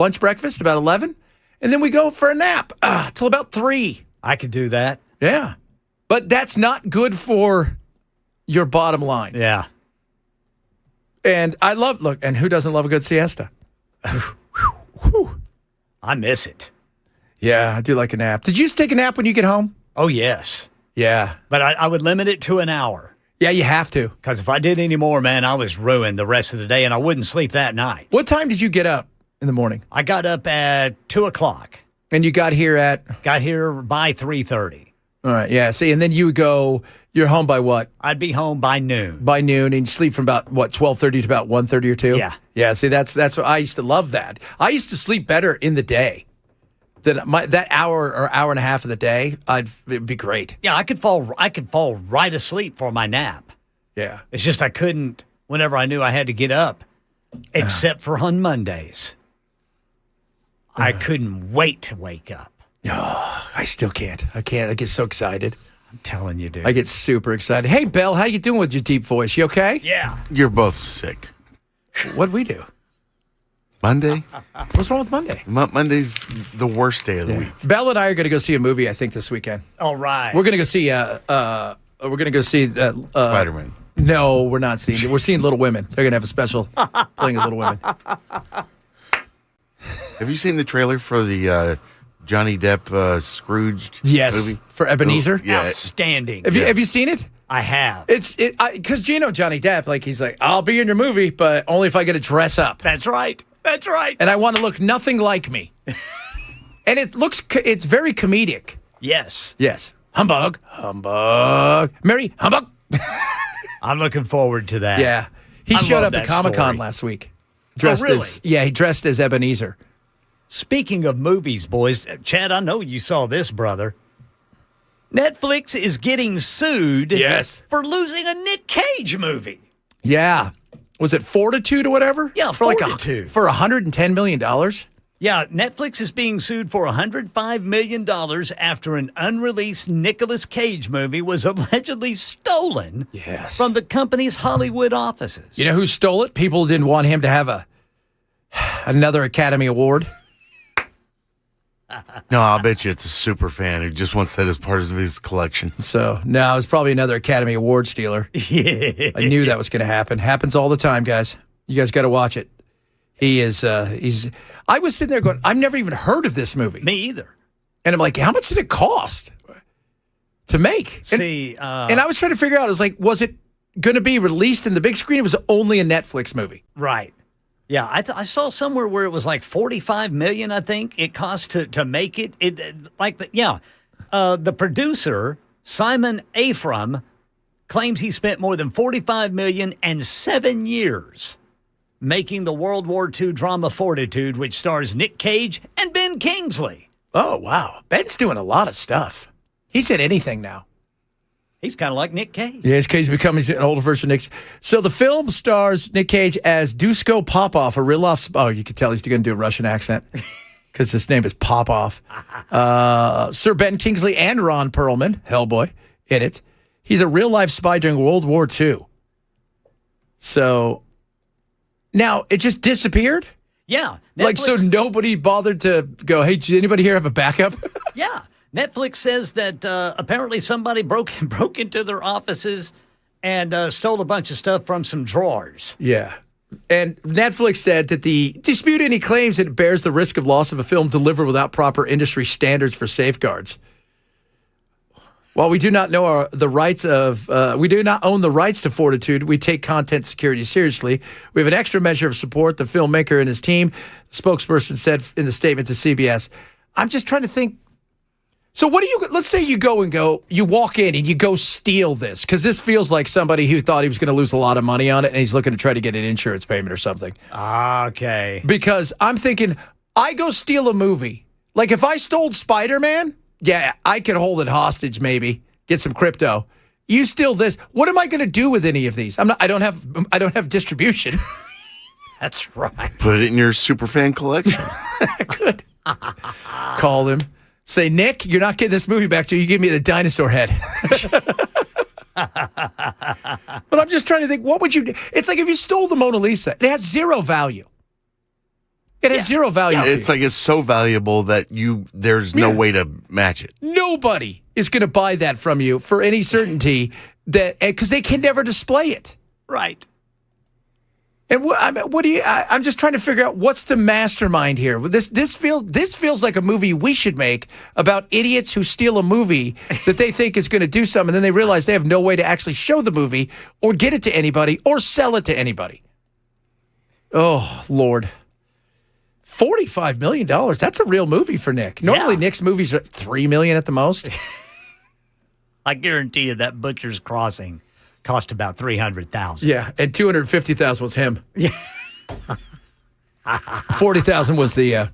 lunch breakfast about 11, and then we go for a nap till about 3. I could do that. Yeah. But that's not good for your bottom line. Yeah. And and who doesn't love a good siesta? I miss it. Yeah, I do like a nap. Did you just take a nap when you get home? Oh, yes. Yeah. But I would limit it to an hour. Yeah, you have to. Because if I did any more, man, I was ruined the rest of the day, and I wouldn't sleep that night. What time did you get up in the morning? I got up at 2 o'clock. And you got here at? Got here by 3:30. All right, yeah. See, and then you would go, you're home by what? I'd be home by noon. By noon, and you sleep from about, 12:30 to about 1:30 or 2? Yeah. Yeah, see, that's what I used to love that. I used to sleep better in the day. That hour or hour and a half of the day, it'd be great. Yeah, I could fall right asleep for my nap. Yeah. It's just I couldn't whenever I knew I had to get up, except for on Mondays. I couldn't wait to wake up. Oh, I still can't. I can't. I get so excited. I'm telling you, dude. I get super excited. Hey, Belle, how you doing with your deep voice? You okay? Yeah. You're both sick. What'd we do? Monday? What's wrong with Monday? Monday's the worst day of the week. Belle and I are going to go see a movie, I think, this weekend. All right. We're going to go see Spider-Man. No, we're not seeing it. We're seeing Little Women. They're going to have a special playing of Little Women. Have you seen the trailer for the Johnny Depp Scrooged movie? For Ebenezer. Yeah. Outstanding. Have you seen it? I have. Because Johnny Depp, he's like, I'll be in your movie, but only if I get to dress up. That's right. That's right. And I want to look nothing like me. And it's very comedic. Yes. Yes. Humbug. Mary, humbug. I'm looking forward to that. Yeah. He I showed love up at that Comic-Con story. last week. Really? He dressed as Ebenezer. Speaking of movies, boys, Chad, I know you saw this, brother. Netflix is getting sued for losing a Nick Cage movie. Yeah. Was it Fortitude or whatever? Yeah, Fortitude. For $110 million? Yeah, Netflix is being sued for $105 million after an unreleased Nicolas Cage movie was allegedly stolen from the company's Hollywood offices. You know who stole it? People didn't want him to have another Academy Award. No, I'll bet you it's a super fan who just wants that as part of his collection. So, no, it was probably another Academy Award stealer. Yeah. I knew that was going to happen. Happens all the time, guys. You guys got to watch it. I was sitting there going, I've never even heard of this movie. Me either. And I'm like, how much did it cost to make? And I was trying to figure out, was it going to be released in the big screen? It was only a Netflix movie. Right. Yeah, I saw somewhere where it was like $45 million, I think, it cost to make it. The producer, Simon Afram, claims he spent more than $45 million and 7 years making the World War II drama Fortitude, which stars Nick Cage and Ben Kingsley. Oh, wow. Ben's doing a lot of stuff. He's in anything now. He's kind of like Nick Cage. Yeah, he's becoming an older version of Nick. So the film stars Nick Cage as Dusko Popov, a real-life... Oh, you can tell he's going to do a Russian accent because his name is Popov. Sir Ben Kingsley and Ron Perlman, Hellboy, in it. He's a real-life spy during World War II. So now it just disappeared? Yeah. So nobody bothered to go, hey, did anybody here have a backup? Yeah. Netflix says that apparently somebody broke into their offices and stole a bunch of stuff from some drawers. Yeah. And Netflix said that the dispute any claims that it bears the risk of loss of a film delivered without proper industry standards for safeguards. While we do not know we do not own the rights to Fortitude, we take content security seriously. We have an extra measure of support. The filmmaker and his team, the spokesperson said in the statement to CBS. I'm just trying to think. So let's say you walk in and you go steal this, because this feels like somebody who thought he was going to lose a lot of money on it and he's looking to try to get an insurance payment or something. Okay. Because I'm thinking, I go steal a movie. Like if I stole Spider-Man, yeah, I could hold it hostage maybe, get some crypto. You steal this, what am I going to do with any of these? I don't have distribution. That's right. Put it in your superfan collection. Good. Call him. Say, Nick, you're not getting this movie back till you give me the dinosaur head. But I'm just trying to think, what would you do? It's like if you stole the Mona Lisa, it has zero value. It has zero value. to It's you. like it's so valuable that there's no way to match it. Nobody is going to buy that from you for any certainty because they can never display it. Right. And what do you? I'm just trying to figure out what's the mastermind here. This feels like a movie we should make about idiots who steal a movie that they think is going to do something, and then they realize they have no way to actually show the movie or get it to anybody or sell it to anybody. Oh Lord, $45 million. That's a real movie for Nick. Normally, Nick's movies are $3 million at the most. I guarantee you that Butcher's Crossing cost about $300,000. Yeah, and $250,000 was him. Yeah, $40,000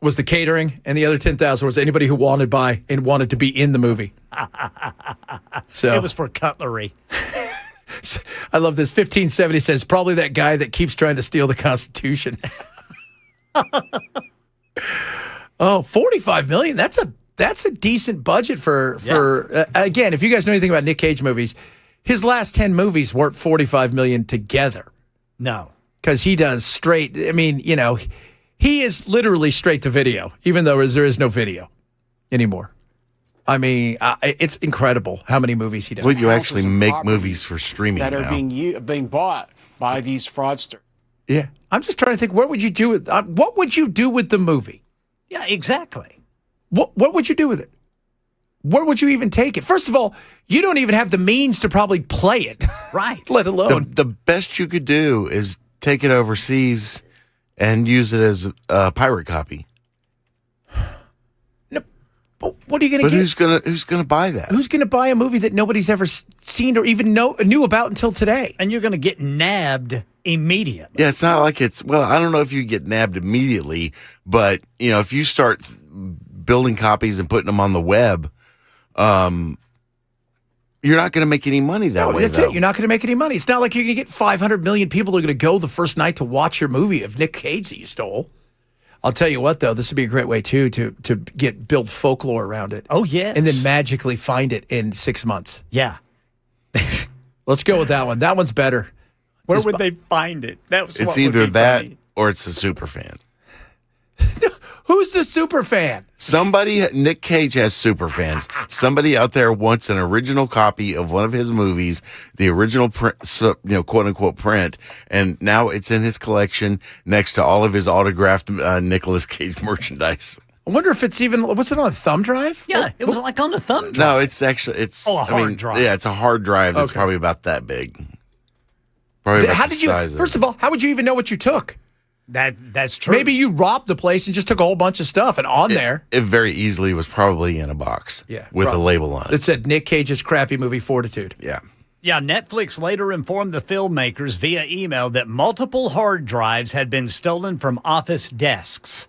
was the catering, and the other $10,000 was anybody who wanted to be in the movie. So It was for cutlery. I love this. 1570 says probably that guy that keeps trying to steal the Constitution. Oh, $45 million. That's a decent budget for again, if you guys know anything about Nick Cage movies, his last 10 movies weren't $45 million together. No. Because he does straight, I mean, he is literally straight to video, even though there is no video anymore. I mean, it's incredible how many movies he does. Well, you actually make movies for streaming that are now. being bought by these fraudsters. Yeah. I'm just trying to think, what would you do with the movie? Yeah, exactly. What would you do with it? Where would you even take it? First of all, you don't even have the means to probably play it. Right. Let alone. The best you could do is take it overseas and use it as a pirate copy. No, but what are you going to But get? who's gonna buy that? Who's going to buy a movie that nobody's ever seen or even knew about until today? And you're going to get nabbed immediately. Yeah, it's not like I don't know if you get nabbed immediately, but if you start building copies and putting them on the web, you're not going to make any money that way. That's though. it. You're not going to make any money. It's not like you're going to get 500 million people who are going to go the first night to watch your movie of Nick Cage that you stole. I'll tell you what, though, this would be a great way, too, to build folklore around it. Oh, yes. And then magically find it in 6 months. Yeah. Let's go with that one. That one's better. Where would they find it? It's either that or it's a super fan. Who's the super fan? Nick Cage has super fans. Somebody out there wants an original copy of one of his movies, the original print, quote unquote print, and now it's in his collection next to all of his autographed Nicolas Cage merchandise. I wonder if it's even, was it on a thumb drive? Yeah, it was like on the thumb drive. No, it's a hard drive. Yeah, it's a hard drive. It's probably about that big. Probably about the size of it. First of all, how would you even know what you took? That's true. Maybe you robbed the place and just took a whole bunch of stuff, and there. It very easily was probably in a box with a label on it. It said Nick Cage's crappy movie Fortitude. Yeah. Yeah, Netflix later informed the filmmakers via email that multiple hard drives had been stolen from office desks.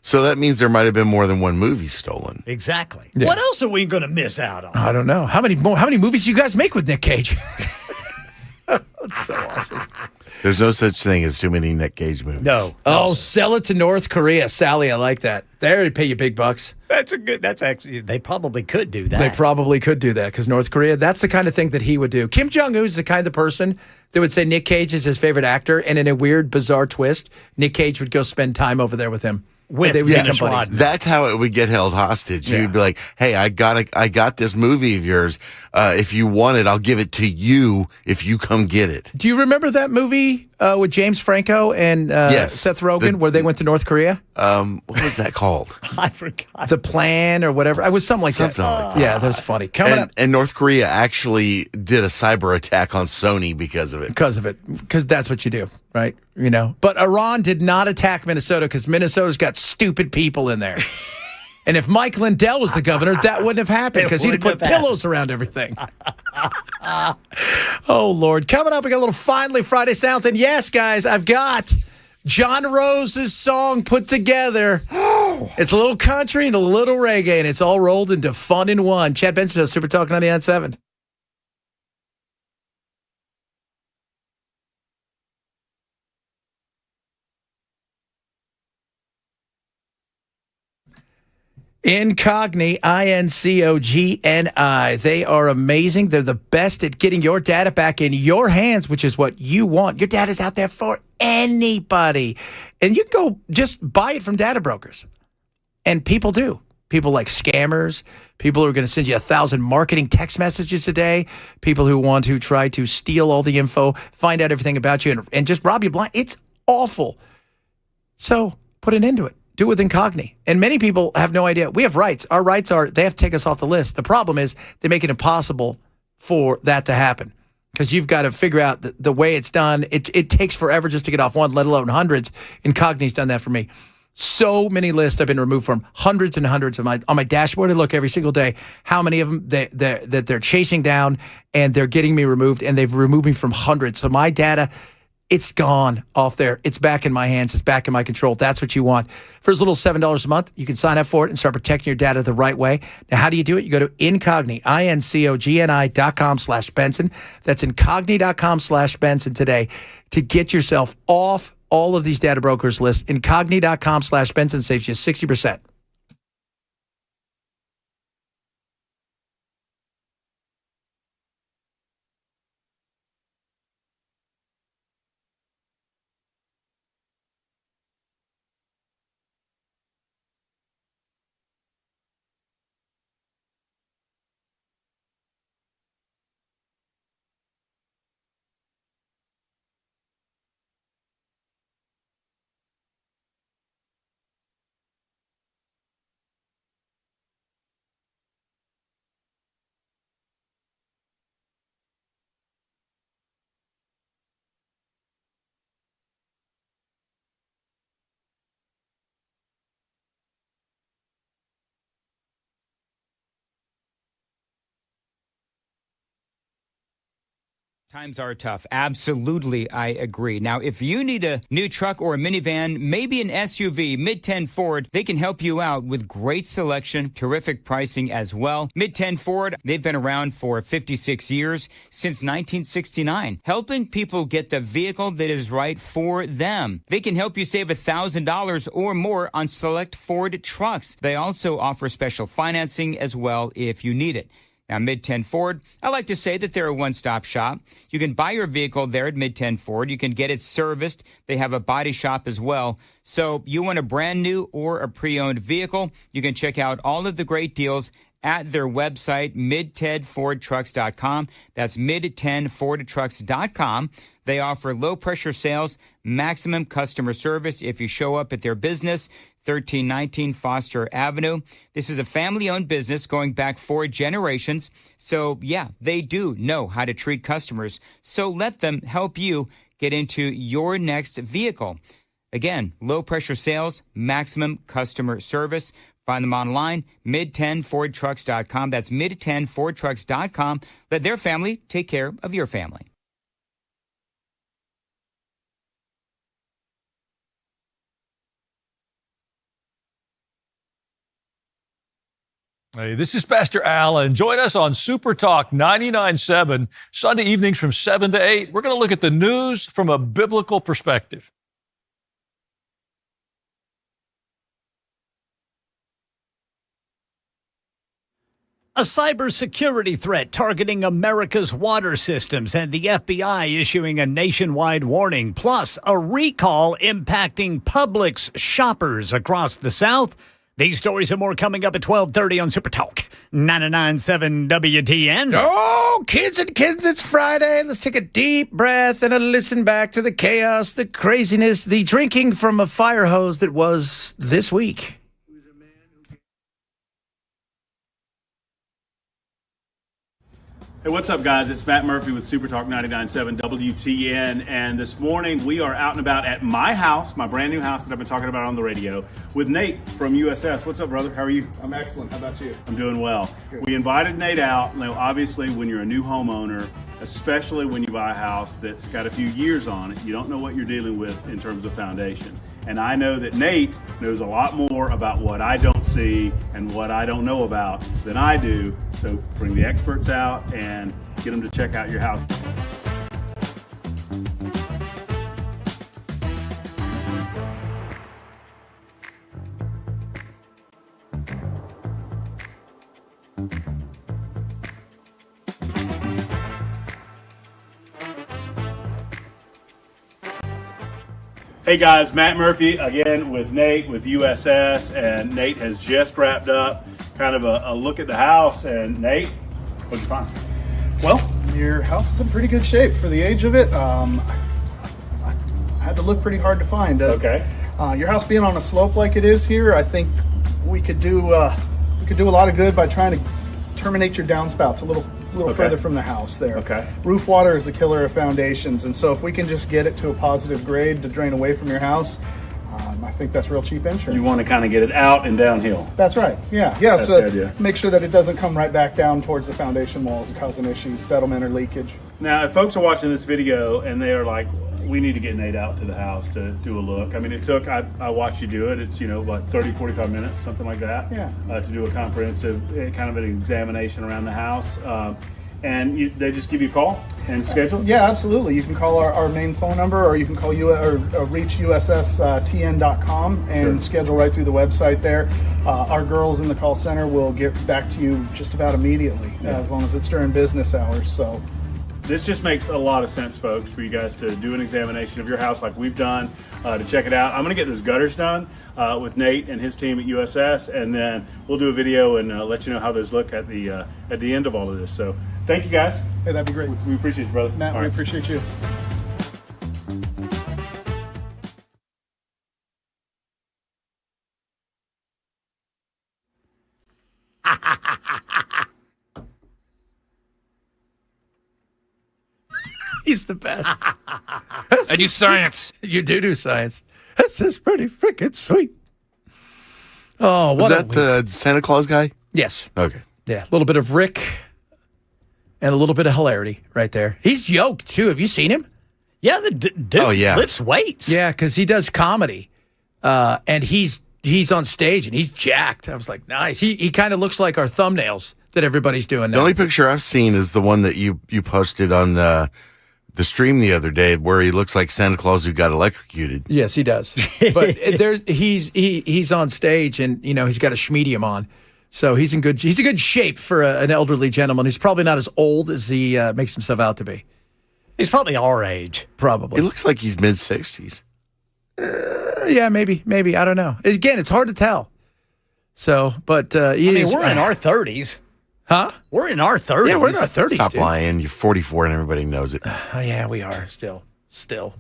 So that means there might have been more than one movie stolen. Exactly. Yeah. What else are we going to miss out on? I don't know. How many movies do you guys make with Nick Cage? That's so awesome. There's no such thing as too many Nick Cage movies. No. Oh, sell it to North Korea. Sally, I like that. They already pay you big bucks. That's actually, they probably could do that. They probably could do that because North Korea, that's the kind of thing that he would do. Kim Jong-un is the kind of person that would say Nick Cage is his favorite actor, and in a weird, bizarre twist, Nick Cage would go spend time over there with him. With they would Dennis become buddies. Rodman. That's how it would get held hostage. Yeah. You'd be like, "Hey, I got this movie of yours. If you want it, I'll give it to you if you come get it." Do you remember that movie with James Franco and Yes. Seth Rogen where they went to North Korea? What was that called? I forgot. The Plan or whatever. It was something like Something that. like that. Yeah, that was funny. Coming up And North Korea actually did a cyber attack on Sony because of it. because that's what you do, right? But Iran did not attack Minnesota because Minnesota's got stupid people in there. And if Mike Lindell was the governor, that wouldn't have happened because he'd have put pillows around everything. Oh, Lord. Coming up, we got a little Finally Friday sounds. And yes, guys, I've got John Rose's song put together. It's a little country and a little reggae, and it's all rolled into fun in one. Chad Benson, Super Talk 99.7. Incogni, Incogni. They are amazing. They're the best at getting your data back in your hands, which is what you want. Your data's out there forever. anybody. And you can go just buy it from data brokers. And people do. People like scammers, people who are going to send you 1,000 marketing text messages a day, people who want to try to steal all the info, find out everything about you, and just rob you blind. It's awful. So put an end to it. Do it with Incogni. And many people have no idea. We have rights. Our rights are they have to take us off the list. The problem is they make it impossible for that to happen because you've got to figure out the way it's done. It takes forever just to get off one, let alone hundreds. Incogni's done that for me. So many lists I've been removed from, hundreds and hundreds of on my dashboard. I look every single day how many of them that they're chasing down and they're getting me removed, and they've removed me from hundreds. So my data, it's gone off there. It's back in my hands. It's back in my control. That's what you want. For as little as $7 a month, you can sign up for it and start protecting your data the right way. Now, how do you do it? You go to Incogni, incogni.com/Benson. That's incogni.com/Benson today to get yourself off all of these data brokers lists. Incogni.com/Benson saves you 60%. Times are tough. Absolutely, I agree. Now, if you need a new truck or a minivan, maybe an SUV, Mid-10 Ford, they can help you out with great selection, terrific pricing as well. Mid-10 Ford, they've been around for 56 years, since 1969, helping people get the vehicle that is right for them. They can help you save $1,000 or more on select Ford trucks. They also offer special financing as well if you need it. Now, Mid-10 Ford, I like to say that they're a one-stop shop. You can buy your vehicle there at Mid-10 Ford. You can get it serviced. They have a body shop as well. So you want a brand new or a pre-owned vehicle, you can check out all of the great deals at their website, mid10fordtrucks.com. That's mid10fordtrucks.com. They offer low-pressure sales, maximum customer service if you show up at their business, 1319 Foster Avenue. This is a family-owned business going back 4 generations. So, yeah, they do know how to treat customers. So let them help you get into your next vehicle. Again, low-pressure sales, maximum customer service. Find them online, mid10fordtrucks.com. That's mid10fordtrucks.com. Let their family take care of your family. Hey, this is Pastor Al, and join us on Super Talk 99.7, Sunday evenings from 7 to 8. We're going to look at the news from a biblical perspective. A cybersecurity threat targeting America's water systems and the FBI issuing a nationwide warning, plus a recall impacting Publix shoppers across the South. These stories and more coming up at 12:30 on Super Talk 99.7 WTN. Oh, kids and kids, it's Friday. Let's take a deep breath and a listen back to the chaos, the craziness, the drinking from a fire hose that was this week. Hey, what's up, guys? It's Matt Murphy with Super Talk 99.7 WTN, and this morning we are out and about at my house, my brand new house that I've been talking about on the radio, with Nate from USS. What's up, brother? How are you? I'm excellent. How about you? I'm doing well. Good. We invited Nate out. Now, obviously, when you're a new homeowner, especially when you buy a house that's got a few years on it, you don't know what you're dealing with in terms of foundation. And I know that Nate knows a lot more about what I don't see and what I don't know about than I do. So bring the experts out and get them to check out your house. Hey guys, Matt Murphy again with Nate with USS, and Nate has just wrapped up kind of a look at the house. And Nate, what'd you find? Well, your house is in pretty good shape for the age of it. I had to look pretty hard to find. Okay. Your house being on a slope like it is here, I think we could do a lot of good by trying to terminate your downspouts a little Okay. further from the house there. Okay. Roof water is the killer of foundations, and so if we can just get it to a positive grade to drain away from your house, I think that's real cheap insurance. You want to kind of get it out and downhill. That's right. Yeah. That's So the idea. make sure that it doesn't come right back down towards the foundation walls and causing issues, settlement or leakage. Now, if folks are watching this video and they are like, we need to get Nate out to the house to do a look. I mean, it took, I watched you do it. It's, what, 30, 45 minutes, something like that. Yeah. To do a comprehensive kind of an examination around the house. And they just give you a call and schedule? Yeah, absolutely. You can call our main phone number, or you can call or reach USSTN.com and schedule right through the website there. Our girls in the call center will get back to you just about immediately, as long as it's during business hours. So this just makes a lot of sense, folks, for you guys to do an examination of your house like we've done, to check it out. I'm going to get those gutters done with Nate and his team at USS, and then we'll do a video and let you know how those look at the end of all of this. So thank you, guys. hey, that'd be great. We appreciate you, brother. Matt, All we right. appreciate you. He's the best. I do science. You do science. This is pretty freaking sweet. Oh, Was what that the Santa Claus guy? Yes. Okay. Yeah, a little bit of Rick and a little bit of hilarity right there. He's yoked, too. Have you seen him? Yeah, the dude lifts weights. Yeah, because he does comedy, and he's on stage, and he's jacked. I was like, nice. He kind of looks like our thumbnails that everybody's doing now. The only picture I've seen is the one that you posted on the stream the other day, where he looks like Santa Claus who got electrocuted. Yes, he does. But he's on stage, and he's got a schmedium on, so he's in good shape for an elderly gentleman. He's probably not as old as he makes himself out to be. He's probably our age. Probably. He looks like he's mid-60s. Yeah, maybe. I don't know. Again, it's hard to tell. So, but we're in our 30s. Huh? We're in our 30s. Yeah, we're in our 30s. Stop dude. lying. You're 44 and everybody knows it. Oh, yeah, we are still. So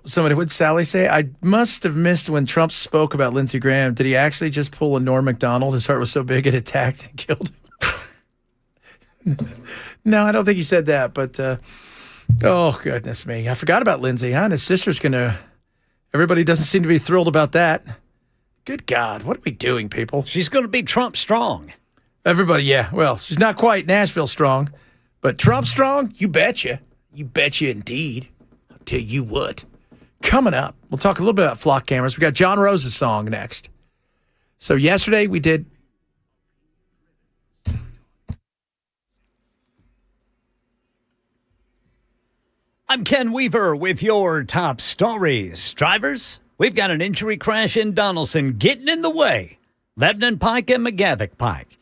somebody, would Sally say? I must have missed when Trump spoke about Lindsey Graham. Did he actually just pull a Norm Macdonald? His heart was so big it attacked and killed him. No, I don't think he said that. But oh goodness me, I forgot about Lindsey. Huh? And his sister's gonna. Everybody doesn't seem to be thrilled about that. Good God, what are we doing, people? She's going to be Trump strong. Everybody, yeah. Well, she's not quite Nashville strong, but Trump strong, you betcha. You betcha indeed. I'll tell you what. Coming up, we'll talk a little bit about flock cameras. We got John Rose's song next. So yesterday we did. I'm Ken Weaver with your top stories. Drivers, we've got an injury crash in Donaldson getting in the way. Lebanon Pike and McGavick Pike.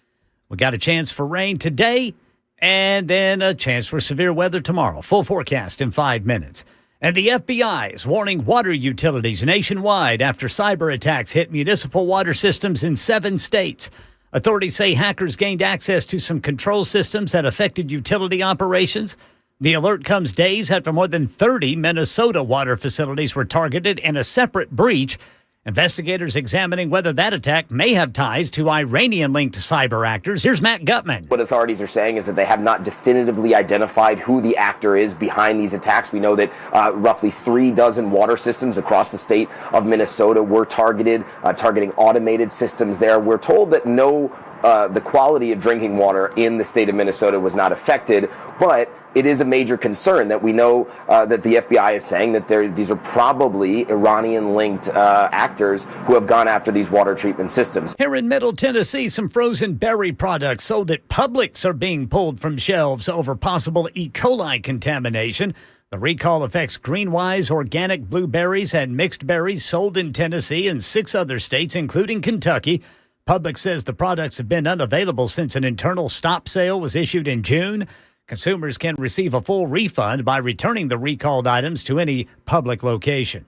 We got a chance for rain today and then a chance for severe weather tomorrow. Full forecast in 5 minutes. And the FBI is warning water utilities nationwide after cyber attacks hit municipal water systems in 7 states. Authorities say hackers gained access to some control systems that affected utility operations. The alert comes days after more than 30 Minnesota water facilities were targeted in a separate breach. Investigators examining whether that attack may have ties to Iranian-linked cyber actors. Here's Matt Gutman. What authorities are saying is that they have not definitively identified who the actor is behind these attacks. We know that roughly 36 water systems across the state of Minnesota were targeted, targeting automated systems there. We're told that the quality of drinking water in the state of Minnesota was not affected, but it is a major concern that we know that the FBI is saying that these are probably Iranian-linked actors who have gone after these water treatment systems. Here in Middle Tennessee, some frozen berry products sold at Publix are being pulled from shelves over possible E. coli contamination. The recall affects Greenwise organic blueberries and mixed berries sold in Tennessee and 6 other states, including Kentucky. Publix says the products have been unavailable since an internal stop sale was issued in June. Consumers can receive a full refund by returning the recalled items to any public location.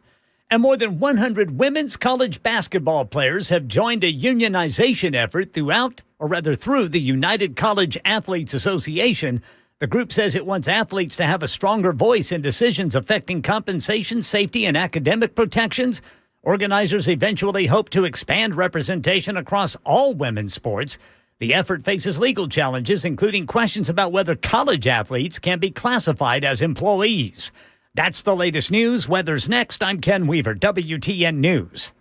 And more than 100 women's college basketball players have joined a unionization effort through the United College Athletes Association. The group says it wants athletes to have a stronger voice in decisions affecting compensation, safety, and academic protections. Organizers eventually hope to expand representation across all women's sports. The effort faces legal challenges, including questions about whether college athletes can be classified as employees. That's the latest news. Weather's next. I'm Ken Weaver, WTN News.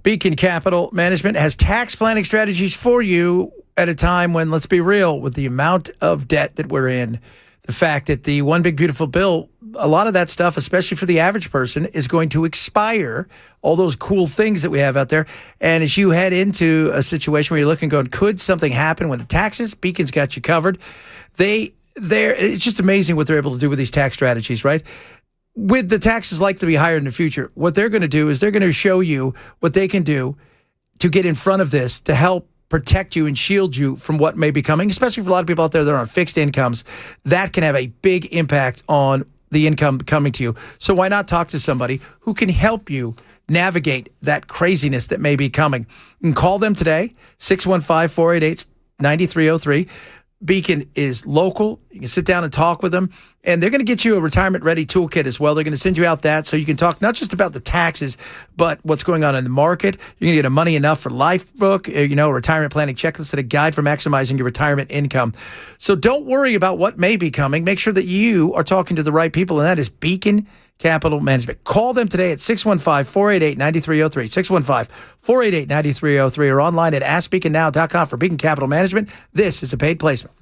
Beacon Capital Management has tax planning strategies for you at a time when, let's be real, with the amount of debt that we're in, the fact that the one big beautiful bill, a lot of that stuff, especially for the average person, is going to expire. All those cool things that we have out there. And as you head into a situation where you're looking, going, could something happen with the taxes? Beacon's got you covered. It's just amazing what they're able to do with these tax strategies, right? With the taxes likely to be higher in the future, what they're going to do is they're going to show you what they can do to get in front of this, to help protect you and shield you from what may be coming, especially for a lot of people out there that are on fixed incomes. That can have a big impact on the income coming to you. So why not talk to somebody who can help you navigate that craziness that may be coming? You can call them today, 615-488-9303. Beacon is local. You can sit down and talk with them, and they're going to get you a retirement-ready toolkit as well. They're going to send you out that so you can talk not just about the taxes, but what's going on in the market. You're going to get a Money Enough for Life book, a retirement planning checklist and a guide for maximizing your retirement income. So don't worry about what may be coming. Make sure that you are talking to the right people, and that is Beacon Capital Management. Call them today at 615-488-9303, 615-488-9303, or online at askbeaconnow.com for Beacon Capital Management. This is a paid placement.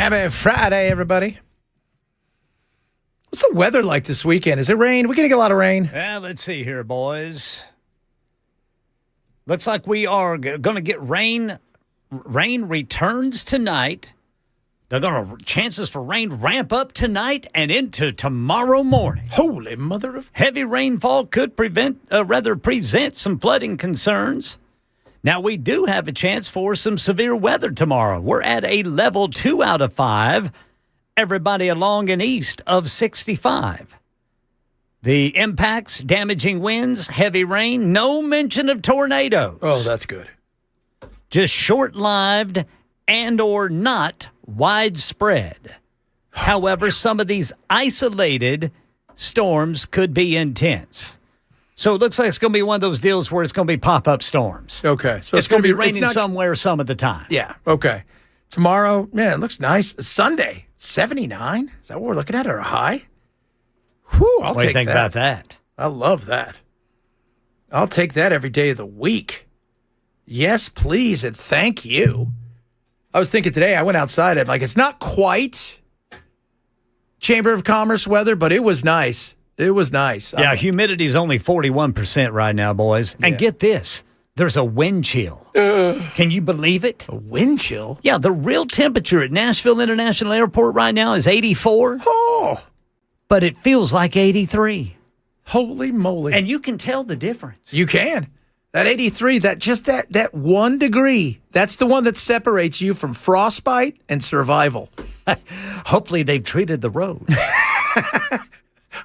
Happy Friday, everybody. What's the weather like this weekend? Is it rain? We're going to get a lot of rain. Well, let's see here, boys. Looks like we are going to get rain. Rain returns tonight. They're going to chances for rain ramp up tonight and into tomorrow morning. Holy mother of... Heavy rainfall could present some flooding concerns. Now, we do have a chance for some severe weather tomorrow. We're at a level 2 out of 5. Everybody along and east of 65. The impacts, damaging winds, heavy rain, no mention of tornadoes. Oh, that's good. Just short-lived and or not widespread. However, some of these isolated storms could be intense. So it looks like it's going to be one of those deals where it's going to be pop-up storms. Okay. So it's going to be raining somewhere some of the time. Yeah, okay. Tomorrow, man, it looks nice. Sunday, 79? Is that what we're looking at, or a high? Whew, I'll take that. What do you think about that? I love that. I'll take that every day of the week. Yes, please, and thank you. I was thinking today, I went outside, I'm like, it's not quite Chamber of Commerce weather, but it was nice. It was nice. Yeah, humidity is only 41% right now, boys. And get this, there's a wind chill. Can you believe it? A wind chill? Yeah, the real temperature at Nashville International Airport right now is 84. Oh. But it feels like 83. Holy moly. And you can tell the difference. You can. That 83, that 1 degree, that's the one that separates you from frostbite and survival. Hopefully they've treated the road.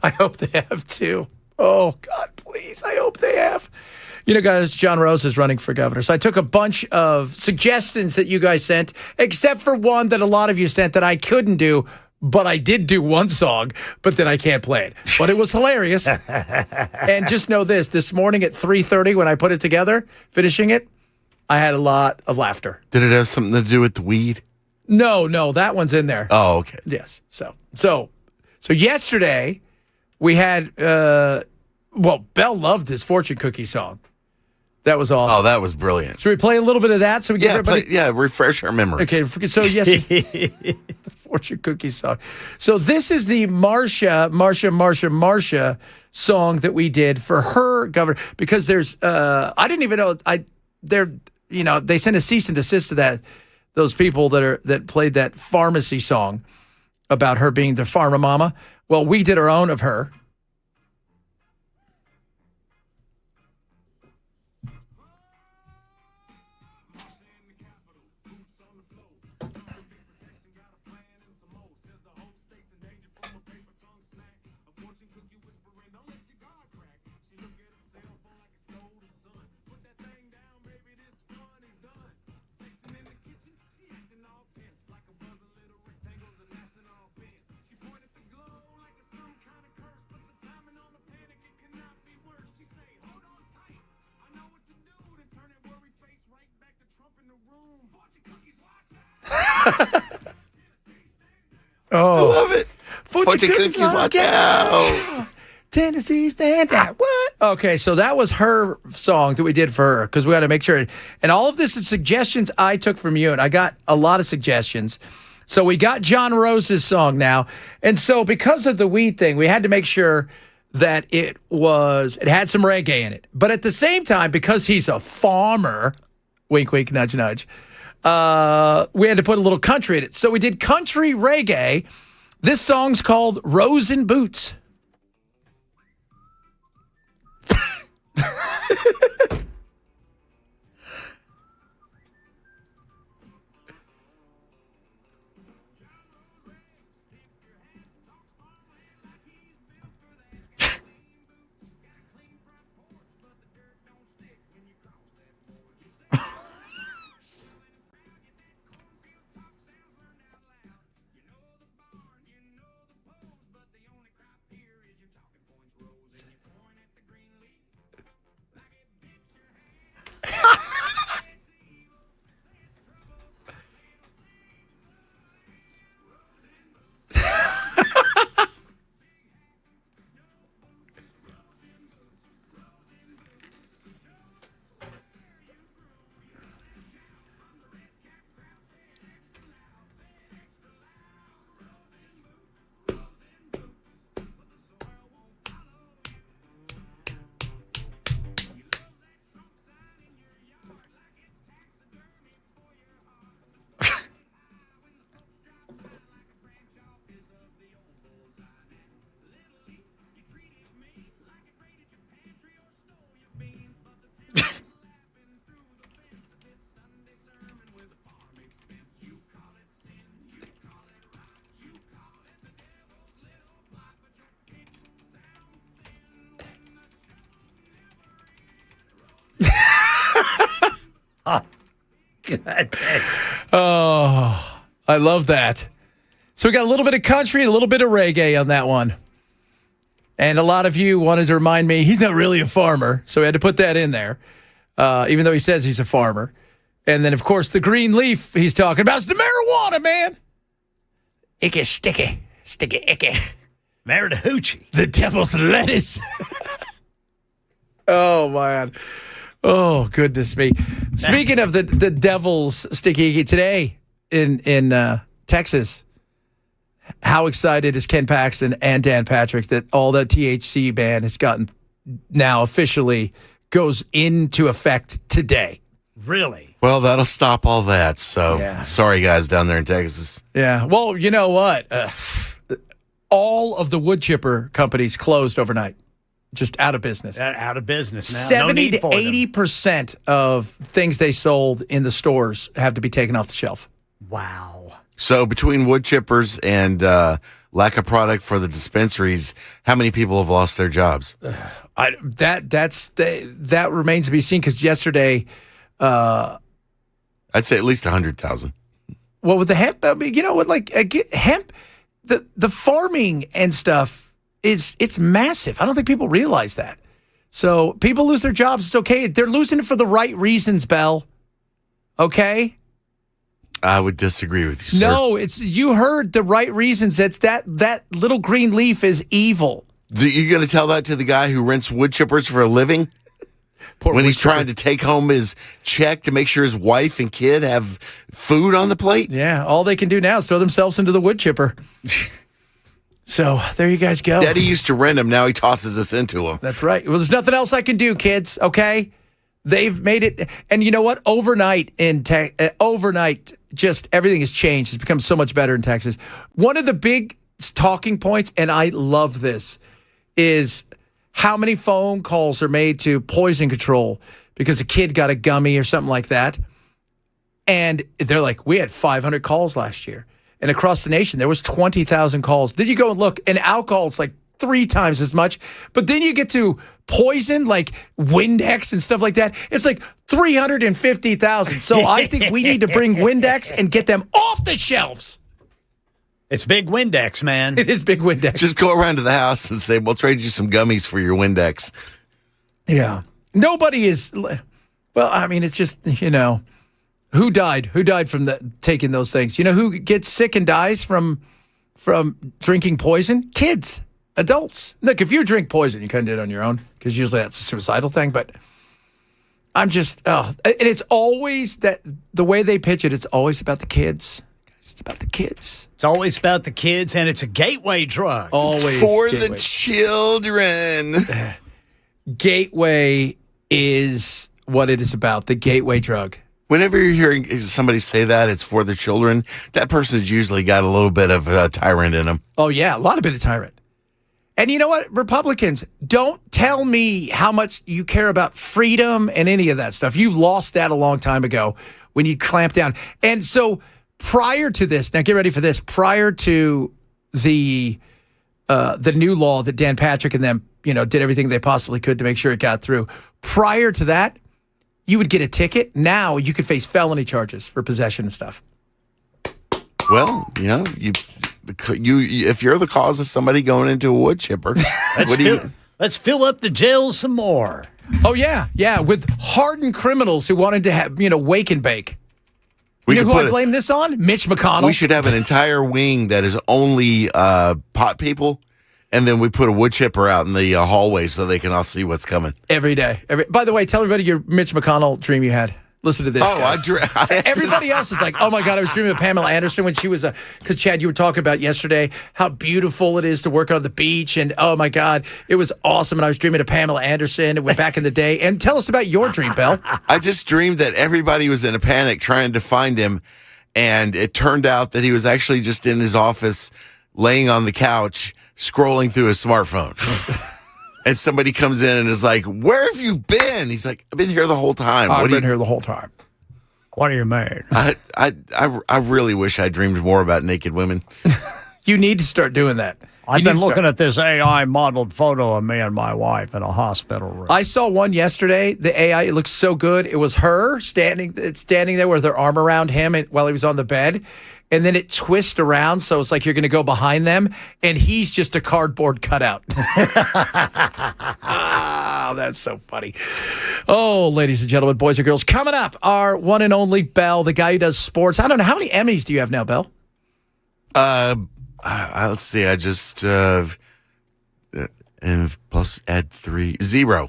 I hope they have too. Oh, God, please. I hope they have. You know, guys, John Rose is running for governor. So I took a bunch of suggestions that you guys sent, except for one that a lot of you sent that I couldn't do, but I did do one song, but then I can't play it. But it was hilarious. And just know this morning at 3:30 when I put it together, finishing it, I had a lot of laughter. Did it have something to do with the weed? No, that one's in there. Oh, okay. Yes. So yesterday we had, Bell loved his fortune cookie song. That was awesome. Oh, that was brilliant. Should we play a little bit of that so we get everybody? Refresh our memories. Okay, so yes, the fortune cookie song. So this is the Marsha song that we did for her governor, because there's I didn't even know they sent a cease and desist to those people that played that pharmacy song about her being the pharma mama. Well, we did our own of her. I love it. Fortune cookies, watch out. Tennessee, stand out. What? Okay, so that was her song that we did for her, because we got to make sure. And all of this is suggestions I took from you, and I got a lot of suggestions. So we got John Rose's song now. And so because of the weed thing, we had to make sure that it had some reggae in it. But at the same time, because he's a farmer, wink, wink, nudge, nudge, we had to put a little country in it. So we did country reggae. This song's called Rose in Boots. goodness. Oh, I love that. So we got a little bit of country, a little bit of reggae on that one. And a lot of you wanted to remind me he's not really a farmer, so we had to put that in there, even though he says he's a farmer. And then, of course, the green leaf he's talking about is the marijuana, man. Icky, sticky, icky. Marijuana. The devil's lettuce. Oh, man. Oh, goodness me. Speaking of the devil's sticky icky, today in Texas, how excited is Ken Paxton and Dan Patrick that all the THC ban has gotten now officially goes into effect today? Really? Well, that'll stop all that. So Yeah. sorry, guys, down there in Texas. Yeah. Well, you know what? All of the wood chipper companies closed overnight, just out of business. Out of business now. 70 to for them. 80% of things they sold in the stores have to be taken off the shelf. Wow. So between wood chippers and lack of product for the dispensaries, how many people have lost their jobs? That remains to be seen because yesterday, I'd say at least 100,000. well, with the hemp, I mean, you know what? Like hemp, the farming and stuff it's massive. I don't think people realize that. So people lose their jobs. It's okay. They're losing it for the right reasons, Bell. Okay. I would disagree with you, sir. No, you heard the right reasons. It's that little green leaf is evil. You going to tell that to the guy who rents wood chippers for a living? Poor When wood he's chipper. trying to take home his check to make sure his wife and kid have food on the plate? Yeah, all they can do now is throw themselves into the wood chipper. So there you guys go. Daddy used to rent him. Now he tosses us into them. That's right. Well, there's nothing else I can do, kids. Okay, they've made it, and you know what? Overnight, just everything has changed. It's become so much better in Texas. One of the big talking points, and I love this, is how many phone calls are made to poison control because a kid got a gummy or something like that. And they're like, we had 500 calls last year. And across the nation, there was 20,000 calls. Then you go and look, and alcohol, it's like 3 times as much. But then you get to poison, like Windex and stuff like that. It's like 350,000. So I think we need to bring Windex and get them off the shelves. It's big Windex, man. It is big Windex. Just go around to the house and say, we'll trade you some gummies for your Windex. Yeah. Nobody is, well, I mean, it's just, you know, who died? Who died from taking those things? You know who gets sick and dies from drinking poison? Kids, adults. Look, if you drink poison, you kind of do it on your own because usually that's a suicidal thing. But I'm just, and it's always that the way they pitch it, it's always about the kids. It's about the kids. It's always about the kids, and it's a gateway drug. Always It's for gateway. the children. Gateway is what it is about, the gateway drug. Whenever you're hearing somebody say that it's for the children, that person's usually got a little bit of a tyrant in them. Oh, yeah, a lot of bit of tyrant. And you know what? Republicans, don't tell me how much you care about freedom and any of that stuff. You've lost that a long time ago when you clamp down. And so prior to this, now get ready for this, prior to the new law that Dan Patrick and them, you know, did everything they possibly could to make sure it got through. Prior to that, you would get a ticket. Now you could face felony charges for possession and stuff. Well, you know, you if you're the cause of somebody going into a wood chipper, Let's fill up the jails some more. Oh, yeah, with hardened criminals who wanted to have, you know, wake and bake. You know who I blame this on? Mitch McConnell. We should have an entire wing that is only pot people, and then we put a wood chipper out in the hallway so they can all see what's coming. Every day. By the way, tell everybody your Mitch McConnell dream you had. Listen to this. Oh, everybody else is like, oh my God, I was dreaming of Pamela Anderson when she was because Chad, you were talking about yesterday how beautiful it is to work on the beach, and oh my God, it was awesome. And I was dreaming of Pamela Anderson back in the day. And tell us about your dream, Bell. I just dreamed that everybody was in a panic trying to find him, and it turned out that he was actually just in his office, laying on the couch, scrolling through his smartphone. And somebody comes in and is like, where have you been? He's like, I've been here the whole time. I've been here the whole time. What do you mean? I really wish I dreamed more about naked women. You need to start doing that. I've been looking at this AI modeled photo of me and my wife in a hospital room. I saw one yesterday. The AI, it looks so good. It was her standing there with her arm around him while he was on the bed. And then it twists around, so it's like you're going to go behind them, and he's just a cardboard cutout. Oh, that's so funny. Oh, ladies and gentlemen, boys and girls, coming up, our one and only Bell, the guy who does sports. I don't know, how many Emmys do you have now, Bell? Let's see. I just and plus add 0. 0.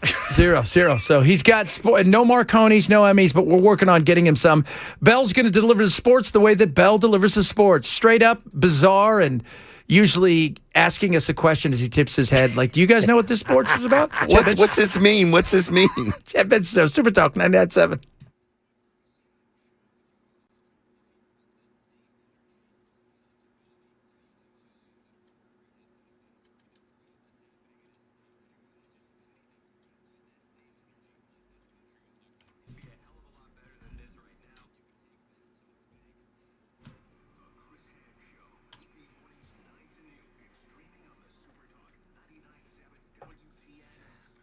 So he's got no Marconis, no Emmys, but we're working on getting him some. Bell's going to deliver the sports the way that Bell delivers the sports. Straight up, bizarre, and usually asking us a question as he tips his head. Like, do you guys know what this sports is about? What's this mean? What's this mean? Jeff Benson, Super Talk 99.7.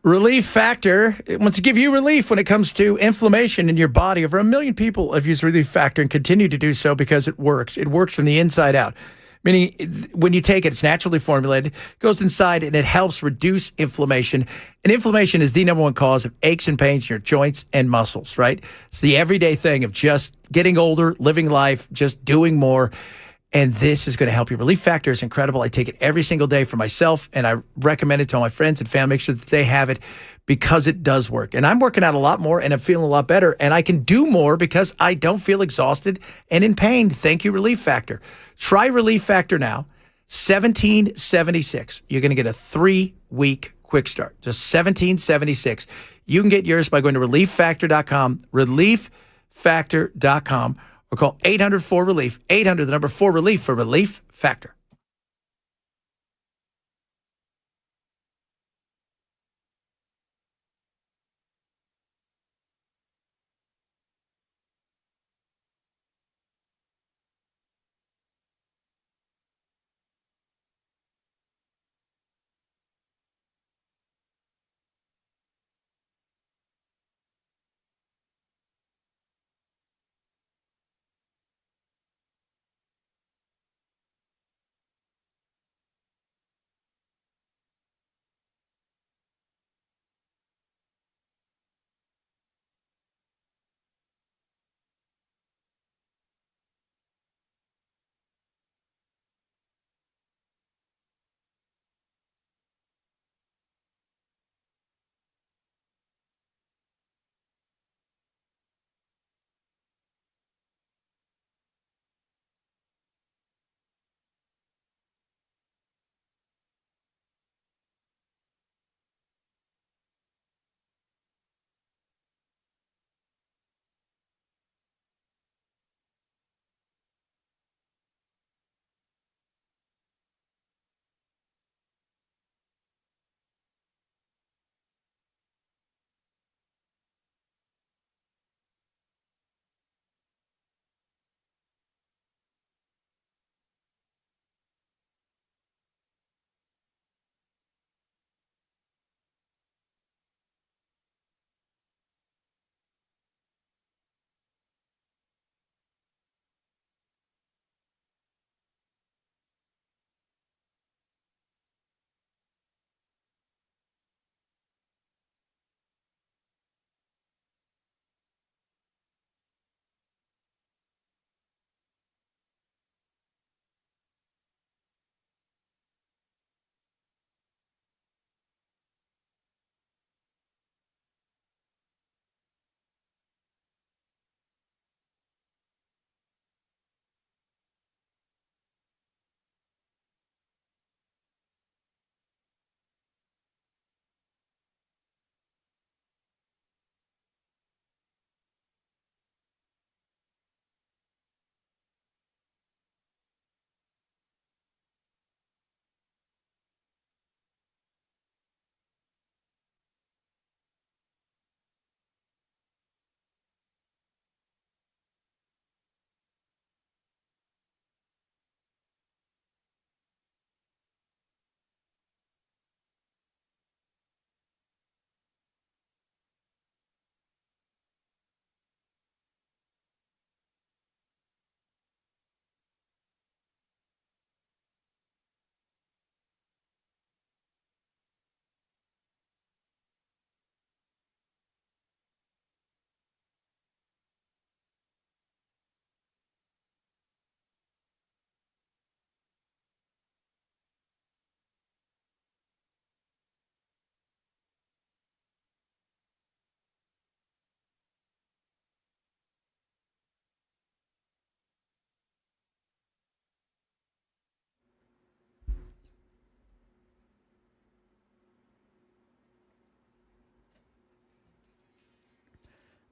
Relief Factor, it wants to give you relief when it comes to inflammation in your body. Over 1 million people have used Relief Factor and continue to do so because it works. It works from the inside out. Meaning, when you take it, it's naturally formulated, goes inside, and it helps reduce inflammation. And inflammation is the number one cause of aches and pains in your joints and muscles, right? It's the everyday thing of just getting older, living life, just doing more. And this is going to help you. Relief Factor is incredible. I take it every single day for myself, and I recommend it to all my friends and family. Make sure that they have it because it does work. And I'm working out a lot more, and I'm feeling a lot better, and I can do more because I don't feel exhausted and in pain. Thank you, Relief Factor. Try Relief Factor now. $17.76. You're going to get a 3-week quick start. Just $17.76. You can get yours by going to relieffactor.com, relieffactor.com. Or call 800-4RELIEF, 800, the number 4RELIEF for Relief Factor.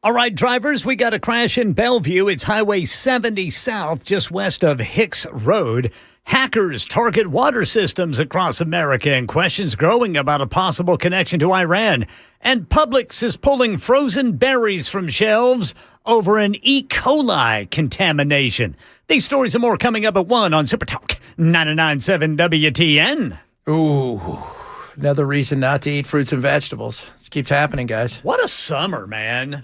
All right, drivers, we got a crash in Bellevue. It's Highway 70 South, just west of Hicks Road. Hackers target water systems across America, and questions growing about a possible connection to Iran. And Publix is pulling frozen berries from shelves over an E. coli contamination. These stories and more coming up at 1 on Super Talk 99.7 WTN. Ooh, another reason not to eat fruits and vegetables. This keeps happening, guys. What a summer, man.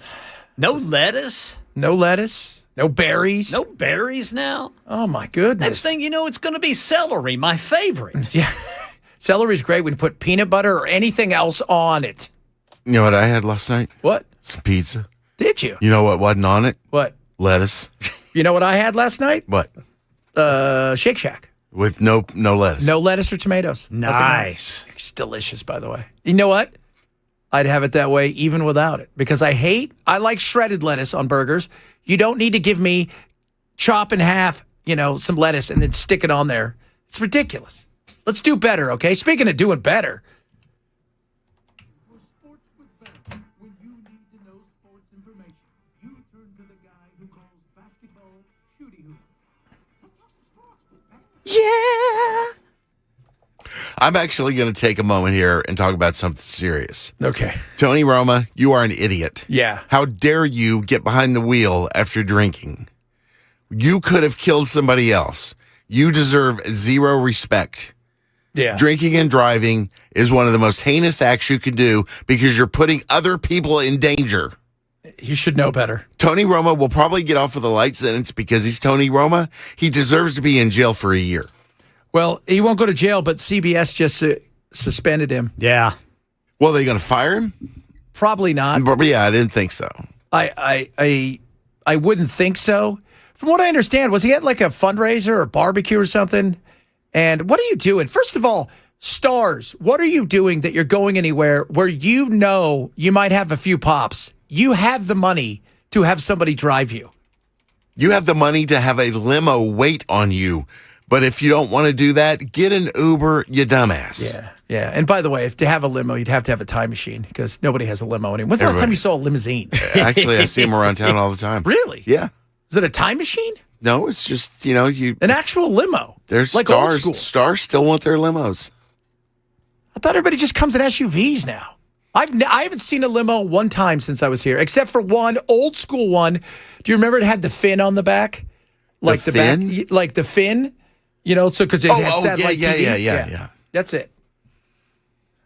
No lettuce. No lettuce. No berries. No berries now. Oh, my goodness. Next thing you know, it's going to be celery, my favorite. Yeah. Celery's great when you put peanut butter or anything else on it. You know what I had last night? What? Some pizza. Did you? You know what wasn't on it? What? Lettuce. You know what I had last night? What? Shake Shack. With no lettuce. No lettuce or tomatoes. Nice. It's delicious, by the way. You know what? I'd have it that way even without it because I like shredded lettuce on burgers. You don't need to give me chop in half, some lettuce and then stick it on there. It's ridiculous. Let's do better, okay? Speaking of doing better. For sports with Ben, when you need to know sports information, you turn to the guy who calls basketball shooty hoops. Let's talk some sports with Ben. Yeah. I'm actually going to take a moment here and talk about something serious. Okay. Tony Roma, you are an idiot. Yeah. How dare you get behind the wheel after drinking? You could have killed somebody else. You deserve zero respect. Yeah. Drinking and driving is one of the most heinous acts you can do because you're putting other people in danger. You should know better. Tony Roma will probably get off with a light sentence because he's Tony Roma. He deserves to be in jail for a year. Well, he won't go to jail, but CBS just suspended him. Yeah. Well, are they going to fire him? Probably not. But yeah, I didn't think so. I wouldn't think so. From what I understand, was he at like a fundraiser or barbecue or something? And what are you doing? First of all, stars, what are you doing that you're going anywhere where you might have a few pops? You have the money to have somebody drive you. You have the money to have a limo wait on you. But if you don't want to do that, get an Uber, you dumbass. Yeah, yeah. And by the way, if to have a limo, you'd have to have a time machine because nobody has a limo anymore. When's the last time you saw a limousine? Actually, I see them around town all the time. Really? Yeah. Is it a time machine? No, it's just, an actual limo. There's like stars. Old school. Stars still want their limos. I thought everybody just comes in SUVs now. I haven't seen a limo one time since I was here, except for one old school one. Do you remember it had the fin on the back? Like the fin? back, like the fin. So because it had satellite TV. Yeah. That's it.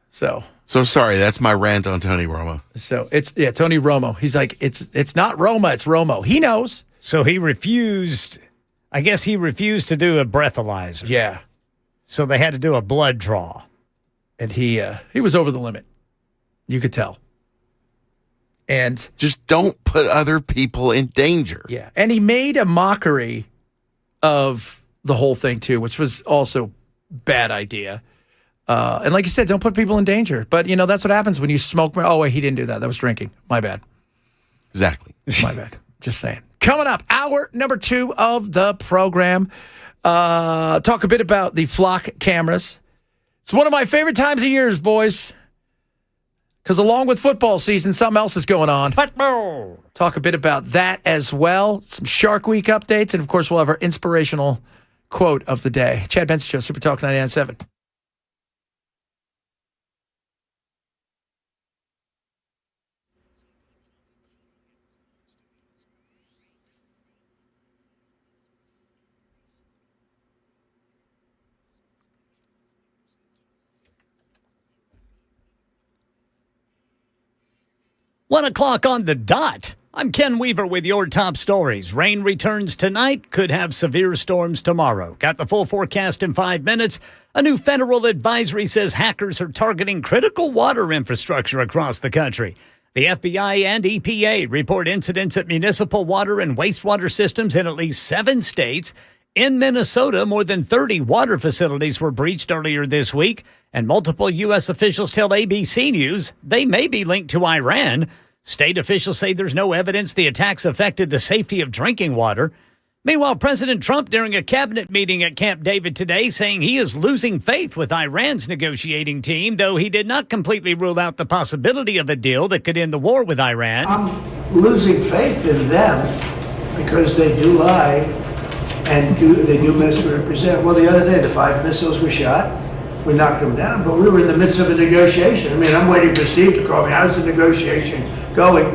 So sorry, that's my rant on Tony Romo. So it's Tony Romo. He's like, it's not Roma, it's Romo. He knows. So he refused. I guess he refused to do a breathalyzer. Yeah. So they had to do a blood draw, and he was over the limit. You could tell. And just don't put other people in danger. Yeah, and he made a mockery of the whole thing too, which was also bad idea. And like you said, don't put people in danger. But that's what happens when you smoke. Oh wait, he didn't do that. That was drinking. My bad. Exactly. My bad. Just saying. Coming up, hour number 2 of the program. Talk a bit about the flock cameras. It's one of my favorite times of years, boys. Because along with football season, something else is going on. Football. Talk a bit about that as well. Some Shark Week updates. And, of course, we'll have our inspirational quote of the day. Chad Benson Show, Super Talk 99.7. One o'clock on the dot. I'm Ken Weaver with your top stories. Rain returns tonight, could have severe storms tomorrow. Got the full forecast in 5 minutes. A new federal advisory says hackers are targeting critical water infrastructure across the country. The FBI and EPA report incidents at municipal water and wastewater systems in at least 7 states. In Minnesota, more than 30 water facilities were breached earlier this week, and multiple U.S. officials tell ABC News they may be linked to Iran. State officials say there's no evidence the attacks affected the safety of drinking water. Meanwhile, President Trump, during a cabinet meeting at Camp David today, saying he is losing faith with Iran's negotiating team, though he did not completely rule out the possibility of a deal that could end the war with Iran. I'm losing faith in them because they do lie and they do misrepresent. Well, the other day, the 5 missiles were shot. We knocked them down, but we were in the midst of a negotiation. I mean, I'm waiting for Steve to call me. How's the negotiation going?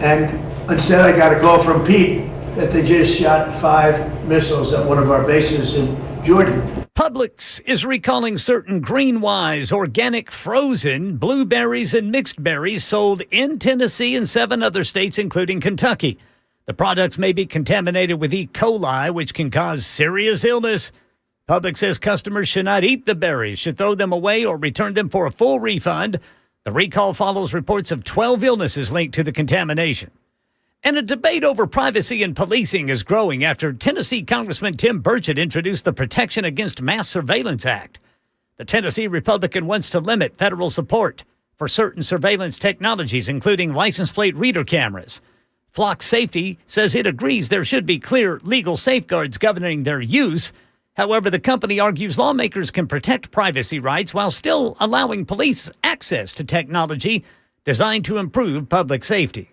And instead, I got a call from Pete that they just shot 5 missiles at one of our bases in Jordan. Publix is recalling certain Green-Wise organic frozen blueberries and mixed berries sold in Tennessee and 7 other states, including Kentucky. The products may be contaminated with E. coli, which can cause serious illness. Publix says customers should not eat the berries, should throw them away or return them for a full refund. The recall follows reports of 12 illnesses linked to the contamination. And a debate over privacy and policing is growing after Tennessee Congressman Tim Burchett introduced the Protection Against Mass Surveillance Act. The Tennessee Republican wants to limit federal support for certain surveillance technologies, including license plate reader cameras. Flock Safety says it agrees there should be clear legal safeguards governing their use. However, the company argues lawmakers can protect privacy rights while still allowing police access to technology designed to improve public safety.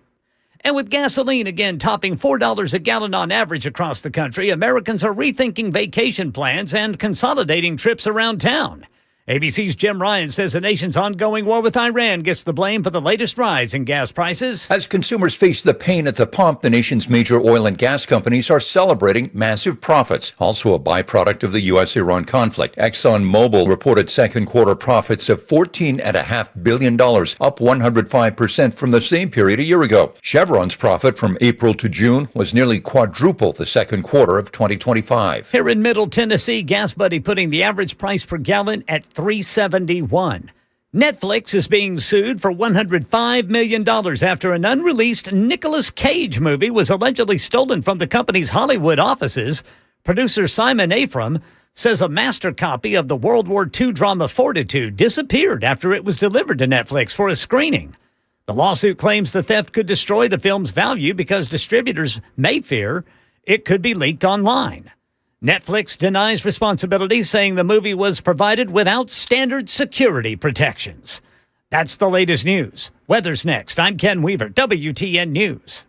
And with gasoline again topping $4 a gallon on average across the country, Americans are rethinking vacation plans and consolidating trips around town. ABC's Jim Ryan says the nation's ongoing war with Iran gets the blame for the latest rise in gas prices. As consumers face the pain at the pump, the nation's major oil and gas companies are celebrating massive profits, also a byproduct of the U.S.-Iran conflict. ExxonMobil reported second quarter profits of $14.5 billion, up 105% from the same period a year ago. Chevron's profit from April to June was nearly quadruple the second quarter of 2025. Here in Middle Tennessee, Gas Buddy putting the average price per gallon at $3.71. Netflix is being sued for $105 million after an unreleased Nicolas Cage movie was allegedly stolen from the company's Hollywood offices. Producer Simon Afram says a master copy of the World War II drama Fortitude disappeared after it was delivered to Netflix for a screening. The lawsuit claims the theft could destroy the film's value because distributors may fear it could be leaked online. Netflix denies responsibility, saying the movie was provided without standard security protections. That's the latest news. Weather's next. I'm Ken Weaver, WTN News.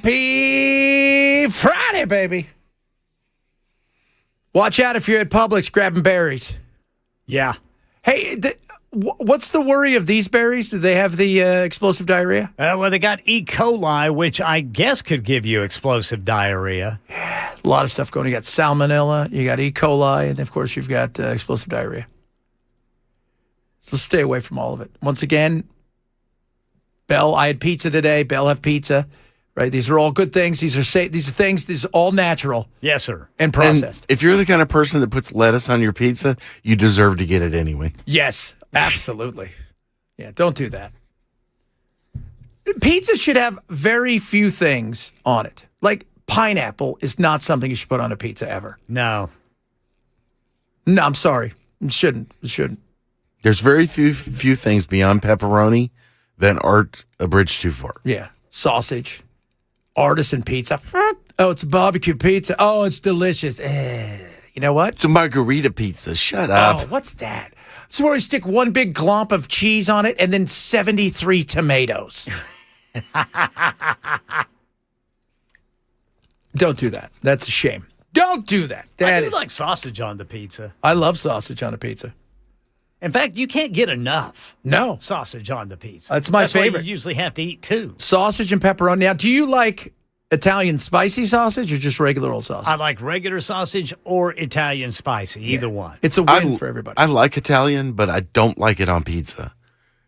Happy Friday, baby. Watch out if you're at Publix grabbing berries. Yeah. Hey, what's the worry of these berries? Do they have the explosive diarrhea? Well, they got E. coli, which I guess could give you explosive diarrhea. Yeah, a lot of stuff going. You got salmonella, you got E. coli, and of course you've got explosive diarrhea. So stay away from all of it. Once again, Bell, I had pizza today. Bell have pizza. Right, these are all good things. These are safe. These are things. These are all natural. Yes, sir. And processed. And if you're the kind of person that puts lettuce on your pizza, you deserve to get it anyway. Yes, absolutely. Yeah, don't do that. Pizza should have very few things on it. Like pineapple is not something you should put on a pizza ever. No. No, I'm sorry. It shouldn't. It shouldn't. There's very few things beyond pepperoni that aren't a bridge too far. Yeah, sausage. Artisan pizza. Oh, it's a barbecue pizza. Oh, it's delicious. You know what? It's a margarita pizza. Shut up. Oh, what's that? So where you stick one big glomp of cheese on it and then 73 tomatoes. Don't do that. That's a shame. Don't do that. I do like sausage on the pizza. I love sausage on a pizza. In fact, you can't get enough sausage on the pizza. That's my favorite. Why you usually have to eat two. Sausage and pepperoni. Now, do you like Italian spicy sausage or just regular old sausage? I like regular sausage or Italian spicy, either one. It's a win for everybody. I like Italian, but I don't like it on pizza.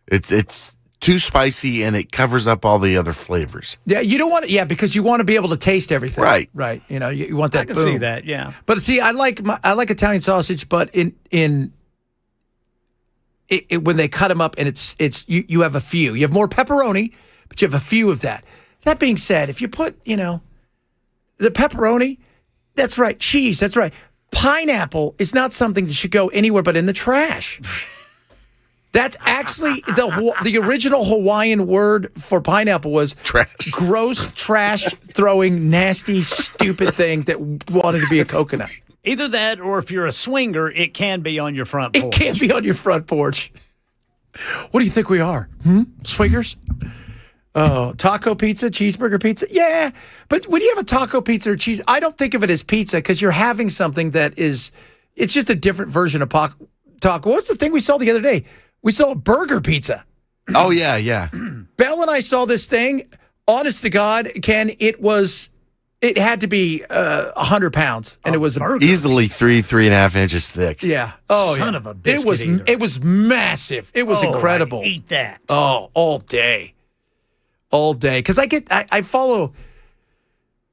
It's too spicy and it covers up all the other flavors. Yeah, you don't want it. Yeah, because you want to be able to taste everything. Right. Right. You know, you want that. I can boom. see that. Yeah. But see, I like Italian sausage, but when they cut them up and you have a few. You have more pepperoni, but you have a few of that. That being said, if you put, the pepperoni, that's right, cheese, that's right. Pineapple is not something that should go anywhere but in the trash. That's actually the original Hawaiian word for pineapple was trash. Gross, trash throwing, nasty, stupid thing that wanted to be a coconut. Either that, or if you're a swinger, it can be on your front porch. It can't be on your front porch. What do you think we are? Swingers? Oh, taco pizza, cheeseburger pizza? Yeah. But when you have a taco pizza or cheese, I don't think of it as pizza because you're having something it's just a different version of taco. What's the thing we saw the other day? We saw a burger pizza. Oh, yeah, yeah. Belle and I saw this thing. Honest to God, Ken, it had to be 100 pounds, and it was easily 3.5 inches thick. Yeah. Oh, son of a biscuit eater. It was massive. It was incredible. I'd eat that. Oh, all day, because I follow,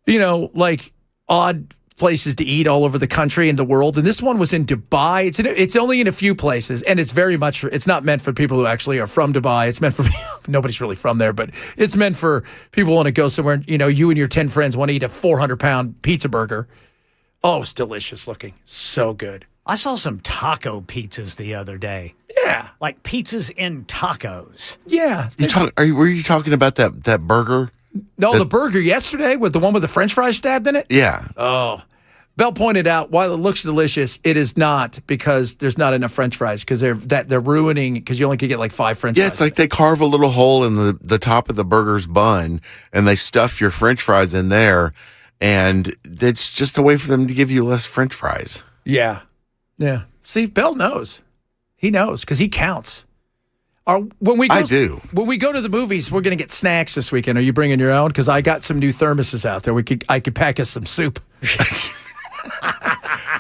like odd places to eat all over the country and the world, and this one was in Dubai. It's only in a few places, and it's not meant for people who actually are from Dubai. It's meant for nobody's really from there, but it's meant for people who want to go somewhere. You and your 10 friends want to eat a 400-pound pizza burger. Oh, it's delicious looking, so good. I saw some taco pizzas the other day. Yeah, like pizzas in tacos. Yeah, were you talking about that burger? No, the burger yesterday with the one with the French fries stabbed in it? Yeah. Oh. Bell pointed out, while it looks delicious, it is not because there's not enough French fries because they're ruining because you only could get like 5 French fries. Yeah, it's like they carve a little hole in the top of the burger's bun and they stuff your French fries in there, and it's just a way for them to give you less French fries. Yeah. Yeah. See, Bell knows. He knows because he counts. When we go to the movies, we're going to get snacks this weekend. Are you bringing your own? Because I got some new thermoses out there. I could pack us some soup.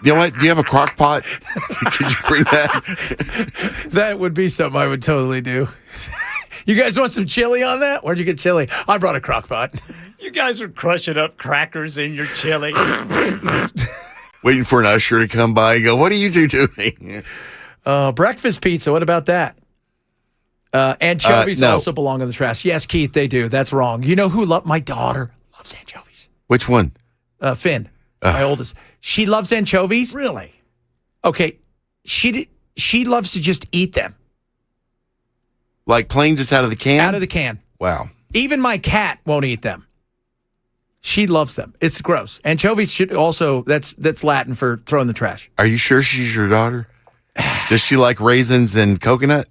You know what? Do you have a crock pot? Could you bring that? That would be something I would totally do. You guys want some chili on that? Where'd you get chili? I brought a crock pot. You guys are crushing up crackers in your chili. Waiting for an usher to come by and go, what are you two doing? Breakfast pizza. What about that? Anchovies also belong in the trash. Yes, Keith, they do. That's wrong. You know who my daughter loves anchovies. Which one? Finn, my oldest. She loves anchovies. Really? Okay. She loves to just eat them. Like plain just out of the can? Out of the can. Wow. Even my cat won't eat them. She loves them. It's gross. Anchovies should also, that's Latin for throw in the trash. Are you sure she's your daughter? Does she like raisins and coconut?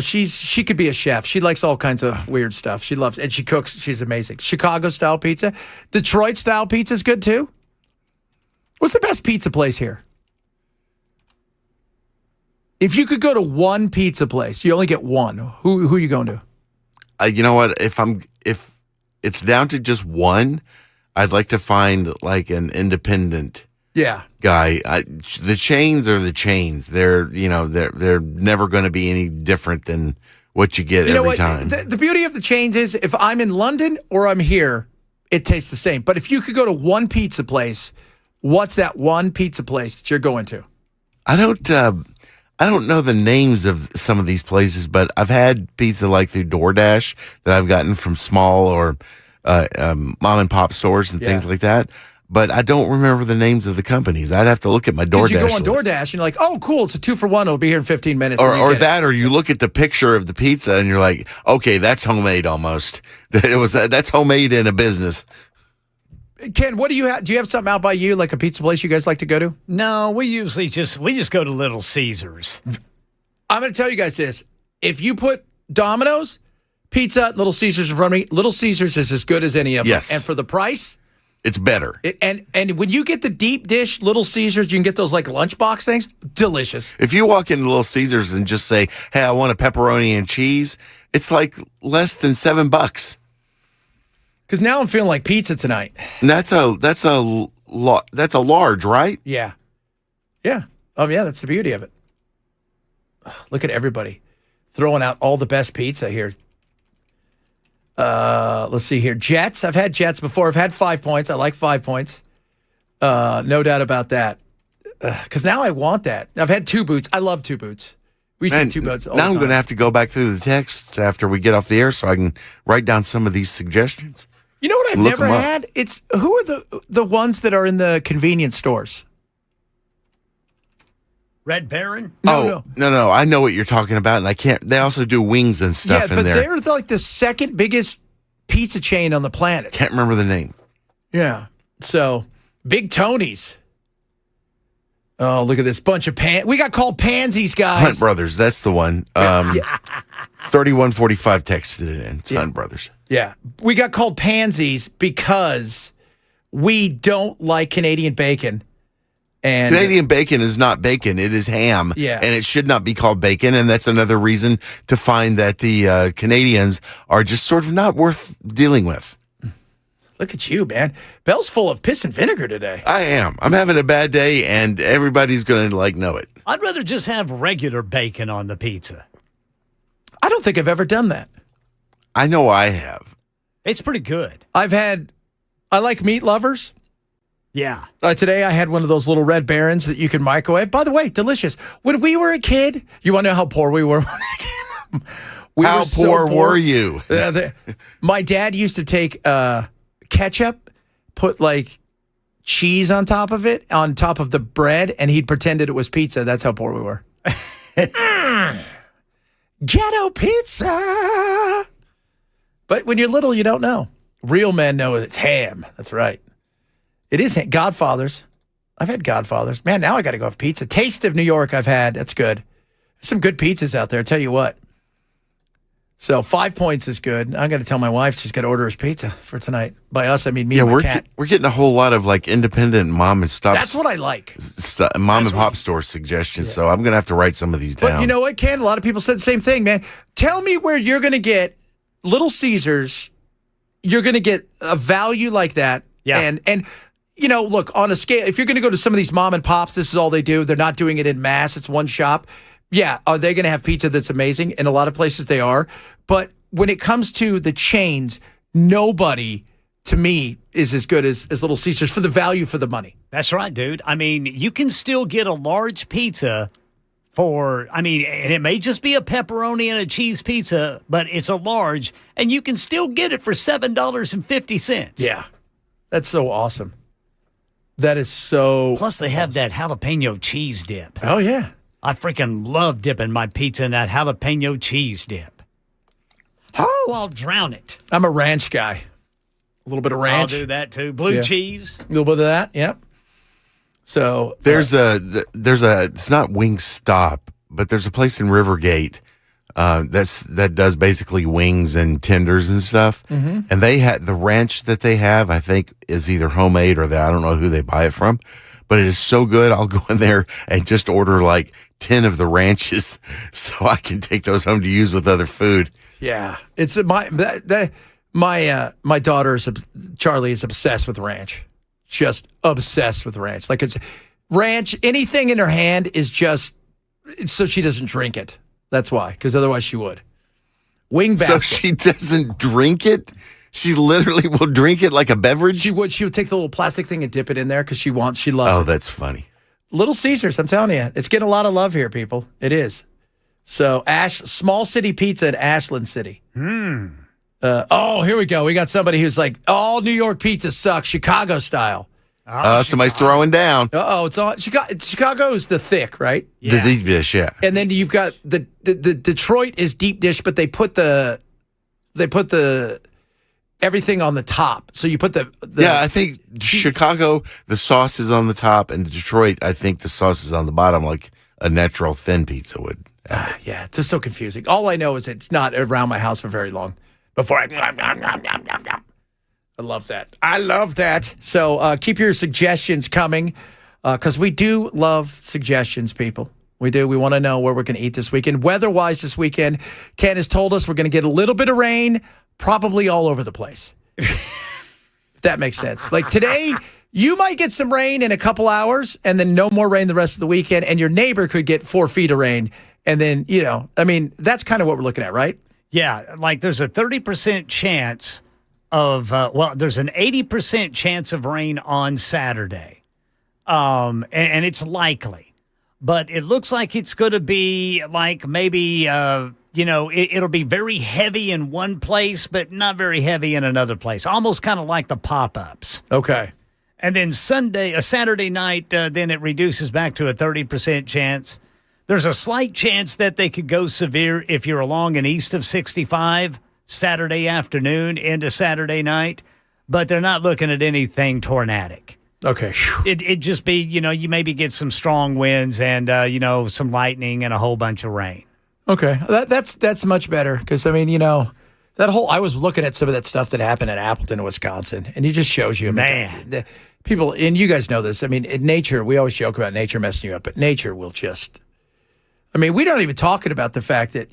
she could be a chef. She likes all kinds of weird stuff. She loves, and she cooks. She's amazing. Chicago style pizza, Detroit style pizza is good too. What's the best pizza place here? If you could go to one pizza place, you only get one. Who are you going to? You know what? If it's down to just one, I'd like to find like an independent guy. The chains are the chains. They're never going to be any different than what you get every time. The beauty of the chains is if I'm in London or I'm here, it tastes the same. But if you could go to one pizza place, what's that one pizza place that you're going to? I don't know the names of some of these places, but I've had pizza like through DoorDash that I've gotten from small or mom and pop stores and things like that. But I don't remember the names of the companies. I'd have to look at my DoorDash. You go on DoorDash and you're like, oh, cool, it's a 2-for-1. It'll be here in 15 minutes. Or you look at the picture of the pizza and you're like, okay, that's homemade almost. That's homemade in a business. Ken, what do you have? Do you have something out by you, like a pizza place you guys like to go to? No, we usually just go to Little Caesars. I'm going to tell you guys this. If you put Domino's, pizza, Little Caesars in front of me, Little Caesars is as good as any of them. And for the price, it's better. And when you get the deep dish Little Caesars, you can get those like lunchbox things. Delicious. If you walk into Little Caesars and just say, hey, I want a pepperoni and cheese, it's like less than $7. Because now I'm feeling like pizza tonight. And that's a large, right? Yeah. Yeah. Oh, yeah, that's the beauty of it. Look at everybody throwing out all the best pizza here. Let's see here. Jets. I've had Jets before. I've had 5 points. I like 5 points. No doubt about that. Because now I want that. I've had 2 boots. I love 2 boots. We see 2 boots all the Now I'm time. going to have to go back through the texts after we get off the air so I can write down some of these suggestions. You know what I've never had? It's who are the ones that are in the convenience stores? Red Baron? No. I know what you're talking about, and I can't. They also do wings and stuff in there. They're like the second biggest pizza chain on the planet. Can't remember the name. Yeah. So, Big Tony's. Oh, look at this bunch of we got called pansies, guys. Hunt Brothers, that's the one. 3145 texted it in. It's Hunt Brothers. Yeah. We got called pansies because we don't like Canadian bacon. And Canadian bacon is not bacon. It is ham. Yeah. And it should not be called bacon. And that's another reason to find that the Canadians are just sort of not worth dealing with. Look at you, man. Bell's full of piss and vinegar today. I am. I'm having a bad day, and everybody's going to know it. I'd rather just have regular bacon on the pizza. I don't think I've ever done that. I know I have. It's pretty good. I like meat lovers. Yeah. Today I had one of those little Red Barons that you can microwave. By the way, delicious. When we were a kid, you want to know how poor we were when I was a kid? How poor were you? My dad used to take ketchup, put like cheese on top of it, on top of the bread, and he'd pretended it was pizza. That's how poor we were. Ghetto pizza. But when you're little, you don't know. Real men know it's ham. That's right. It is Godfathers. I've had Godfathers. Man, now I got to go have pizza. Taste of New York I've had. That's good. There's some good pizzas out there, I'll tell you what. So 5 points is good. I'm going to tell my wife she's got to order us pizza for tonight. By us, I mean me and my cat. We're getting a whole lot of like independent mom and stuff. That's what I like. Mom and pop store suggestions. So I'm going to have to write some of these down. But you know what, Ken? A lot of people said the same thing, man. Tell me where you're going to get Little Caesars. You're going to get a value like that. Yeah. And you know, look, on a scale, if you're going to go to some of these mom and pops, this is all they do. They're not doing it in mass. It's one shop. Yeah. Are they going to have pizza that's amazing? In a lot of places they are. But when it comes to the chains, nobody, to me, is as good as Little Caesars for the value for the money. That's right, dude. I mean, you can still get a large pizza and it may just be a pepperoni and a cheese pizza, but it's a large, and you can still get it for $7.50. Yeah. That's so awesome. That is so. Plus, they have that jalapeno cheese dip. Oh, yeah. I freaking love dipping my pizza in that jalapeno cheese dip. Oh, I'll drown it. I'm a ranch guy. A little bit of ranch. I'll do that too. Blue cheese. A little bit of that. Yep. So there's it's not Wingstop, but there's a place in Rivergate that does basically wings and tenders and stuff. Mm-hmm. And they had the ranch that they have, I think, is either homemade or I don't know who they buy it from, but it is so good. I'll go in there and just order like 10 of the ranches so I can take those home to use with other food. Yeah, it's my daughter Charlie is obsessed with ranch, just obsessed with ranch. Like it's ranch. Anything in her hand is just so she doesn't drink it. That's why, because otherwise she would. Wing basket. So she doesn't drink it? She literally will drink it like a beverage? She would take the little plastic thing and dip it in there because she loves it. Oh, that's funny. Little Caesars, I'm telling you. It's getting a lot of love here, people. It is. So, Small City Pizza in Ashland City. Hmm. Here we go. We got somebody who's like, all New York pizza sucks, Chicago style. Somebody's throwing down. It's on Chicago is the thick, right? The deep dish, yeah. And then you've got the Detroit is deep dish, but they put the everything on the top. So you put the I think Chicago, the sauce is on the top, and Detroit, I think the sauce is on the bottom, like a natural thin pizza would. Yeah, it's just so confusing. All I know is it's not around my house for very long before I love that. I love that. So keep your suggestions coming because we do love suggestions, people. We do. We want to know where we're going to eat this weekend. Weather-wise this weekend, Ken has told us we're going to get a little bit of rain, probably all over the place. If that makes sense. Like today, you might get some rain in a couple hours and then no more rain the rest of the weekend, and your neighbor could get 4 feet of rain. And then, that's kind of what we're looking at, right? Yeah, like there's a 30% chance of, there's an 80% chance of rain on Saturday. And it's likely. But it looks like it's going to be like maybe, it'll be very heavy in one place, but not very heavy in another place. Almost kind of like the pop-ups. Okay. And then Saturday night, then it reduces back to a 30% chance. There's a slight chance that they could go severe if you're along and east of 65 Saturday afternoon into Saturday night, but they're not looking at anything tornadic. Okay. It'd just be, you maybe get some strong winds and, some lightning and a whole bunch of rain. Okay. That's much better because, I was looking at some of that stuff that happened in Appleton, Wisconsin, and it just shows you. The people, and you guys know this, in nature, we always joke about nature messing you up, but nature will just, we're not even talking about the fact that,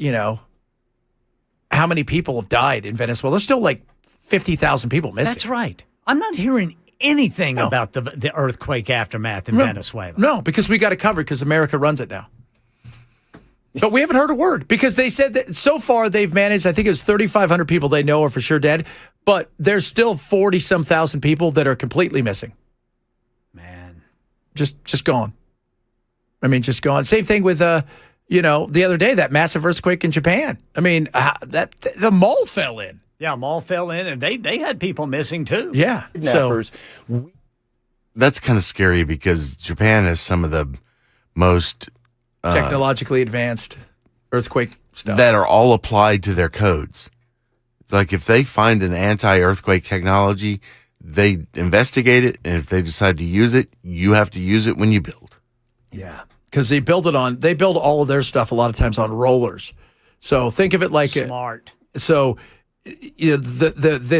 how many people have died in Venezuela. There's still like 50,000 people missing. That's right. I'm not hearing anything about the earthquake aftermath in Venezuela. No, because we got it covered because America runs it now. But we haven't heard a word because they said that so far they've managed, I think it was 3,500 people they know are for sure dead, but there's still 40-some thousand people that are completely missing. Man. Just gone. Just gone. Same thing with, the other day, that massive earthquake in Japan. The mall fell in. Yeah, mall fell in, and they had people missing too. Yeah, Kidnappers. That's kind of scary because Japan has some of the most technologically advanced earthquake stuff that are all applied to their codes. It's like if they find an anti-earthquake technology, they investigate it, and if they decide to use it, you have to use it when you build. Yeah, because they build all of their stuff a lot of times on rollers. So think of it like smart. The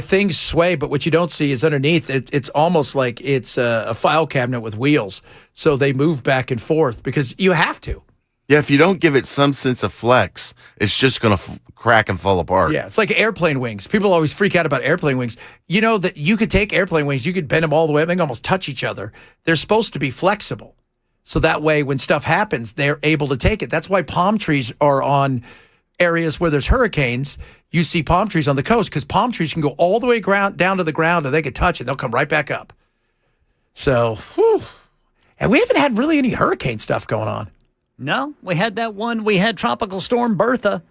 things sway, but what you don't see is underneath. It's almost like it's a file cabinet with wheels. So they move back and forth because you have to. Yeah, if you don't give it some sense of flex, it's just going to crack and fall apart. Yeah, it's like airplane wings. People always freak out about airplane wings. You know that you could take airplane wings, you could bend them all the way up, they can almost touch each other. They're supposed to be flexible. So that way, when stuff happens, they're able to take it. That's why palm trees are on areas where there's hurricanes. You see palm trees on the coast because palm trees can go all the way down to the ground and they can touch it. They'll come right back up. So, and we haven't had really any hurricane stuff going on. No, we had that one. We had Tropical Storm Bertha.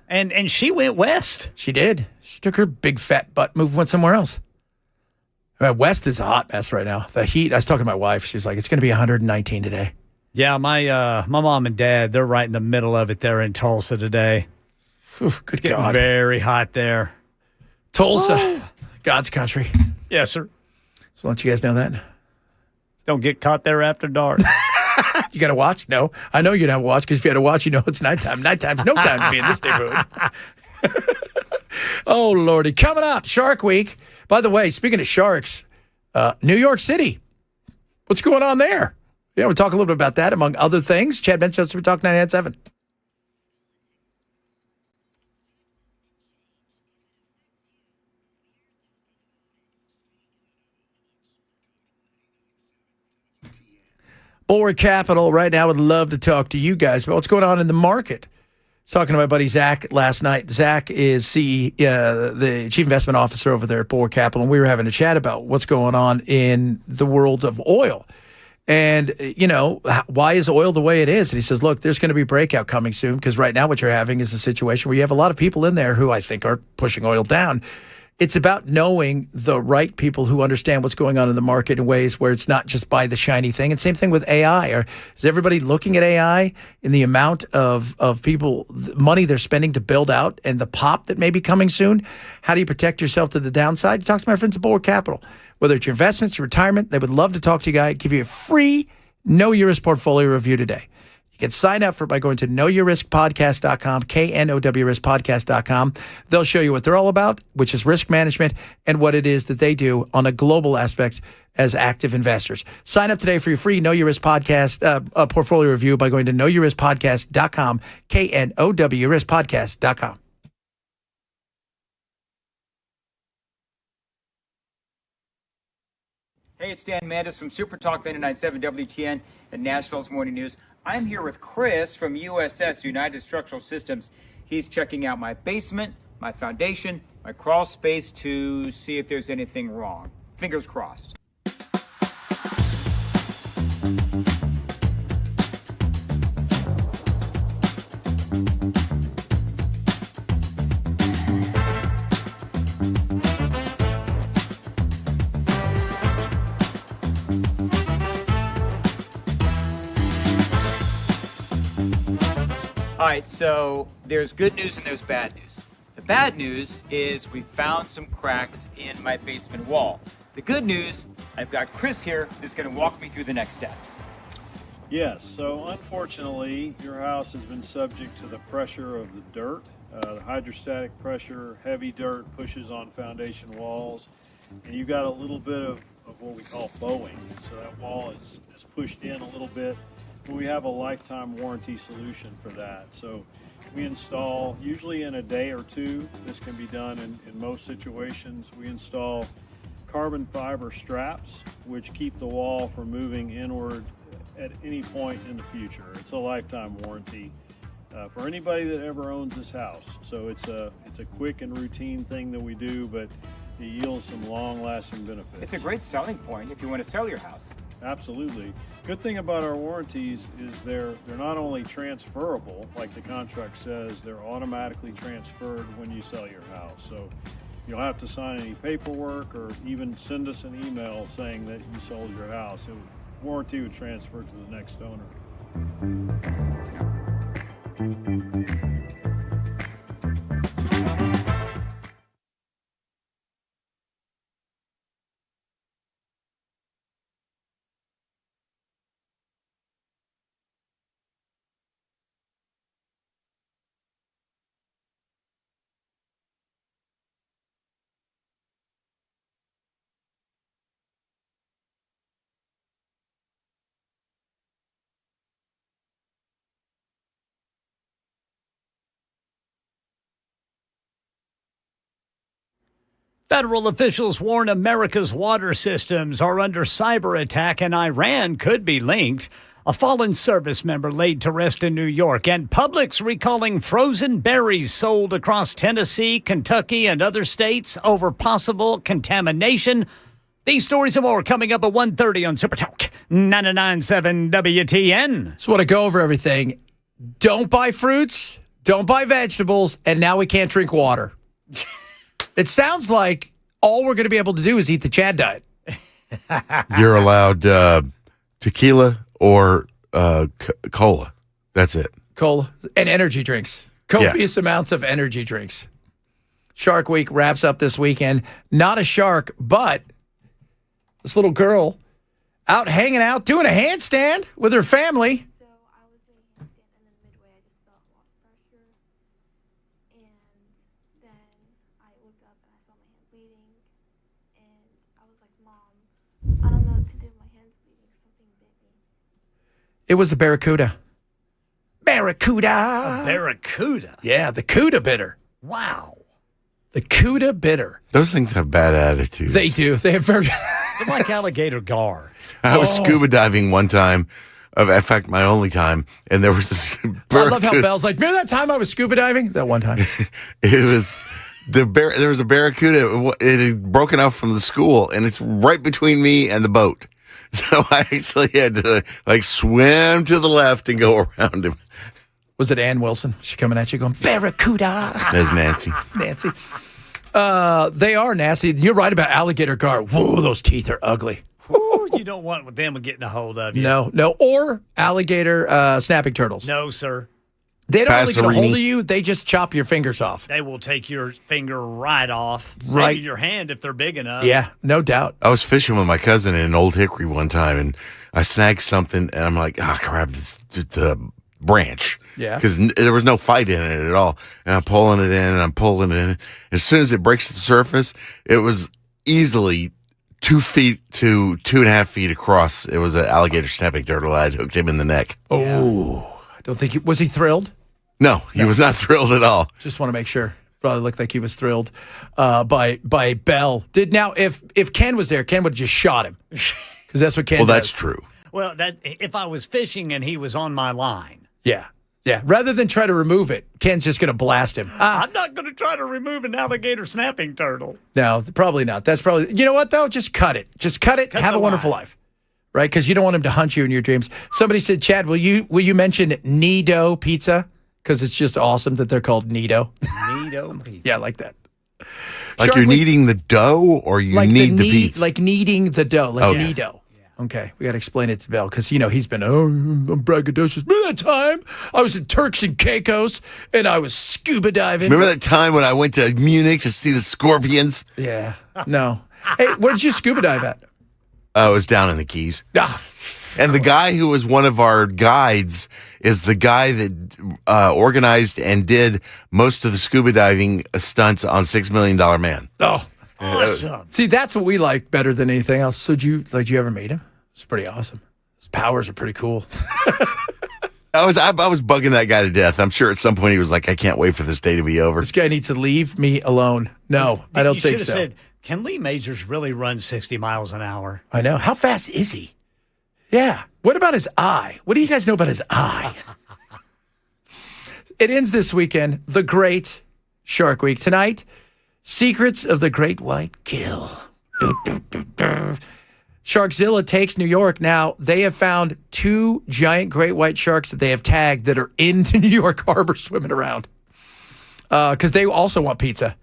And she went west. She did. She took her big fat butt, went somewhere else. West is a hot mess right now. The heat, I was talking to my wife. She's like, it's going to be 119 today. Yeah, my mom and dad, they're right in the middle of it there in Tulsa today. Whew, good Getting God. very hot there. Tulsa, God's country. Yes, sir. So I'll let you guys know that. Don't get caught there after dark. You got to watch? No. I know you don't watch because if you had to watch, you know it's nighttime. Nighttime's no time to be in this neighborhood. Oh, Lordy. Coming up, Shark Week. By the way, speaking of sharks, New York City. What's going on there? Yeah, we'll talk a little bit about that, among other things. Chad Benson, Super Talk 99.7. Bulwark Capital right now would love to talk to you guys about what's going on in the market. I was talking to my buddy Zach last night. Zach is the Chief Investment Officer over there at Bulwark Capital, and we were having a chat about what's going on in the world of oil. And, you know, why is oil the way it is? And he says, look, there's going to be a breakout coming soon because right now what you're having is a situation where you have a lot of people in there who I think are pushing oil down. It's about knowing the right people who understand what's going on in the market in ways where it's not just buy the shiny thing. And same thing with AI. Or is everybody looking at AI in the amount of people, money they're spending to build out and the pop that may be coming soon? How do you protect yourself to the downside? You talk to my friends at Bulwark Capital. Whether it's your investments, your retirement, they would love to talk to you guys, give you a free Know Your Risk portfolio review today. You can sign up for it by going to knowyourriskpodcast.com, KNOWriskpodcast.com. They'll show you what they're all about, which is risk management and what it is that they do on a global aspect as active investors. Sign up today for your free Know Your Risk podcast portfolio review by going to knowyourriskpodcast.com, KNOWriskpodcast.com. Hey, it's Dan Mandis from Super Talk 99.7 WTN and Nashville's Morning News. I'm here with Chris from USS, United Structural Systems. He's checking out my basement, my foundation, my crawl space to see if there's anything wrong. Fingers crossed. All right, so there's good news and there's bad news. The bad news is we found some cracks in my basement wall. The good news, I've got Chris here who's going to walk me through the next steps. Yes, so unfortunately, your house has been subject to the pressure of the dirt. The hydrostatic pressure, heavy dirt pushes on foundation walls, and you've got a little bit of what we call bowing. So that wall is pushed in a little bit. We have a lifetime warranty solution for that. So we install, usually in a day or two, this can be done in most situations. We install carbon fiber straps, which keep the wall from moving inward at any point in the future. It's a lifetime warranty for anybody that ever owns this house. So it's a quick and routine thing that we do, but it yields some long-lasting benefits. It's a great selling point if you want to sell your house. Absolutely. Good thing about our warranties is they're not only transferable, like the contract says, they're automatically transferred when you sell your house. So you don't have to sign any paperwork or even send us an email saying that you sold your house. Warranty would transfer to the next owner. Federal officials warn America's water systems are under cyber attack and Iran could be linked. A fallen service member laid to rest in New York, and Publix recalling frozen berries sold across Tennessee, Kentucky, and other states over possible contamination. These stories and more coming up at 1:30 on Super Talk 99.7 WTN. Just want to go over everything. Don't buy fruits, don't buy vegetables, and now we can't drink water. It sounds like all we're going to be able to do is eat the Chad diet. You're allowed tequila or cola. That's it. Cola and energy drinks. Copious amounts of energy drinks. Shark Week wraps up this weekend. Not a shark, but this little girl out hanging out, doing a handstand with her family. So I was doing a handstand, and then midway I just felt a lot of pressure. And then I looked up and I saw my hand bleeding. And I was like, Mom, I don't know what to do. My hand's bleeding. Something bit me. It was a barracuda. Barracuda. A barracuda? Yeah, the cuda bitter. Wow. The cuda bitter. Those things have bad attitudes. They do. They have very. They're like alligator gar. I was scuba diving one time, in fact, my only time, and there was this I love how Belle's like, remember that time I was scuba diving? That one time. It was there was a barracuda. It had broken out from the school, and it's right between me and the boat. So I actually had to like swim to the left and go around him. Was it Ann Wilson? She coming at you going, barracuda. There's Nancy. Nancy. They are nasty. You're right about alligator gar. Whoa, those teeth are ugly. Ooh, you don't want them getting a hold of you. No. Or alligator snapping turtles. No, sir. They don't really get a hold Passerini. of you. They just chop your fingers off. They will take your finger right off. Right. Maybe your hand if they're big enough. Yeah, no doubt. I was fishing with my cousin in Old Hickory one time, and I snagged something, and I'm like, crap, this branch. Yeah. Because there was no fight in it at all. And I'm pulling it in, and I'm pulling it in. As soon as it breaks the surface, it was easily 2 feet to 2.5 feet across. It was an alligator snapping turtle. I had hooked him in the neck. Oh, I don't think was he thrilled? No, he was not thrilled at all. Just want to make sure. Probably looked like he was thrilled by Bell. Now, if Ken was there, Ken would have just shot him because that's what Ken. Well, does. that's true. Well, if I was fishing and he was on my line. Yeah. Rather than try to remove it, Ken's just going to blast him. I'm not going to try to remove an alligator snapping turtle. No, probably not. That's probably. You know what though? Just cut it. Just cut it. Have a wonderful life. Right? Because you don't want him to hunt you in your dreams. Somebody said, Chad, will you mention Nido Pizza? Because it's just awesome that they're called Nido. Nido Pizza. Yeah, I like that. Like Shark you're Week- kneading the dough, or you like need the pizza? Like kneading the dough, like Okay. Nido. Okay, we got to explain it to Bill because he's been I'm braggadocious. Remember that time I was in Turks and Caicos and I was scuba diving? Remember that time when I went to Munich to see the scorpions? Yeah. No. Hey, where did you scuba dive at? I was down in the Keys. Ah. And the guy who was one of our guides is the guy that organized and did most of the scuba diving stunts on $6 Million Man. Oh, awesome. See, that's what we like better than anything else. So did you ever meet him? It's pretty awesome. His powers are pretty cool. I was bugging that guy to death. I'm sure at some point he was like, I can't wait for this day to be over. This guy needs to leave me alone. No, I don't think You should so. have said, can Lee Majors really run 60 miles an hour? I know. How fast is he? Yeah. What about his eye? What do you guys know about his eye? It ends this weekend, the Great Shark Week. Tonight, Secrets of the Great White Kill. Sharkzilla takes New York. Now, they have found 2 giant great white sharks that they have tagged that are in the New York Harbor swimming around because they also want pizza.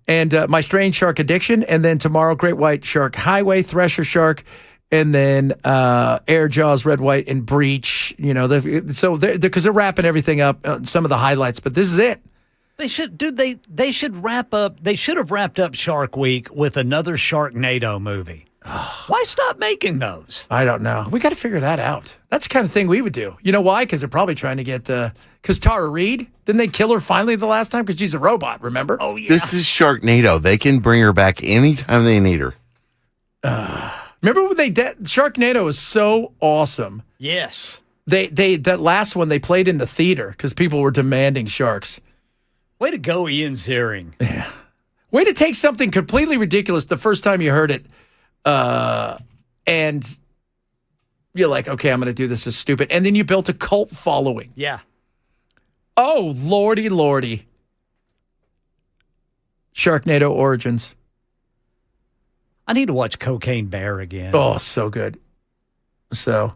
And My Strange Shark Addiction, and then tomorrow, Great White Shark Highway, Thresher Shark, and then Air Jaws, Red, White, and Breach. Because they're wrapping everything up, some of the highlights, but this is it. They should have wrapped up Shark Week with another Sharknado movie. Why stop making those? I don't know. We got to figure that out. That's the kind of thing we would do. You know why? Because they're probably trying to get, because Tara Reid, didn't they kill her finally the last time? Because she's a robot, remember? Oh, yeah. This is Sharknado. They can bring her back anytime they need her. Remember when Sharknado is so awesome. Yes. That last one they played in the theater because people were demanding sharks. Way to go, Ian Ziering. Yeah. Way to take something completely ridiculous the first time you heard it, and you're like, okay, I'm going to do this. This is stupid. And then you built a cult following. Yeah. Oh, lordy. Sharknado Origins. I need to watch Cocaine Bear again. Oh, so good. So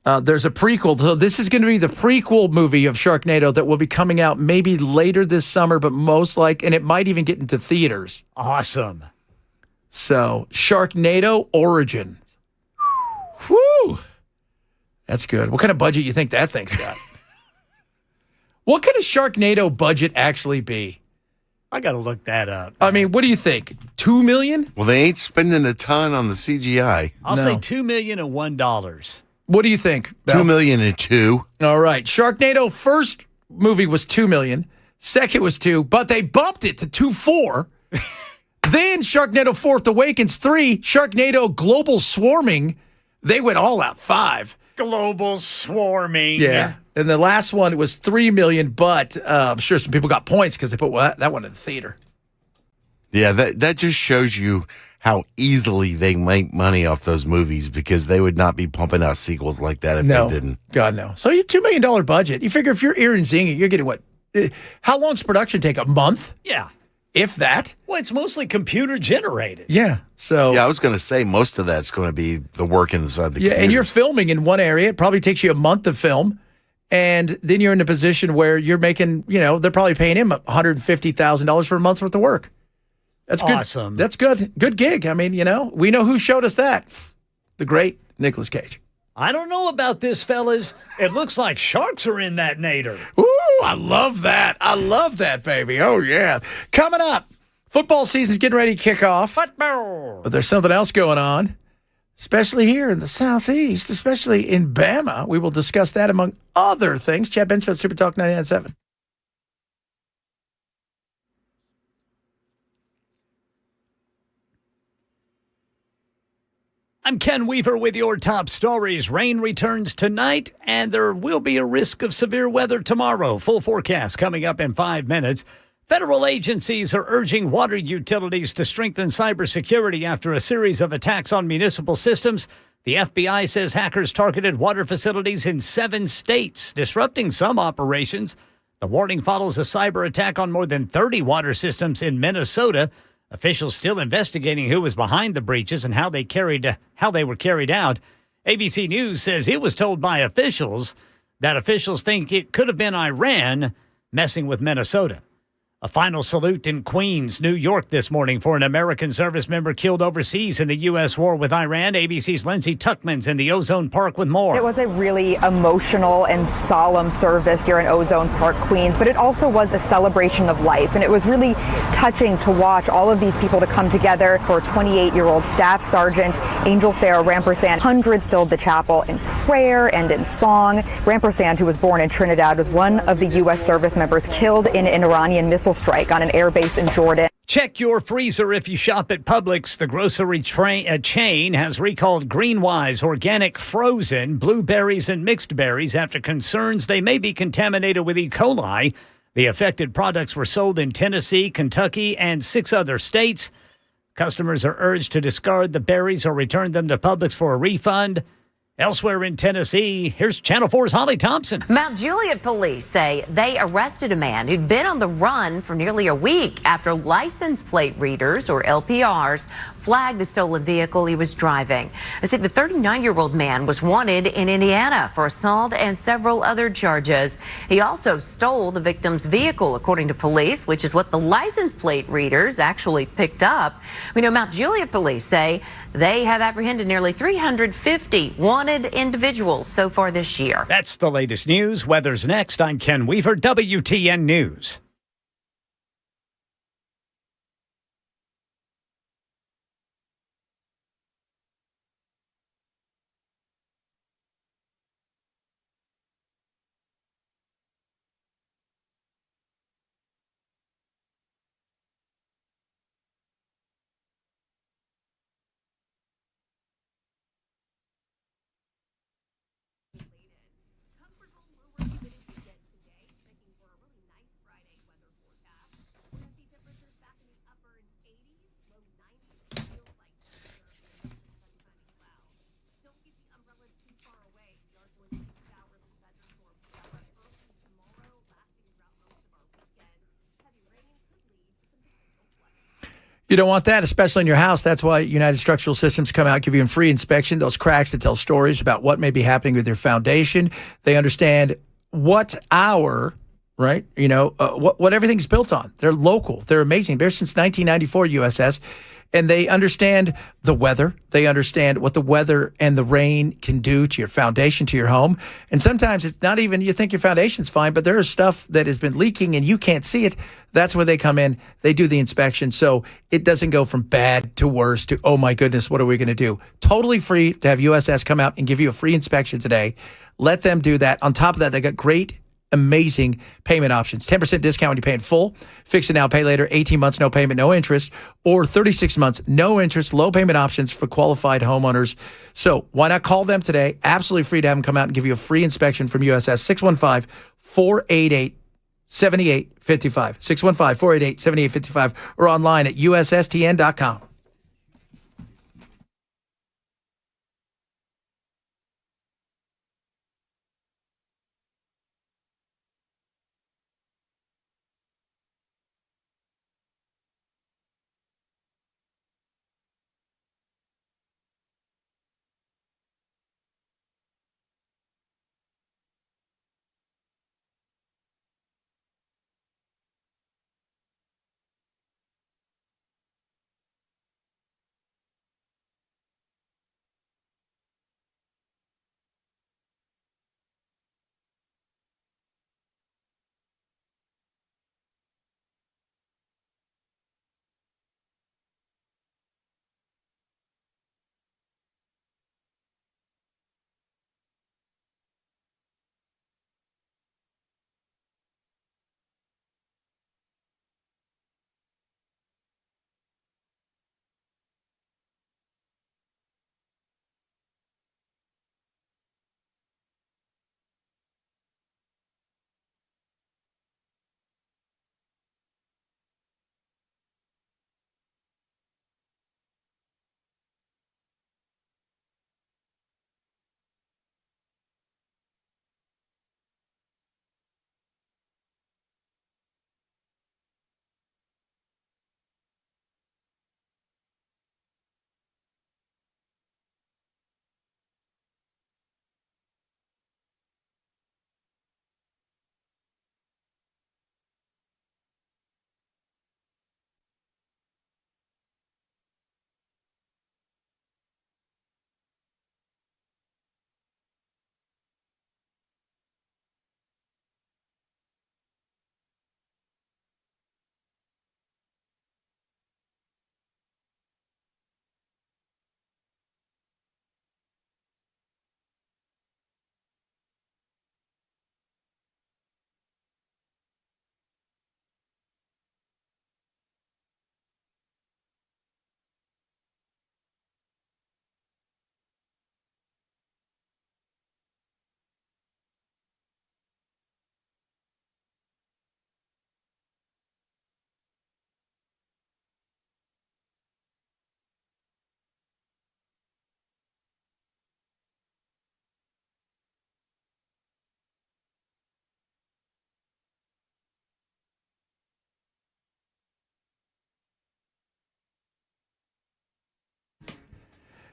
there's a prequel. So this is going to be the prequel movie of Sharknado that will be coming out maybe later this summer, but and it might even get into theaters. Awesome. So Sharknado Origins. Whew. That's good. What kind of budget you think that thing's got? What could a Sharknado budget actually be? I got to look that up. I mean, what do you think? $2 million? Well, they ain't spending a ton on the CGI. I'll say $2,001. What do you think, Bell? $2,002,000. All right. Sharknado first movie was $2 million. Second was $2 million, but they bumped it to $2.4 million. Then Sharknado Fourth Awakens 3, Sharknado Global Swarming, they went all out $5 million. Global Swarming. Yeah. And the last one was $3 million, but I'm sure some people got points because they put that one in the theater. Yeah, that just shows you how easily they make money off those movies, because they would not be pumping out sequels like that if they didn't. God, no. So you $2 million budget. You figure if you're Ear and Zinging, you're getting what? How long's production take? A month? Yeah. If that? Well, it's mostly computer generated. Yeah. So yeah, I was going to say most of that's going to be the work inside the yeah, and you're filming in one area. It probably takes you a month to film. And then you're in a position where you're making, they're probably paying him $150,000 for a month's worth of work. That's good. Awesome. That's good. Good gig. I mean, we know who showed us that. The great Nicolas Cage. I don't know about this, fellas. It looks like sharks are in that nader. Ooh, I love that. I love that, baby. Oh, yeah. Coming up, football season's getting ready to kick off. Football. But there's something else going on, especially here in the Southeast, especially in Bama. We will discuss that among other things. Chad Ben Show, Super Talk 99.7. I'm Ken Weaver with your top stories. Rain returns tonight, and there will be a risk of severe weather tomorrow. Full forecast coming up in 5 minutes. Federal agencies are urging water utilities to strengthen cybersecurity after a series of attacks on municipal systems. The FBI says hackers targeted water facilities in 7 states, disrupting some operations. The warning follows a cyber attack on more than 30 water systems in Minnesota. Officials still investigating who was behind the breaches and how they were carried out. ABC News says it was told by officials that officials think it could have been Iran messing with Minnesota. A final salute in Queens, New York this morning for an American service member killed overseas in the U.S. war with Iran. ABC's Lindsay Tuckman's in the Ozone Park with more. It was a really emotional and solemn service here in Ozone Park, Queens, but it also was a celebration of life. And it was really touching to watch all of these people to come together. For 28-year-old Staff Sergeant Angel Sarah Rampersand, hundreds filled the chapel in prayer and in song. Rampersand, who was born in Trinidad, was one of the U.S. service members killed in an Iranian missile strike on an airbase in Jordan. Check your freezer if you shop at Publix. The grocery chain has recalled Greenwise organic frozen blueberries and mixed berries after concerns they may be contaminated with E. coli. The affected products were sold in Tennessee, Kentucky, and 6 other states. Customers are urged to discard the berries or return them to Publix for a refund. Elsewhere in Tennessee, here's Channel 4's Holly Thompson. Mount Juliet police say they arrested a man who'd been on the run for nearly a week after license plate readers, or LPRs, flagged the stolen vehicle he was driving. They say the 39-year-old man was wanted in Indiana for assault and several other charges. He also stole the victim's vehicle, according to police, which is what the license plate readers actually picked up. We know Mount Juliet police say they have apprehended nearly 350 wanted individuals so far this year. That's the latest news. Weather's next. I'm Ken Weaver, WTN News. You don't want that, especially in your house. That's why United Structural Systems come out, give you a free inspection, those cracks that tell stories about what may be happening with your foundation. They understand what right? What everything's built on. They're local. They're amazing. They're since 1994, USS. and they understand the weather. They understand what the weather and the rain can do to your foundation, to your home. And sometimes it's not even, you think your foundation's fine, but there is stuff that has been leaking and you can't see it. That's where they come in. They do the inspection. So it doesn't go from bad to worse to, oh my goodness, what are we going to do? Totally free to have USS come out and give you a free inspection today. Let them do that. On top of that, they got great, amazing payment options. 10% discount when you pay in full. Fix it now, pay later. 18 months, no payment, no interest. Or 36 months, no interest, low payment options for qualified homeowners. So why not call them today? Absolutely free to have them come out and give you a free inspection from USS. 615-488-7855. 615-488-7855. Or online at USSTN.com.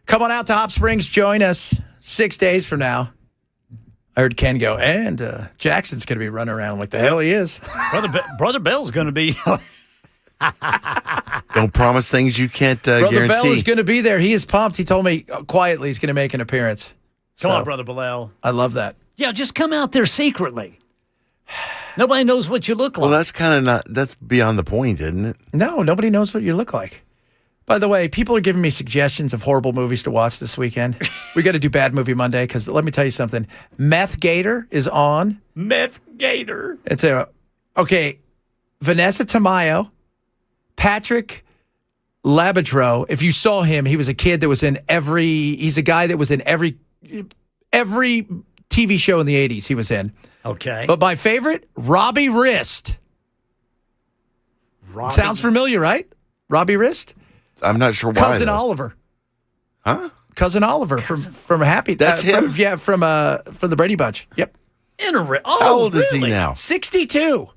Come on out to Hop Springs. Join us 6 days from now. I heard Ken go, and Jackson's going to be running around like the hell he is. Brother Bell's going to be. Don't promise things you can't Brother guarantee. Bell is going to be there. He is pumped. He told me quietly he's going to make an appearance. Come on, Brother Bellel. I love that. Yeah, just come out there secretly. Nobody knows what you look like. Well, that's kind of not, that's beyond the point, isn't it? No, nobody knows what you look like. By the way, people are giving me suggestions of horrible movies to watch this weekend. We got to do Bad Movie Monday because let me tell you something. Meth Gator is on. Meth Gator. It's okay. Vanessa Tamayo, Patrick Labadreau. If you saw him, he was a kid that was in he's a guy that was in every TV show in the 80s he was in. Okay. But my favorite, Robbie Wrist. Sounds familiar, right? Robbie Wrist? I'm not sure why. Cousin though. Oliver. Huh? Cousin Oliver from Happy. That's him? From the Brady Bunch. Yep. How old is he now? 62.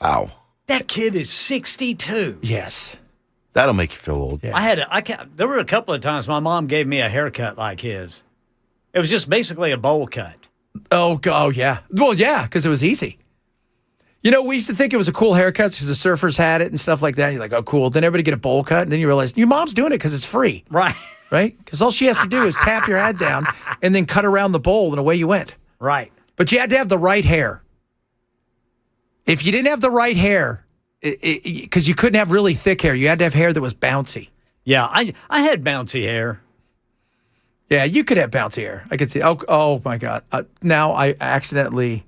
Wow. That kid is 62. Yes. That'll make you feel old. Yeah. There were a couple of times my mom gave me a haircut like his. It was just basically a bowl cut. Oh yeah. Well, yeah, because it was easy. You know, we used to think it was a cool haircut because the surfers had it and stuff like that. You're like, oh, cool. Then everybody get a bowl cut, and then you realize your mom's doing it because it's free. Right. Right? Because all she has to do is tap your head down and then cut around the bowl, and away you went. Right. But you had to have the right hair. If you didn't have the right hair, because you couldn't have really thick hair, you had to have hair that was bouncy. Yeah, I had bouncy hair. Yeah, you could have bouncy hair. I could see. Oh my God. Now I accidentally.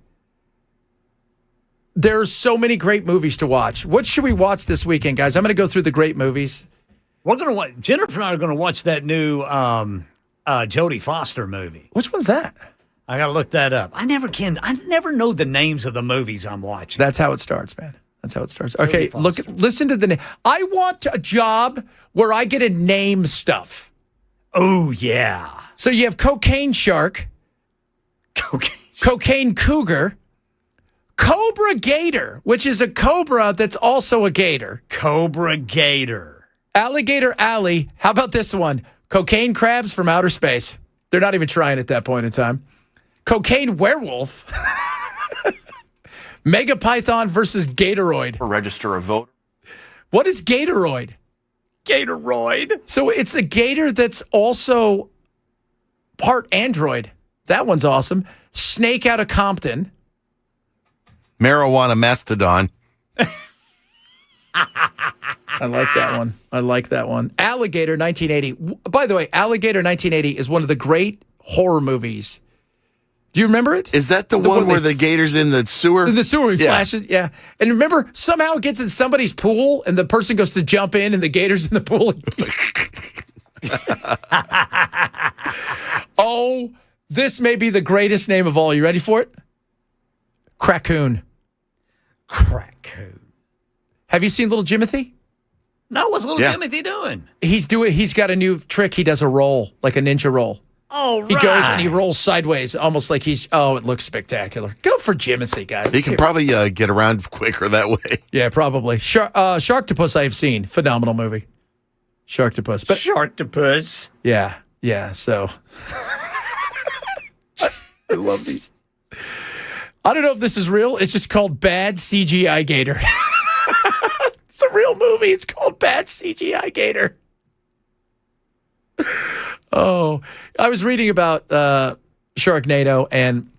There's so many great movies to watch. What should we watch this weekend, guys? I'm going to go through the great movies. We're going to watch. Jennifer and I are going to watch that new Jodie Foster movie. Which one's that? I got to look that up. I never know the names of the movies I'm watching. That's how it starts, man. That's how it starts. Okay, listen to the name. I want a job where I get to name stuff. Oh, yeah. So you have Cocaine Shark, Cocaine Cougar, Cobra Gator, which is a cobra that's also a gator. Cobra Gator. Alligator Alley. How about this one? Cocaine Crabs from Outer Space. They're not even trying at that point in time. Cocaine Werewolf. Mega Python versus Gatoroid. Register a voter. What is Gatoroid? Gatoroid. So it's a gator that's also part android. That one's awesome. Snake out of Compton. Marijuana Mastodon. I like that one. I like that one. Alligator 1980. By the way, Alligator 1980 is one of the great horror movies. Do you remember it? Is that the one where the gator's in the sewer? In the sewer, he flashes. Yeah. And remember, somehow it gets in somebody's pool and the person goes to jump in and the gator's in the pool. Oh, this may be the greatest name of all. You ready for it? Crackoon. Crackoon. Have you seen Little Jimothy? No, what's Little Jimothy doing? He's got a new trick. He does a roll, like a ninja roll. Oh, right. He goes and he rolls sideways, almost like it looks spectacular. Go for Jimothy, guys. He can probably get around quicker that way. Yeah, probably. Sharktopus I have seen. Phenomenal movie. Sharktopus. But Sharktopus. Yeah, so. I love these. I don't know if this is real. It's just called Bad CGI Gator. It's a real movie. It's called Bad CGI Gator. Oh, I was reading about Sharknado, and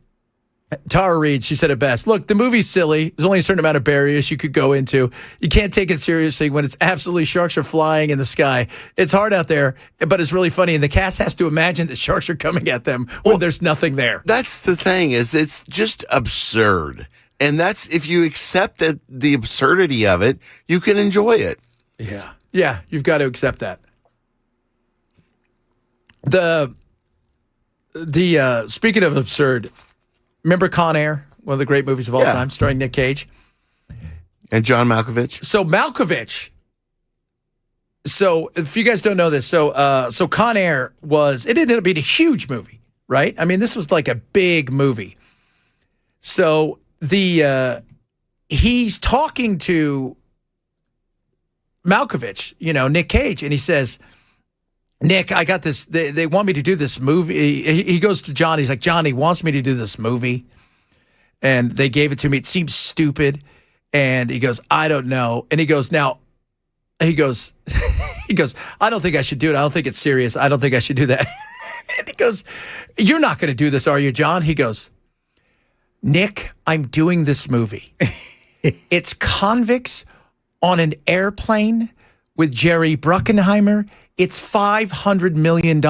Tara Reid, she said it best. Look, the movie's silly. There's only a certain amount of barriers you could go into. You can't take it seriously when it's absolutely sharks are flying in the sky. It's hard out there, but it's really funny. And the cast has to imagine that sharks are coming at them when there's nothing there. That's the thing, is it's just absurd. And that's, if you accept that the absurdity of it, you can enjoy it. Yeah. Yeah, you've got to accept that. The speaking of absurd, remember Con Air, one of the great movies of all time, starring Nick Cage and John Malkovich. So Malkovich. So if you guys don't know this, so Con Air it ended up being a huge movie, right? I mean, this was like a big movie. So he's talking to Malkovich, Nick Cage, and he says, Nick, I got this. They want me to do this movie. He goes to John. He's like, John, he wants me to do this movie. And they gave it to me. It seems stupid. And he goes, I don't know. And he goes, I don't think I should do it. I don't think it's serious. I don't think I should do that. And he goes, you're not going to do this, are you, John? He goes, Nick, I'm doing this movie. It's convicts on an airplane with Jerry Bruckheimer. It's $500 million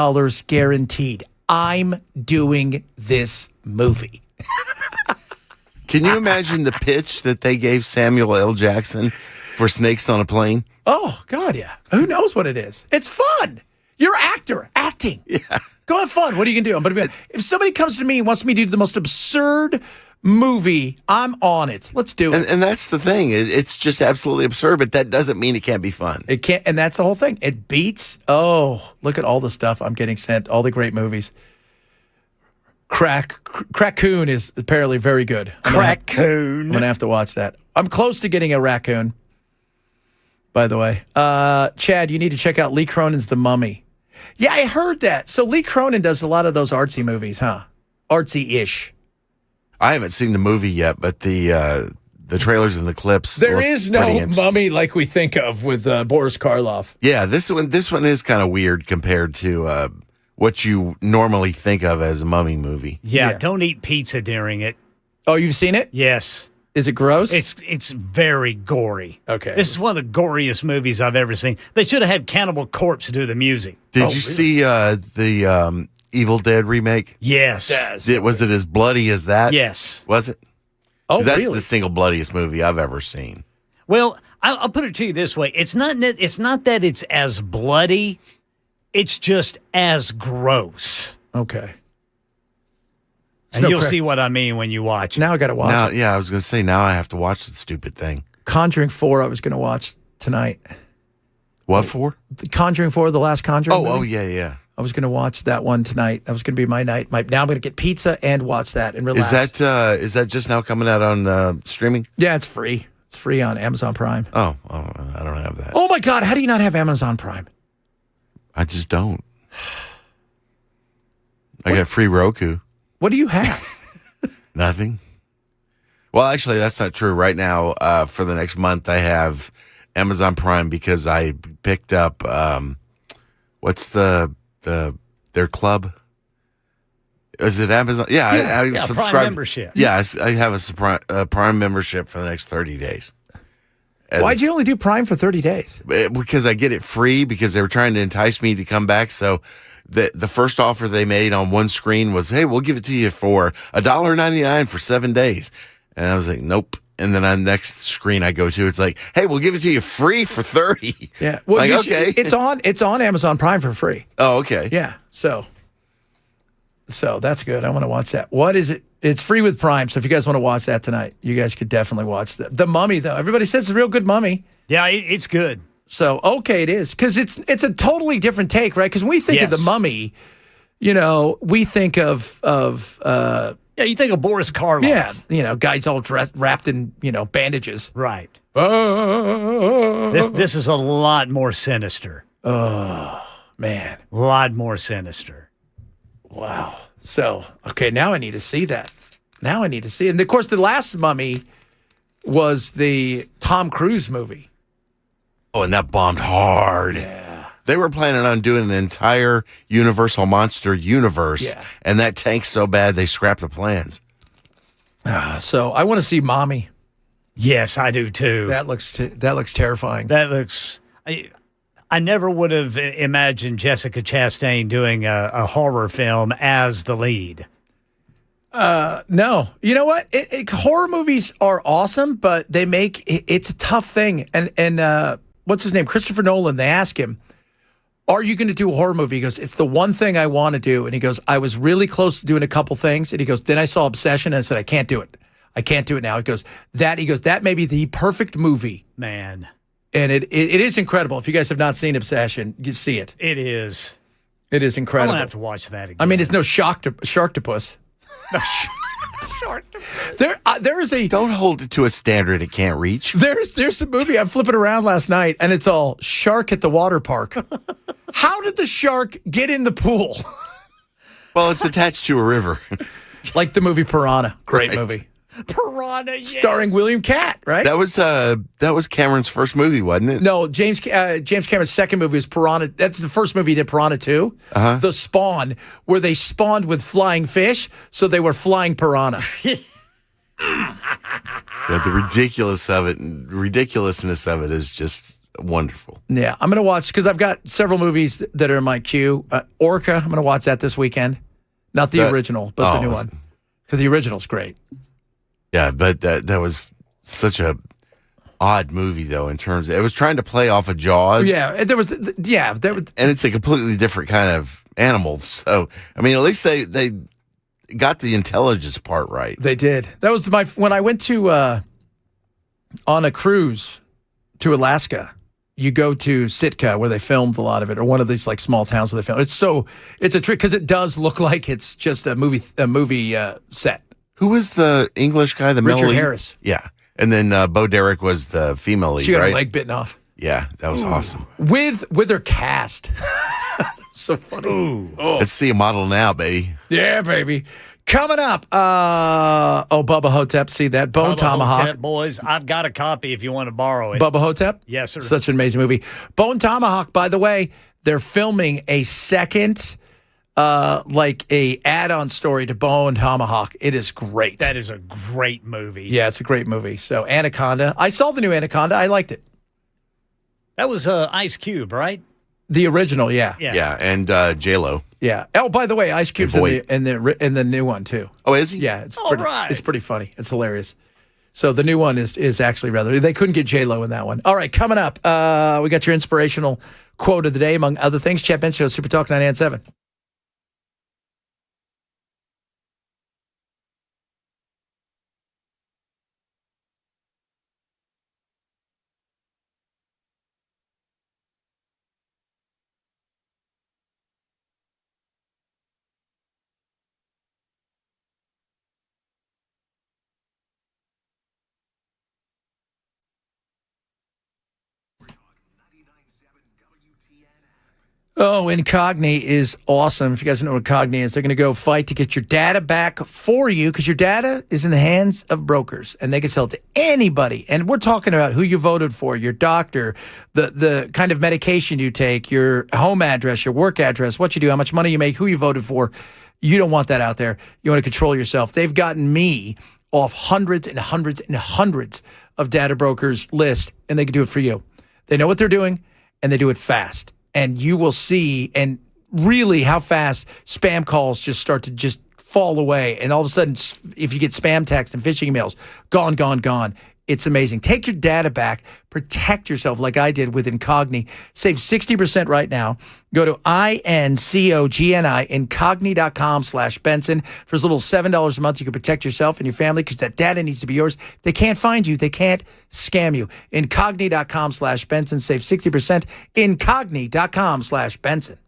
guaranteed. I'm doing this movie. Can you imagine the pitch that they gave Samuel L. Jackson for Snakes on a Plane? Oh, God, yeah. Who knows what it is? It's fun. You're acting. Yeah. Go have fun. What are you going to do? If somebody comes to me and wants me to do the most absurd movie, I'm on it. Let's do it. And that's the thing. It's just absolutely absurd, but that doesn't mean it can't be fun. It can't, and that's the whole thing. It beats. Oh, look at all the stuff I'm getting sent. All the great movies. Crackoon is apparently very good. I'm going to have to watch that. I'm close to getting a raccoon, by the way. Chad, you need to check out Lee Cronin's The Mummy. Yeah, I heard that. So Lee Cronin does a lot of those artsy movies, huh? Artsy-ish. I haven't seen the movie yet, but the the trailers and the clips. There look is pretty no interesting. mummy like we think of with Boris Karloff. Yeah, this one is kind of weird compared to what you normally think of as a mummy movie. Yeah, don't eat pizza during it. Oh, you've seen it? Yes. Is it gross? It's very gory. Okay. This is one of the goriest movies I've ever seen. They should have had Cannibal Corpse do the music. Did you see the Evil Dead remake? Yes. Was it as bloody as that? Yes. Was it? Oh, 'Cause that's really? the single bloodiest movie I've ever seen. Well, I'll put it to you this way: it's not that it's as bloody; it's just as gross. Okay. And you'll see what I mean when you watch it. Now I got to watch Now, it. yeah, I was going to say, now I have to watch the stupid thing. Conjuring 4 I was going to watch tonight. What for? The Conjuring 4, the last Conjuring movie. Yeah. I was going to watch that one tonight. That was going to be my night. Now I'm going to get pizza and watch that and relax. Is that just now coming out on streaming? Yeah, it's free. It's free on Amazon Prime. Oh, I don't have that. Oh my God, how do you not have Amazon Prime? I just don't. I got free Roku. What do you have? Nothing. Well, actually, that's not true. Right now, for the next month, I have Amazon Prime because I picked up what's their club? Is it Amazon? Yeah, I subscribe. Prime membership. Yeah, I have a Prime membership for the next 30 days. Why'd you only do Prime for 30 days? Because I get it free because they were trying to entice me to come back. So the first offer they made on one screen was, hey, we'll give it to you for $1.99 for 7 days. And I was like, nope. And then on the next screen I go to, it's like, hey, we'll give it to you free for 30. Yeah. Well, like, okay. It's on Amazon Prime for free. Oh, okay. Yeah. So that's good. I want to watch that. What is it? It's free with Prime. So if you guys want to watch that tonight, you guys could definitely watch that. The Mummy, though. Everybody says it's a real good Mummy. Yeah, it's good. So, okay, it is. Because it's a totally different take, right? Because when we think of the Mummy, we think of yeah, you think of Boris Karloff. Yeah, guys all wrapped in, bandages. Right. This is a lot more sinister. Oh, man. A lot more sinister. Wow. So, okay, now I need to see that. Now I need to see it. And, of course, the last Mummy was the Tom Cruise movie. Oh, and that bombed hard. Yeah. They were planning on doing an entire Universal Monster universe, and that tanked so bad they scrapped the plans. So I want to see Mommy. Yes, I do too. That looks terrifying. That looks. I never would have imagined Jessica Chastain doing a horror film as the lead. No. You know what? Horror movies are awesome, but it's a tough thing. And what's his name? Christopher Nolan. They ask him, are you going to do a horror movie? He goes, it's the one thing I want to do. And he goes, I was really close to doing a couple things. And he goes, then I saw Obsession and I said, I can't do it. I can't do it now. He goes, that may be the perfect movie. Man. And it is incredible. If you guys have not seen Obsession, you see it. It is. It is incredible. I'm going to have to watch that again. I mean, it's no Sharktopus. There is a... Don't hold it to a standard it can't reach. There's a movie I'm flipping around last night, and it's all shark at the water park. How did the shark get in the pool? Well, it's attached to a river. Like the movie Piranha. Great movie. Piranha, yes. Starring William Catt, right? That was Cameron's first movie, wasn't it? No, James Cameron's second movie was Piranha. That's the first movie he did, Piranha 2. Uh-huh. The Spawn, where they spawned with flying fish, so they were flying piranha. Yeah, the ridiculousness of it is just wonderful. Yeah, I'm going to watch, because I've got several movies that are in my queue. Orca, I'm going to watch that this weekend. Not the original, but the new one. Because the original's great. Yeah, but that was such a odd movie, though, in terms of, it was trying to play off of Jaws. Yeah, and it's a completely different kind of animal. So, I mean, at least they got the intelligence part right. They did. That was when I went to on a cruise to Alaska. You go to Sitka, where they filmed a lot of it, or one of these like small towns where they filmed. It's a trick because it does look like it's just a movie set. Who was the English guy? The Richard male lead? Harris. Yeah, and then Bo Derek was the female lead. She got right? her leg bitten off. Yeah, that was awesome. With her cast. So funny. Let's see a model now, baby. Yeah, baby. Coming up, Bubba Hotep, see that? Bone Bubba Tomahawk. Hotep, boys, I've got a copy if you want to borrow it. Bubba Hotep? Yes, sir. Such an amazing movie. Bone Tomahawk, by the way, they're filming a second, like a add-on story to Bone Tomahawk. It is great. That is a great movie. Yeah, it's a great movie. So Anaconda. I saw the new Anaconda. I liked it. That was Ice Cube, right? The original, yeah. Yeah, and J-Lo. Yeah. Oh, by the way, Ice Cube's in the new one too. Oh, is he? Yeah, it's All pretty. right. It's pretty funny. It's hilarious. So the new one is actually rather. They couldn't get J-Lo in that one. All right, coming up, we got your inspirational quote of the day, among other things. Chet Ben Show, Super Talk 987. Oh, Incogni is awesome. If you guys don't know what Incogni is, they're going to go fight to get your data back for you because your data is in the hands of brokers and they can sell it to anybody. And we're talking about who you voted for, your doctor, the kind of medication you take, your home address, your work address, what you do, how much money you make, who you voted for. You don't want that out there. You want to control yourself. They've gotten me off hundreds and hundreds and hundreds of data brokers list, and they can do it for you. They know what they're doing, and they do it fast. And you will see, and really how fast spam calls just start to just fall away. And all of a sudden, if you get spam text and phishing emails, gone, gone, gone. It's amazing. Take your data back. Protect yourself like I did with Incogni. Save 60% right now. Go to INCOGNI, Incogni.com/Benson. For as little as $7 a month, you can protect yourself and your family because that data needs to be yours. They can't find you. They can't scam you. Incogni.com/Benson. Save 60%. Incogni.com/Benson.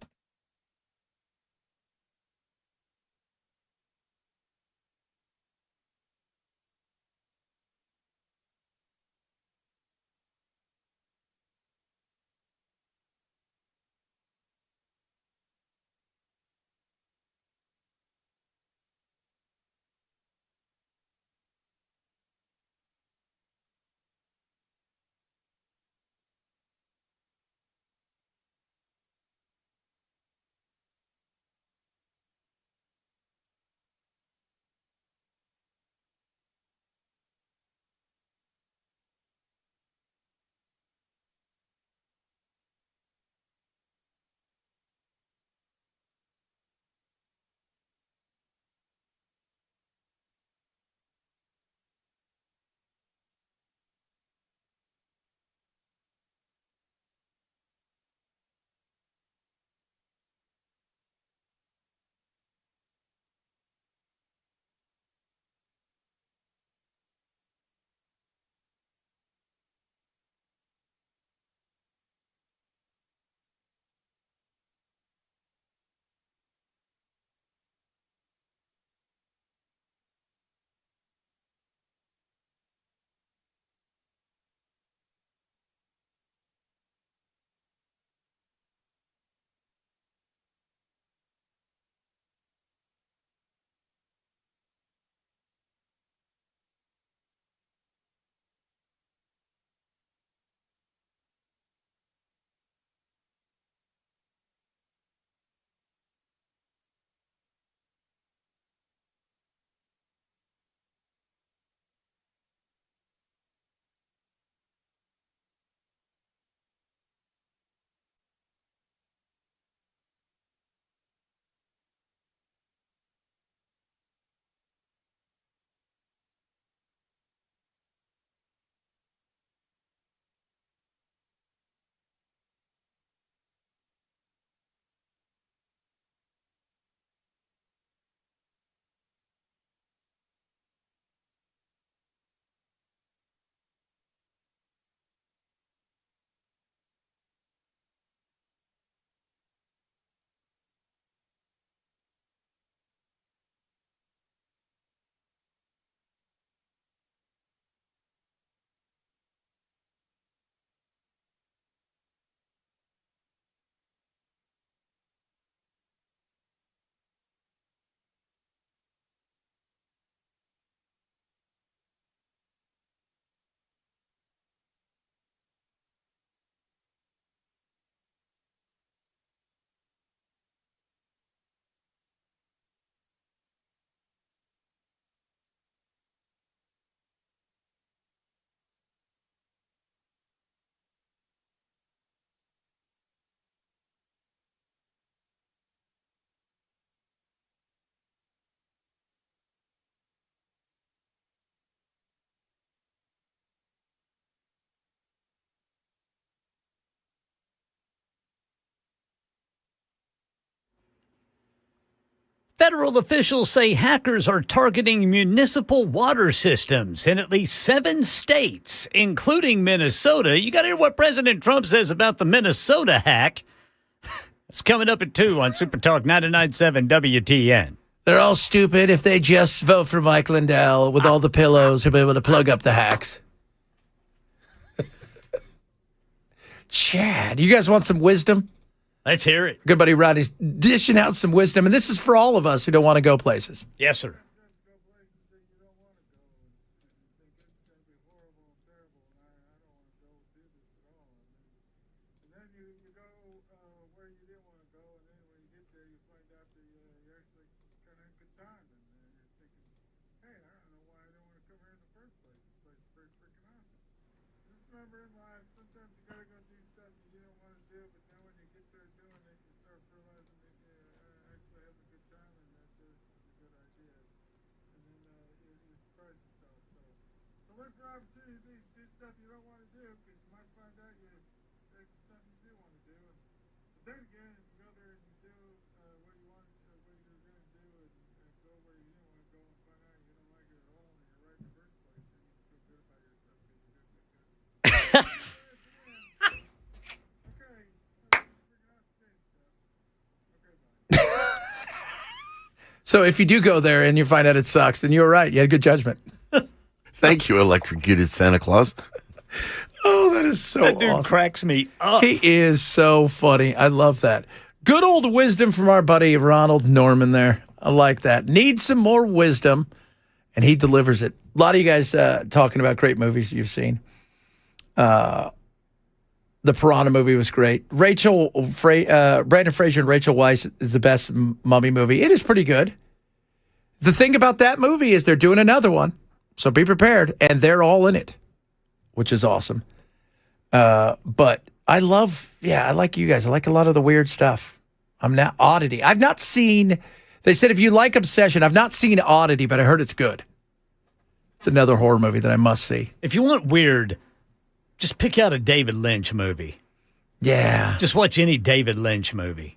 Federal officials say hackers are targeting municipal water systems in at least 7 states, including Minnesota. You got to hear what President Trump says about the Minnesota hack. It's coming up at 2 on Super Talk 99.7 WTN. They're all stupid. If they just vote for Mike Lindell with all the pillows, he'll be able to plug up the hacks. Chad, you guys want some wisdom? Let's hear it. Good buddy Rodney's dishing out some wisdom, and this is for all of us who don't want to go places. Yes, sir. So if you do go there and you find out it sucks, then you were right. You had good judgment. Thank you, electrocuted Santa Claus. Oh, that is so That dude awesome. cracks me up. He is so funny. I love that. Good old wisdom from our buddy Ronald Norman there. I like that. Need some more wisdom, and he delivers it. A lot of you guys talking about great movies you've seen. The Piranha movie was great. Brandon Fraser and Rachel Weisz is the best mummy movie. It is pretty good. The thing about that movie is they're doing another one, so be prepared, and they're all in it, which is awesome. But I like you guys. I like a lot of the weird stuff. I'm not Oddity. I've not seen, they said if you like Obsession, I've not seen Oddity, but I heard it's good. It's another horror movie that I must see. If you want weird, just pick out a David Lynch movie. Yeah. Just watch any David Lynch movie.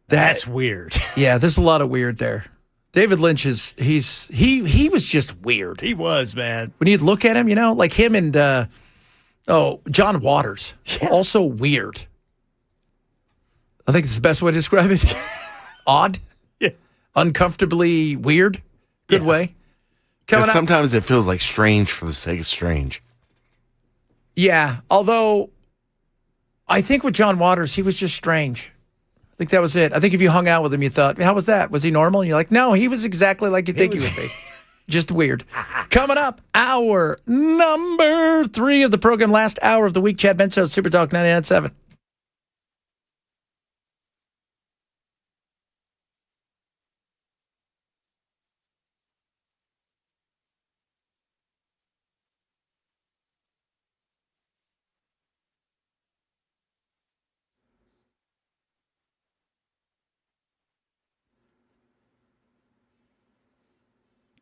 That's weird. Yeah, there's a lot of weird there. David Lynch he was just weird. He was, man. When you'd look at him, like him and John Waters. Yeah. Also weird. I think it's the best way to describe it. Odd. Yeah. Uncomfortably weird. Good way. Sometimes it feels like strange for the sake of strange. Yeah, although I think with John Waters, he was just strange. I think that was it. I think if you hung out with him, you thought, how was that? Was he normal? And you're like, no, he was exactly like you think he would be. Just weird. Coming up, hour number 3 of the program, last hour of the week. Chad Benso, Super Talk 99.7.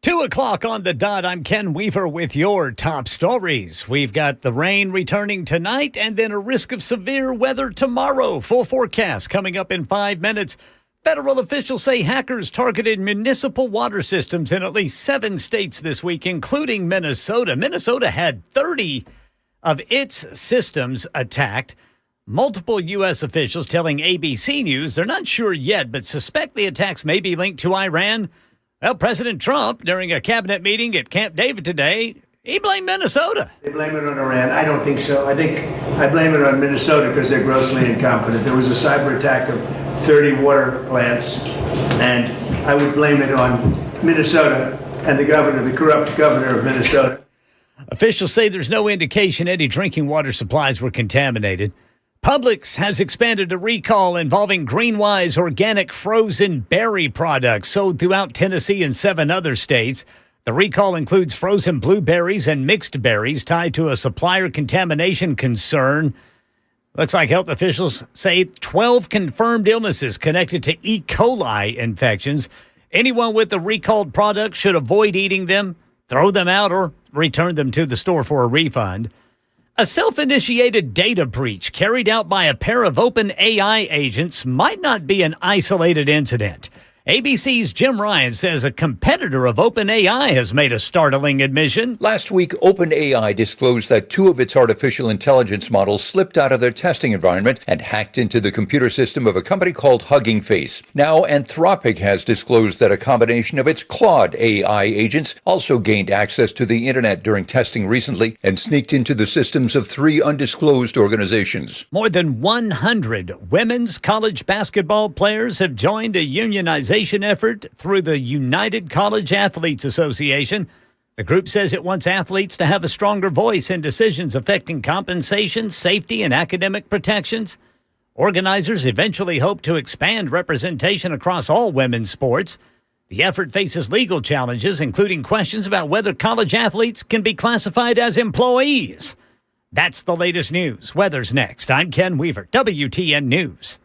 Two o'clock on the dot. I'm Ken Weaver with your top stories. We've got the rain returning tonight and then a risk of severe weather tomorrow. Full forecast coming up in 5 minutes. Federal officials say hackers targeted municipal water systems in at least 7 states this week, including Minnesota. Minnesota had 30 of its systems attacked. Multiple U.S. officials telling ABC News they're not sure yet, but suspect the attacks may be linked to Iran. Well, President Trump, during a cabinet meeting at Camp David today, he blamed Minnesota. They blame it on Iran. I don't think so. I blame it on Minnesota because they're grossly incompetent. There was a cyber attack of 30 water plants, and I would blame it on Minnesota and the corrupt governor of Minnesota. Officials say there's no indication any drinking water supplies were contaminated. Publix has expanded a recall involving Greenwise organic frozen berry products sold throughout Tennessee and 7 other states. The recall includes frozen blueberries and mixed berries tied to a supplier contamination concern. Looks like health officials say 12 confirmed illnesses connected to E. coli infections. Anyone with the recalled product should avoid eating them, throw them out, or return them to the store for a refund. A self-initiated data breach carried out by a pair of open AI agents might not be an isolated incident. ABC's Jim Ryan says a competitor of OpenAI has made a startling admission. Last week, OpenAI disclosed that 2 of its artificial intelligence models slipped out of their testing environment and hacked into the computer system of a company called Hugging Face. Now, Anthropic has disclosed that a combination of its Claude AI agents also gained access to the internet during testing recently and sneaked into the systems of 3 undisclosed organizations. More than 100 women's college basketball players have joined a unionization effort through the United College Athletes Association. The group says it wants athletes to have a stronger voice in decisions affecting compensation, safety, and academic protections. Organizers eventually hope to expand representation across all women's sports. The effort faces legal challenges, including questions about whether college athletes can be classified as employees. That's the latest news. Weather's next. I'm Ken Weaver, WTN News.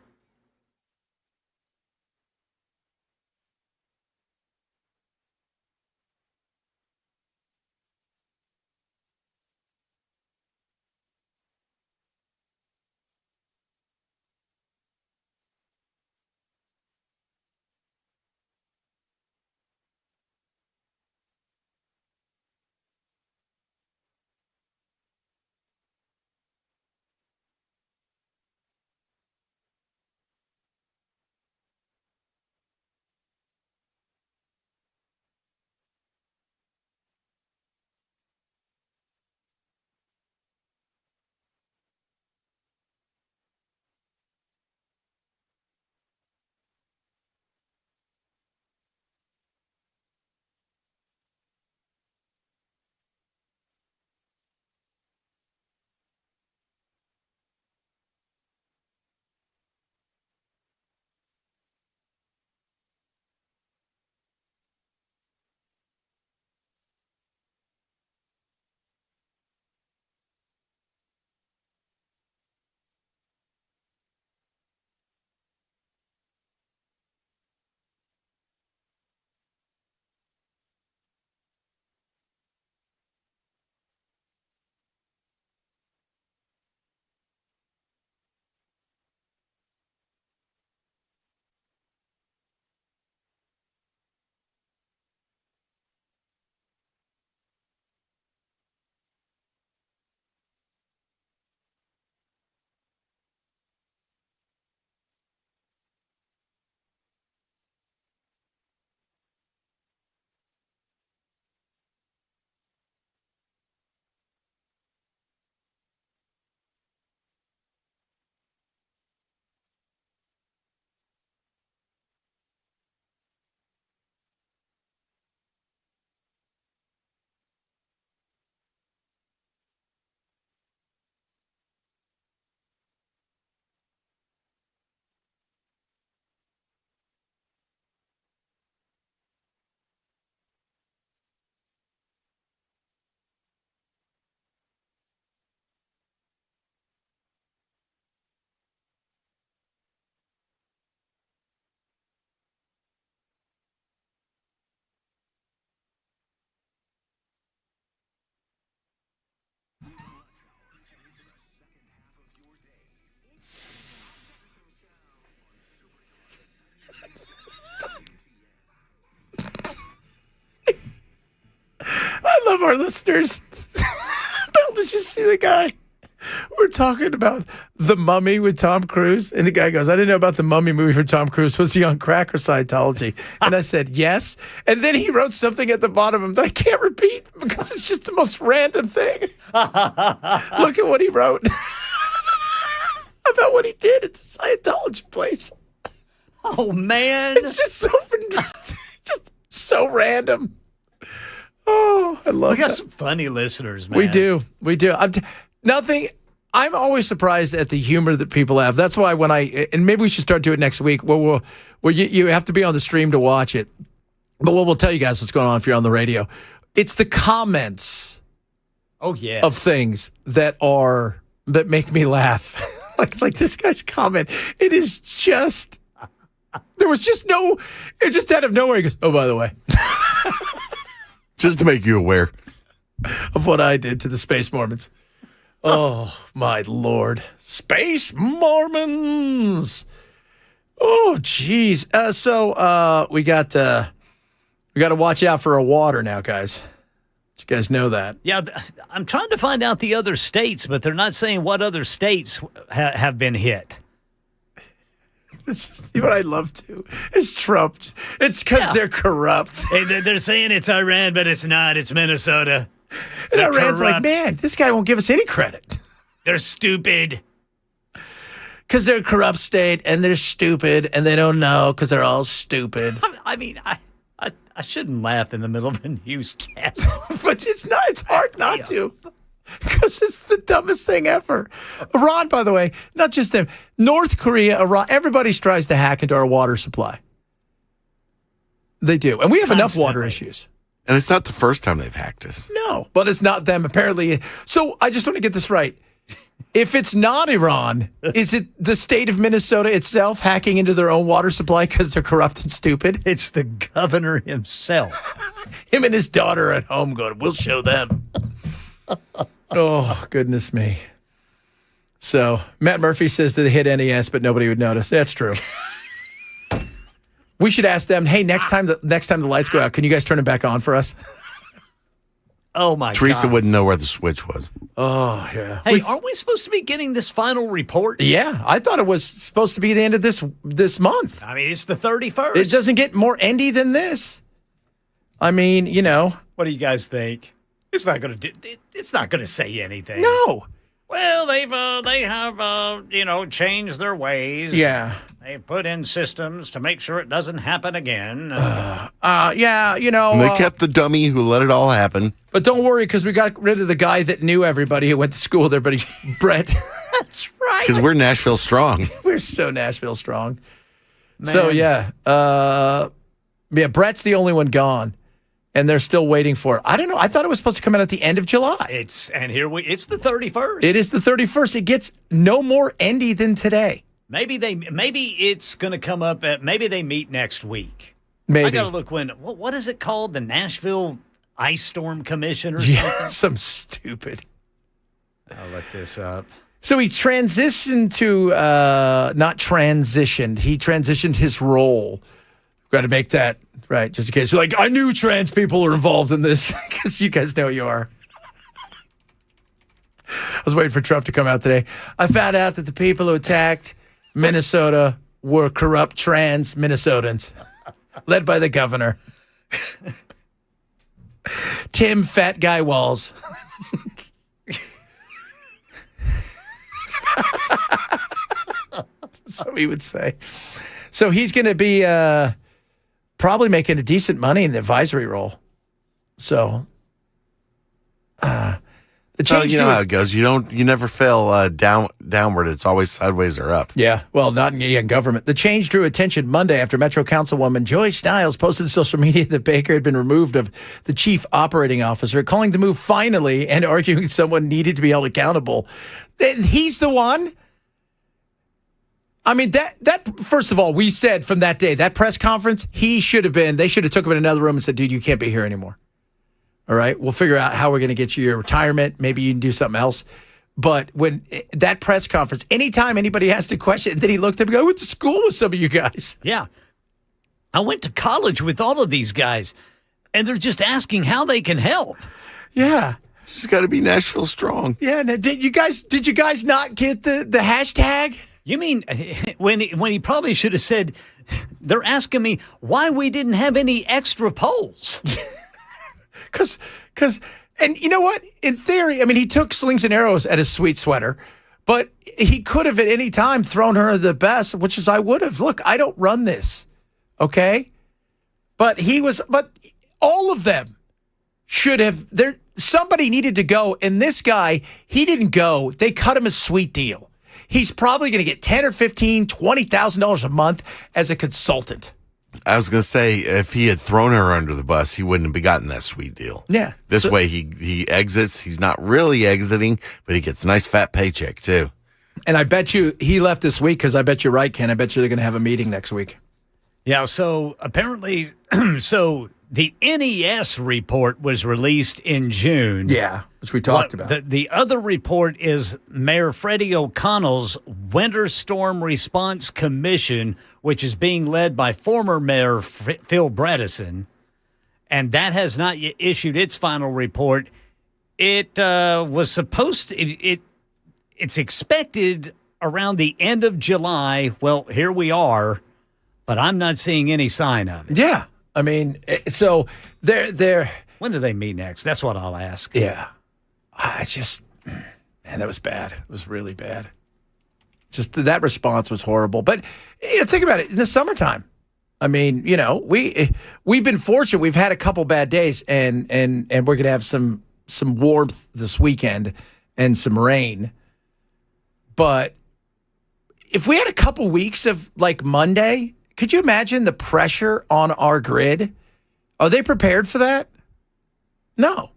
I love our listeners. Bill, did you see the guy? We're talking about The Mummy with Tom Cruise. And the guy goes, I didn't know about the Mummy movie for Tom Cruise. Was he on crack or Scientology? And I said, yes. And then he wrote something at the bottom of him that I can't repeat because it's just the most random thing. Look at what he wrote about what he did at the Scientology place. Oh, man. It's just so random. Oh, I love We got that. some funny listeners, man. We do. I'm always surprised at the humor that people have. That's why and maybe we should start doing it next week. Where you have to be on the stream to watch it. But we'll tell you guys what's going on if you're on the radio. It's the comments. Oh, yes. Of things that make me laugh. like this guy's comment. It is just, there was just it just out of nowhere. He goes, oh, by the way. Just to make you aware of what I did to the Space Mormons. Oh, my Lord. Space Mormons. Oh, geez. We got to watch out for our water now, guys. You guys know that. Yeah, I'm trying to find out the other states, but they're not saying what other states have been hit. This is what I love too. Is Trump? It's because they're corrupt. Hey, they're saying it's Iran, but it's not. It's Minnesota. And Iran's like, man, this guy won't give us any credit. They're stupid. Because they're a corrupt state, and they're stupid, and they don't know because they're all stupid. I mean, I shouldn't laugh in the middle of a newscast. But it's not. It's hard not to. Because it's the dumbest thing ever. Iran, by the way, not just them. North Korea, Iran, everybody tries to hack into our water supply. They do. And we have enough water issues. And it's not the first time they've hacked us. No, but it's not them, apparently. So I just want to get this right. If it's not Iran, is it the state of Minnesota itself hacking into their own water supply because they're corrupt and stupid? It's the governor himself. Him and his daughter at home going, we'll show them. Oh, goodness me. So Matt Murphy says that they hit NES, but nobody would notice. That's true. We should ask them, hey, next time the lights go out, can you guys turn it back on for us? Oh, my God. Teresa wouldn't know where the switch was. Oh, yeah. Hey, aren't we supposed to be getting this final report? Yeah, I thought it was supposed to be the end of this month. I mean, it's the 31st. It doesn't get more endy than this. I mean, you know. What do you guys think? It's not going to say anything. No. Well, they have changed their ways. Yeah. They put in systems to make sure it doesn't happen again. Yeah, you know. And they kept the dummy who let it all happen. But don't worry, because we got rid of the guy that knew everybody who went to school with everybody, Brett. That's right. Because we're Nashville strong. We're so Nashville strong. Man. So, yeah. Brett's the only one gone. And they're still waiting for it. I don't know. I thought it was supposed to come out at the end of July. It's the 31st. It is the 31st. It gets no more endy than today. Maybe it's going to come up maybe they meet next week. Maybe. I got to look what is it called? The Nashville Ice Storm Commission or something? Yeah, some stupid. I'll look this up. So he transitioned to, not transitioned. He transitioned his role. Got to make that right, just in case. You're like, I knew trans people are involved in this because you guys know you are. I was waiting for Trump to come out today. I found out that the people who attacked Minnesota were corrupt trans Minnesotans, led by the governor, Tim Fat Guy Walls. So he would say. So he's going to be probably making a decent money in the advisory role. So the change. You know how it goes. You never fail downward. It's always sideways or up. Yeah. Well, not in government. The change drew attention Monday after Metro Councilwoman Joy Stiles posted to social media that Baker had been removed of the chief operating officer, calling the move finally and arguing someone needed to be held accountable. He's the one. I mean, that first of all, we said from that day, that press conference, they should have took him in another room and said, dude, you can't be here anymore. All right, we'll figure out how we're going to get you your retirement. Maybe you can do something else. But when that press conference, anytime anybody has to question, and then he looked at me and go, I went to school with some of you guys. Yeah. I went to college with all of these guys, and they're just asking how they can help. Yeah. Just got to be Nashville strong. Yeah. Now, did you guys not get the hashtag? You mean when he probably should have said, they're asking me why we didn't have any extra polls. Because, and you know what? In theory, I mean, he took slings and arrows at his sweet sweater, but he could have at any time thrown her the best, which is I would have. Look, I don't run this, okay? But all of them should have. Somebody needed to go, and this guy, he didn't go. They cut him a sweet deal. He's probably going to get $10,000 or $15,000, $20,000 a month as a consultant. I was going to say, if he had thrown her under the bus, he wouldn't have gotten that sweet deal. Yeah. This way, he exits. He's not really exiting, but he gets a nice fat paycheck, too. And I bet you he left this week because I bet you're right, Ken. I bet you they're going to have a meeting next week. Yeah, so apparently, The NES report was released in June. Yeah, which we talked about. The other report is Mayor Freddie O'Connell's Winter Storm Response Commission, which is being led by former Mayor Phil Bredesen. And that has not yet issued its final report. It was supposed to, it's expected around the end of July. Well, here we are, but I'm not seeing any sign of it. Yeah. I mean, so they're. When do they meet next? That's what I'll ask. Yeah. I just, man, that was bad. It was really bad. Just that response was horrible. But think about it. In the summertime, I mean, we've been fortunate. We've had a couple bad days, and we're going to have some warmth this weekend and some rain. But if we had a couple weeks of like Monday, could you imagine the pressure on our grid? Are they prepared for that? No.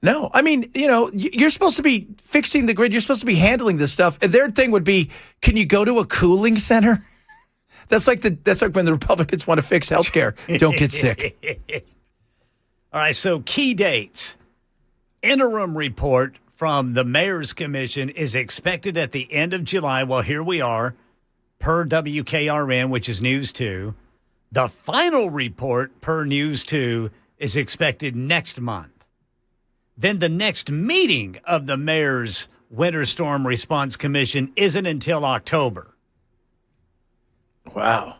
I mean, you're supposed to be fixing the grid. You're supposed to be handling this stuff. And their thing would be, can you go to a cooling center? That's like when the Republicans want to fix healthcare. Don't get sick. All right, so key dates. Interim report from the Mayor's Commission is expected at the end of July. Well, here we are, per WKRN, which is News 2. The final report, per News 2, is expected next month. Then the next meeting of the Mayor's Winter Storm Response Commission isn't until October. Wow.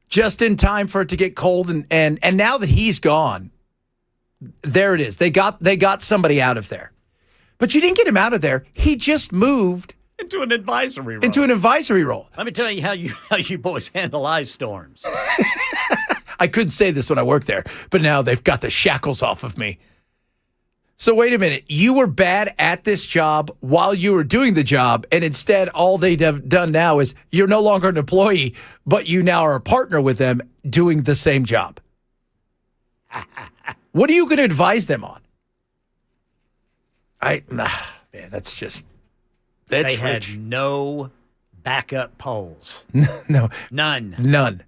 Just in time for it to get cold, and now that he's gone, there it is. They got somebody out of there. But you didn't get him out of there. He just moved into an advisory role. Let me tell you how you boys handle ice storms. I couldn't say this when I worked there, but now they've got the shackles off of me. So wait a minute. You were bad at this job while you were doing the job, and instead all they've done now is you're no longer an employee, but you now are a partner with them doing the same job. What are you going to advise them on? Man, that's they had no backup polls. No. None.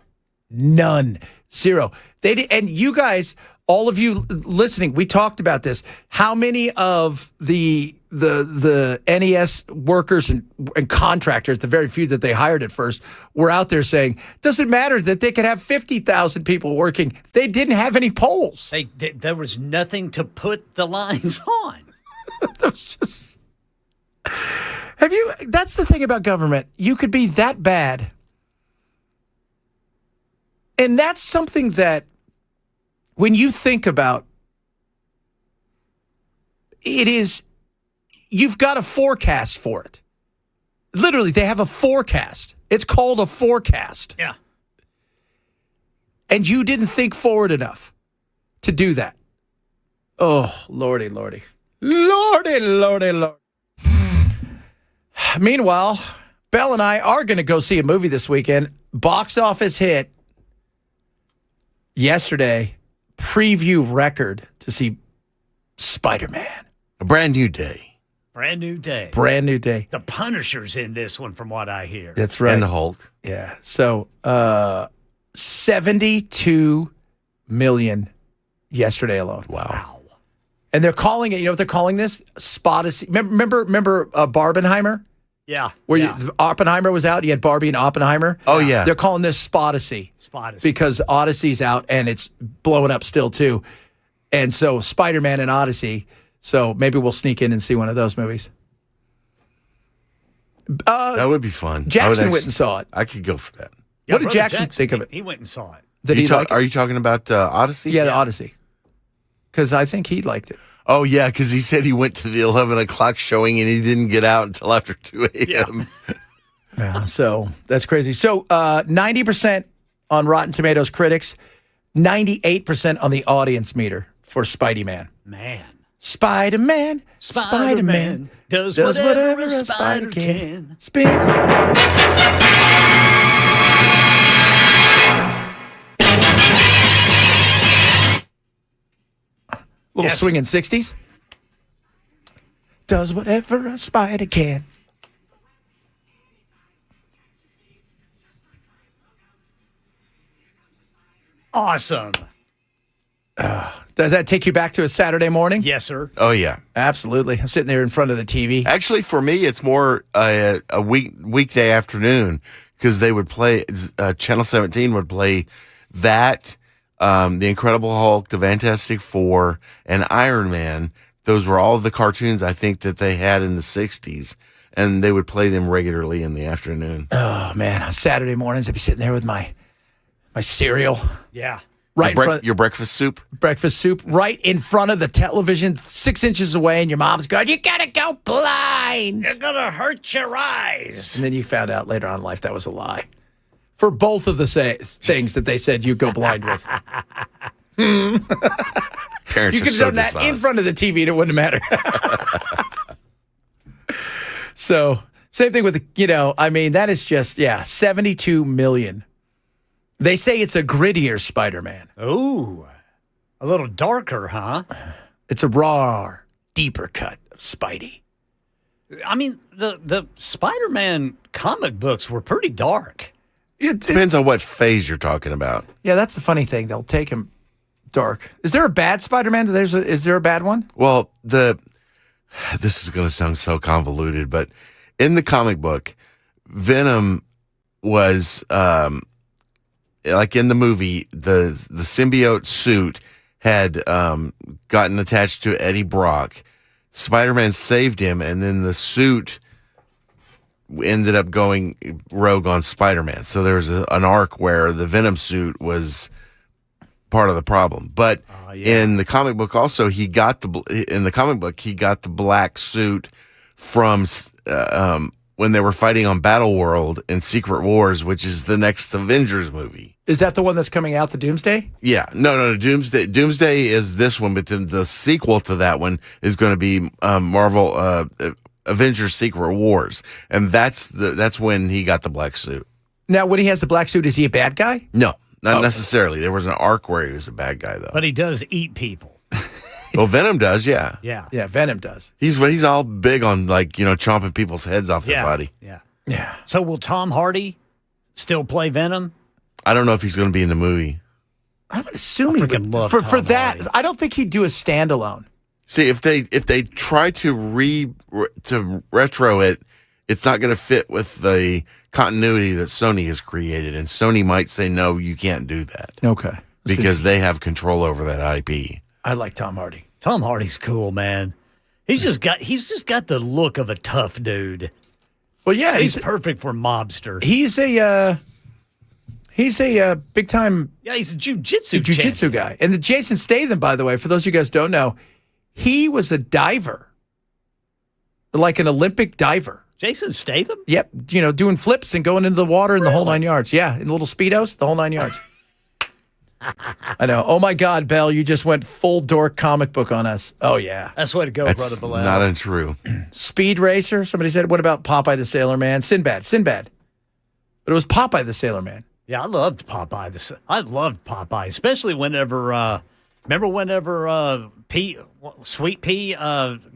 Zero. They did, and you guys, all of you listening, we talked about this. How many of the NES workers and contractors, the very few that they hired at first, were out there saying, doesn't matter that they could have 50,000 people working. They didn't have any polls. There was nothing to put the lines on. That was just... That's the thing about government. You could be that bad. And that's something that when you think about it is, you've got a forecast for it. Literally, they have a forecast. It's called a forecast. Yeah. And you didn't think forward enough to do that. Oh, Lordy. Lordy. Meanwhile, Belle and I are going to go see a movie this weekend. Box office hit yesterday. Preview record to see Spider-Man. A brand new day. Brand new day. The Punisher's in this one, from what I hear. That's right. And the Hulk. Yeah. So 72 million yesterday alone. Wow. And they're calling it, you know what they're calling this? Spodacy. Remember Barbenheimer? Yeah. Where Oppenheimer was out, you had Barbie and Oppenheimer. Oh, yeah. They're calling this Spodacy. Because Odyssey's out and it's blowing up still too. And so Spider-Man and Odyssey. So maybe we'll sneak in and see one of those movies. That would be fun. Jackson went and saw it. I could go for that. Yeah, what did Jackson think of it? He went and saw it. Did he like it? Are you talking about Odyssey? Yeah, the Odyssey. Because I think he liked it. Oh, yeah, because he said he went to the 11 o'clock showing and he didn't get out until after 2 a.m. Yeah, so that's crazy. So 90% on Rotten Tomatoes critics, 98% on the audience meter for Spidey-Man. Man. Spider-Man does whatever a spider can. Spins. Little swinging 60s. Does whatever a spider can. Awesome. Does that take you back to a Saturday morning? Yes, sir. Oh, yeah. Absolutely. I'm sitting there in front of the TV. Actually, for me, it's more a weekday afternoon because they would play, Channel 17 would play that, The Incredible Hulk, The Fantastic Four, and Iron Man. Those were all the cartoons I think that they had in the 60s, and they would play them regularly in the afternoon. Oh, man. On Saturday mornings, I'd be sitting there with my cereal. Yeah. Right in front, your breakfast soup? Breakfast soup right in front of the television, 6 inches away, and your mom's going, "You gotta go blind. You're going to hurt your eyes." And then you found out later on in life that was a lie. For both of the things that they said you go blind with. Parents You could have done that in front of the TV and it wouldn't matter. So, same thing with, that is just, 72 million. They say it's a grittier Spider-Man. Ooh, a little darker, huh? It's a raw, deeper cut of Spidey. I mean, the Spider-Man comic books were pretty dark. It depends on what phase you're talking about. Yeah, that's the funny thing. They'll take him dark. Is there a bad Spider-Man? Is there a bad one? Well, this is going to sound so convoluted, but in the comic book, Venom was like in the movie, the symbiote suit had gotten attached to Eddie Brock. Spider-Man saved him, and then the suit ended up going rogue on Spider-Man. So there was an arc where the Venom suit was part of the problem. But in the comic book, also he got the black suit from when they were fighting on Battle World in Secret Wars, which is the next Avengers movie. Is that the one that's coming out, the Doomsday? Yeah, no, Doomsday. Doomsday is this one, but then the sequel to that one is going to be Marvel Avengers Secret Wars, and that's when he got the black suit. Now, when he has the black suit, is he a bad guy? No, not necessarily. There was an arc where he was a bad guy, though. But he does eat people. Well, Venom does, yeah. Yeah. Yeah, Venom does. He's all big on, chomping people's heads off their body. Yeah. Yeah. So will Tom Hardy still play Venom? I don't know if he's going to be in the movie. I would assume I he freaking would. love For Tom that, Hardy. I don't think he'd do a standalone. See, if they try to retro it, it's not going to fit with the continuity that Sony has created, and Sony might say no, you can't do that. Okay. Because they have control over that IP. I like Tom Hardy. Tom Hardy's cool, man. He's just got the look of a tough dude. Well, yeah, he's perfect for mobster. He's a big time. Yeah, he's a jiu-jitsu champion. Guy. And the Jason Statham, by the way, for those of you guys who don't know, he was a diver, like an Olympic diver. Jason Statham? Yep, doing flips and going into the water and the whole 9 yards. Yeah, in little Speedos, the whole 9 yards. I know. Oh my God, Bell, you just went full dork comic book on us. Oh yeah, that's the way to go, That's brother Bilal. not untrue. Speed Racer. Somebody said, what about Popeye the Sailor Man? Sinbad. But it was Popeye the Sailor Man. Yeah, I loved Popeye. I loved Popeye, especially whenever. Remember whenever Sweet Pea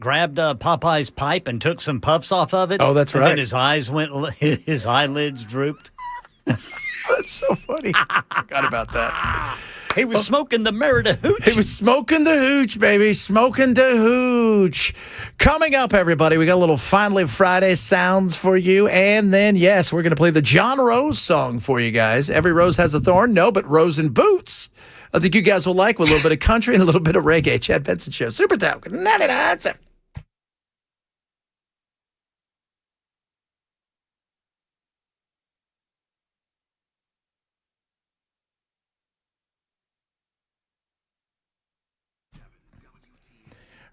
grabbed Popeye's pipe and took some puffs off of it. Oh, that's and right. Then his eyelids drooped. That's so funny. I forgot about that. He was smoking the Merida hooch. He was smoking the hooch, baby. Smoking the hooch. Coming up, everybody, we got a little Finally Friday sounds for you. And then, yes, we're going to play the John Rose song for you guys. Every rose has a thorn. No, but rose in boots. I think you guys will like with a little bit of country and a little bit of reggae. Chad Benson Show. Super Talk 99.7.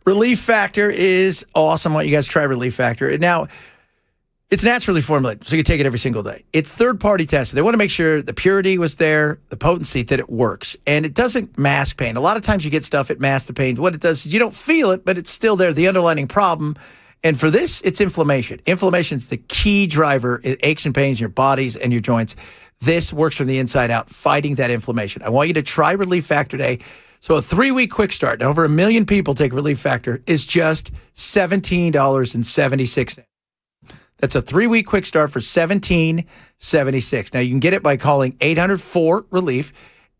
Relief Factor is awesome. I want you guys to try Relief Factor. Now, it's naturally formulated, so you can take it every single day. It's third-party tested. They want to make sure the purity was there, the potency, that it works. And it doesn't mask pain. A lot of times you get stuff, it masks the pain. What it does is you don't feel it, but it's still there, the underlying problem. And for this, it's inflammation. Inflammation is the key driver. It aches and pains in your bodies and your joints. This works from the inside out, fighting that inflammation. I want you to try Relief Factor today. So a 3-week quick start, and over 1 million people take Relief Factor, is just $17.76. That's a 3-week quick start for $17.76. Now, you can get it by calling 800-4-RELIEF,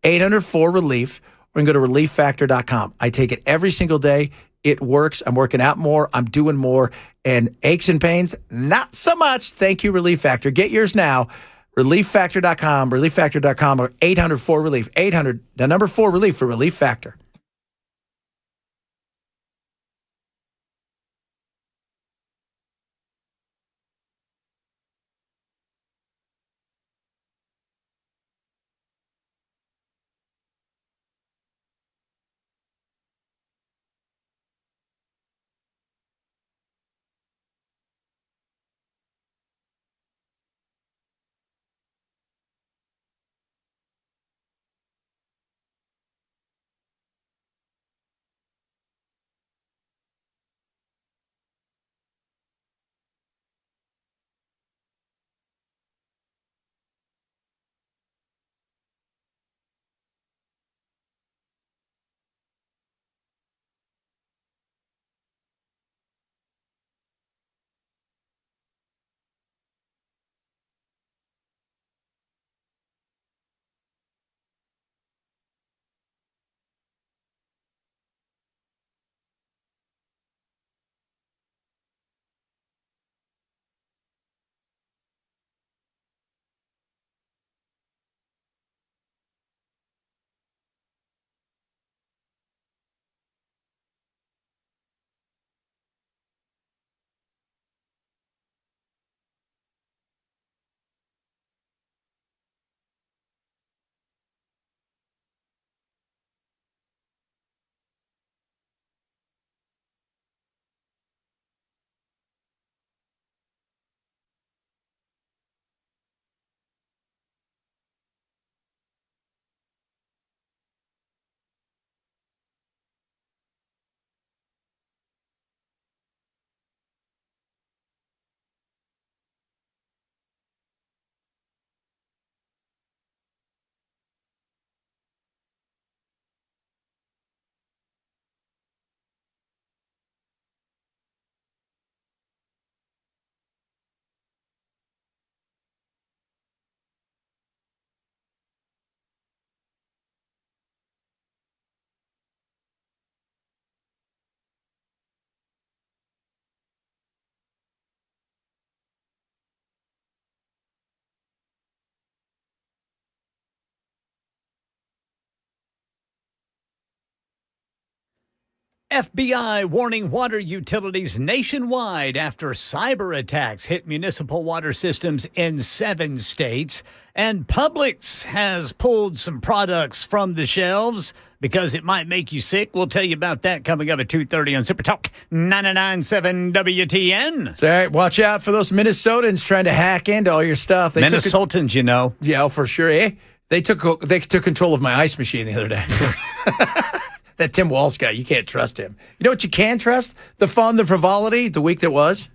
800-4-RELIEF, or you can go to relieffactor.com. I take it every single day. It works. I'm working out more. I'm doing more. And aches and pains, not so much. Thank you, Relief Factor. Get yours now. ReliefFactor.com, ReliefFactor.com, or 800-4RELIEF. 800, the number 4RELIEF for Relief Factor. FBI warning water utilities nationwide after cyber attacks hit municipal water systems in 7 states. And Publix has pulled some products from the shelves because it might make you sick. We'll tell you about that coming up at 2:30 on Super Talk 99.7 WTN. All right, watch out for those Minnesotans trying to hack into all your stuff. Minnesotans, you know. Yeah, for sure. They took control of my ice machine the other day. That Tim Walsh guy, you can't trust him. You know what you can trust? The fun, the frivolity, the week that was.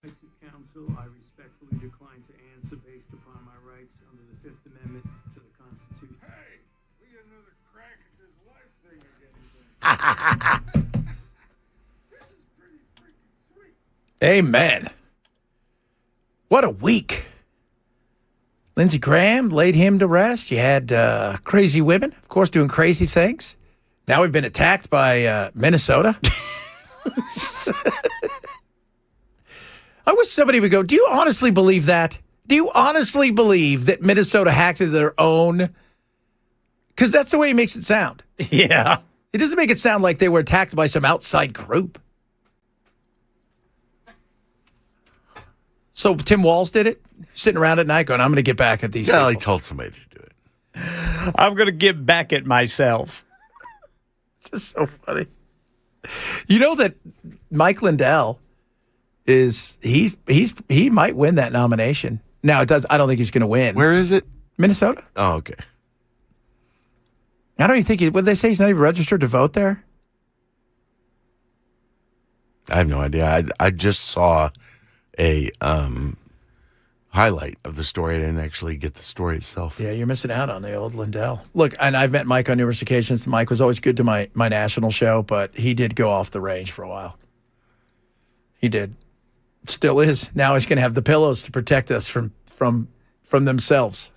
Council, I respectfully decline to answer based upon my rights under the Fifth Amendment to the Constitution. Hey, we get another crack at this life thing again. This is pretty freaking sweet. Amen. What a week. Lindsey Graham laid him to rest. You had crazy women, of course, doing crazy things. Now we've been attacked by Minnesota. I wish somebody would go, do you honestly believe that? Do you honestly believe that Minnesota hacked into their own? Because that's the way he makes it sound. Yeah. It doesn't make it sound like they were attacked by some outside group. So Tim Walz did it? Sitting around at night going, I'm going to get back at these people. He told somebody to do it. I'm going to get back at myself. Just so funny. You know that Mike Lindell he might win that nomination. Now I don't think he's going to win. Where is it? Minnesota. Oh, okay. I don't even think what did they say, he's not even registered to vote there? I have no idea. I just saw a highlight of the story. I didn't actually get the story itself. Yeah, you're missing out on the old Lindell. Look, and I've met Mike on numerous occasions. Mike was always good to my national show, but he did go off the range for a while. He did. Still is. Now he's going to have the pillows to protect us from themselves.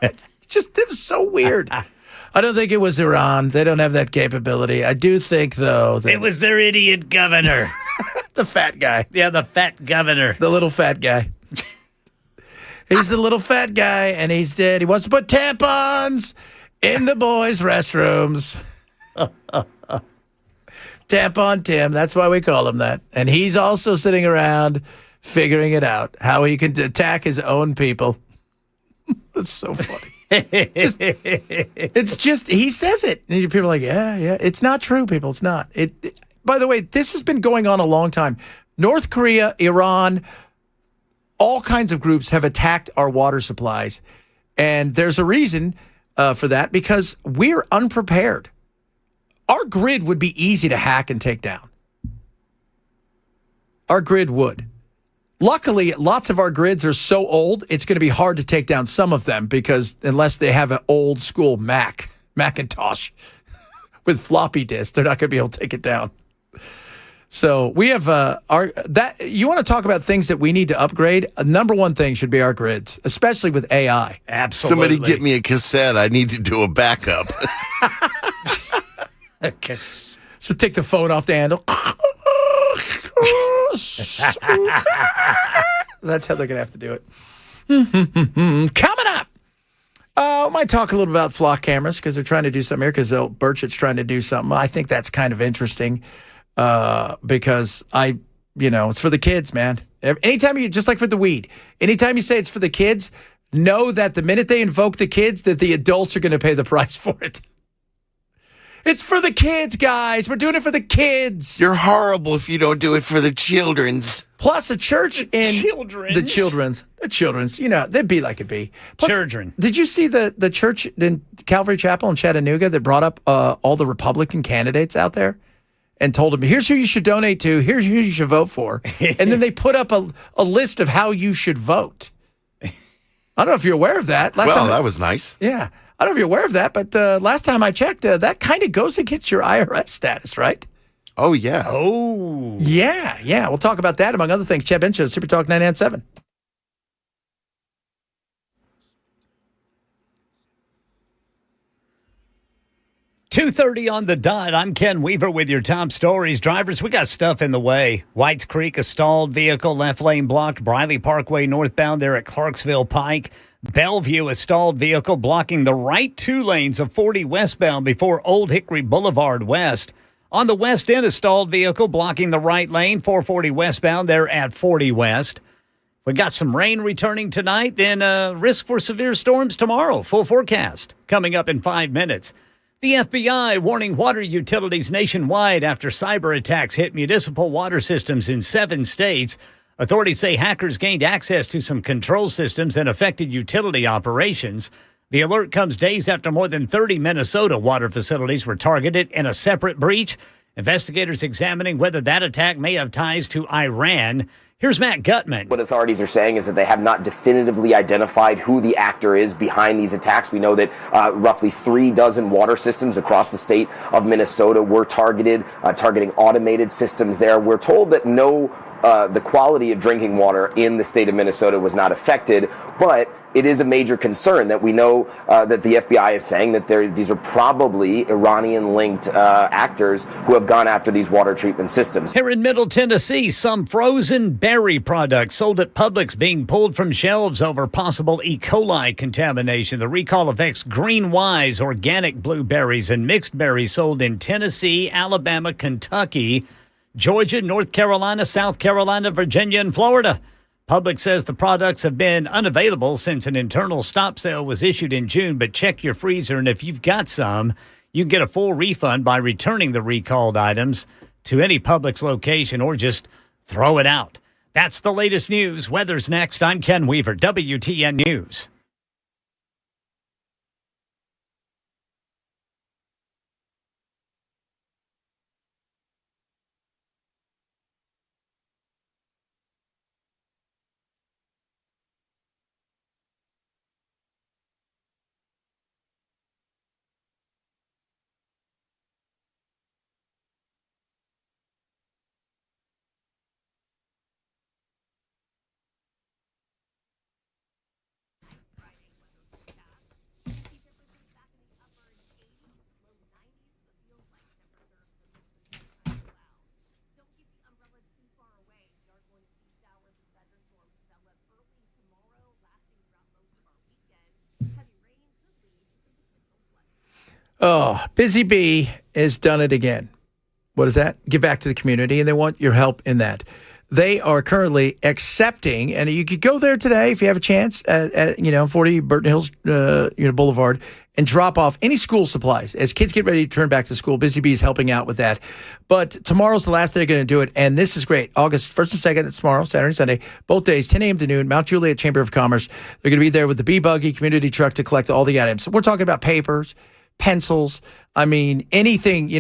It was so weird. I don't think it was Iran. They don't have that capability. I do think, though, that it was their idiot governor. The fat guy. Yeah, the fat governor. The little fat guy. He's the little fat guy, and he's dead. He wants to put tampons in the boys' restrooms. Tampon Tim, that's why we call him that. And he's also sitting around figuring it out, how he can attack his own people. That's so funny. It's just, he says it. And people are like, yeah. It's not true, people. It's not. By the way, this has been going on a long time. North Korea, Iran, all kinds of groups have attacked our water supplies. And there's a reason for that, because we're unprepared. Our grid would be easy to hack and take down. Our grid would. Luckily, lots of our grids are so old, it's going to be hard to take down some of them, because unless they have an old school Macintosh with floppy disk, they're not going to be able to take it down. So we have you want to talk about things that we need to upgrade? Number one thing should be our grids, especially with AI. Absolutely. Somebody get me a cassette. I need to do a backup. So take the phone off the handle. That's how they're going to have to do it. Coming up. I might talk a little about flock cameras, because they're trying to do something here, because Burchett's trying to do something. I think that's kind of interesting, because it's for the kids, man. Anytime just like for the weed, anytime you say it's for the kids, know that the minute they invoke the kids, that the adults are going to pay the price for it. It's for the kids, guys. We're doing it for the kids. You're horrible if you don't do it for the children's. Plus, a church in children's. The children's. They'd be like it be. Plus, Children. Did you see the church in Calvary Chapel in Chattanooga that brought up all the Republican candidates out there and told them, here's who you should donate to, here's who you should vote for, and then they put up a list of how you should vote. I don't know if you're aware of that. That was nice. Yeah. I don't know if you're aware of that, but last time I checked, that kind of goes against your IRS status, right? Oh, yeah. Oh. Yeah. We'll talk about that, among other things. Chad Bench, Super Talk 99.7. .2:30 on the dot. I'm Ken Weaver with your top stories. Drivers, we got stuff in the way. Whites Creek, a stalled vehicle, left lane blocked. Briley Parkway northbound there at Clarksville Pike. Bellevue, a stalled vehicle blocking the right 2 lanes of 40 westbound before Old Hickory Boulevard West. On the west end, a stalled vehicle blocking the right lane, 440 westbound there at 40 West. We got some rain returning tonight, then risk for severe storms tomorrow. Full forecast coming up in 5 minutes. The FBI warning water utilities nationwide after cyber attacks hit municipal water systems in 7 states. Authorities say hackers gained access to some control systems and affected utility operations. The alert comes days after more than 30 Minnesota water facilities were targeted in a separate breach. Investigators examining whether that attack may have ties to Iran. Here's Matt Gutman. What authorities are saying is that they have not definitively identified who the actor is behind these attacks. We know that roughly 36 water systems across the state of Minnesota were targeted, targeting automated systems there. We're told that the quality of drinking water in the state of Minnesota was not affected, but it is a major concern that we know that the FBI is saying that these are probably Iranian-linked actors who have gone after these water treatment systems. Here in Middle Tennessee, some frozen berry products sold at Publix being pulled from shelves over possible E. coli contamination. The recall affects Green Wise organic blueberries and mixed berries sold in Tennessee, Alabama, Kentucky, Georgia, North Carolina, South Carolina, Virginia, and Florida. Publix says the products have been unavailable since an internal stop sale was issued in June, but check your freezer, and if you've got some, you can get a full refund by returning the recalled items to any Publix location or just throw it out. That's the latest news. Weather's next. I'm Ken Weaver, WTN News. Oh, Busy Bee has done it again. What is that? Give back to the community, and they want your help in that. They are currently accepting, and you could go there today if you have a chance at 40 Burton Hills Boulevard and drop off any school supplies. As kids get ready to turn back to school, Busy Bee is helping out with that. But tomorrow's the last day they're going to do it, and this is great. August 1st and 2nd, it's tomorrow, Saturday and Sunday, both days, 10 a.m. to noon, Mount Juliet Chamber of Commerce. They're going to be there with the Bee Buggy community truck to collect all the items. So we're talking about papers, pencils, anything,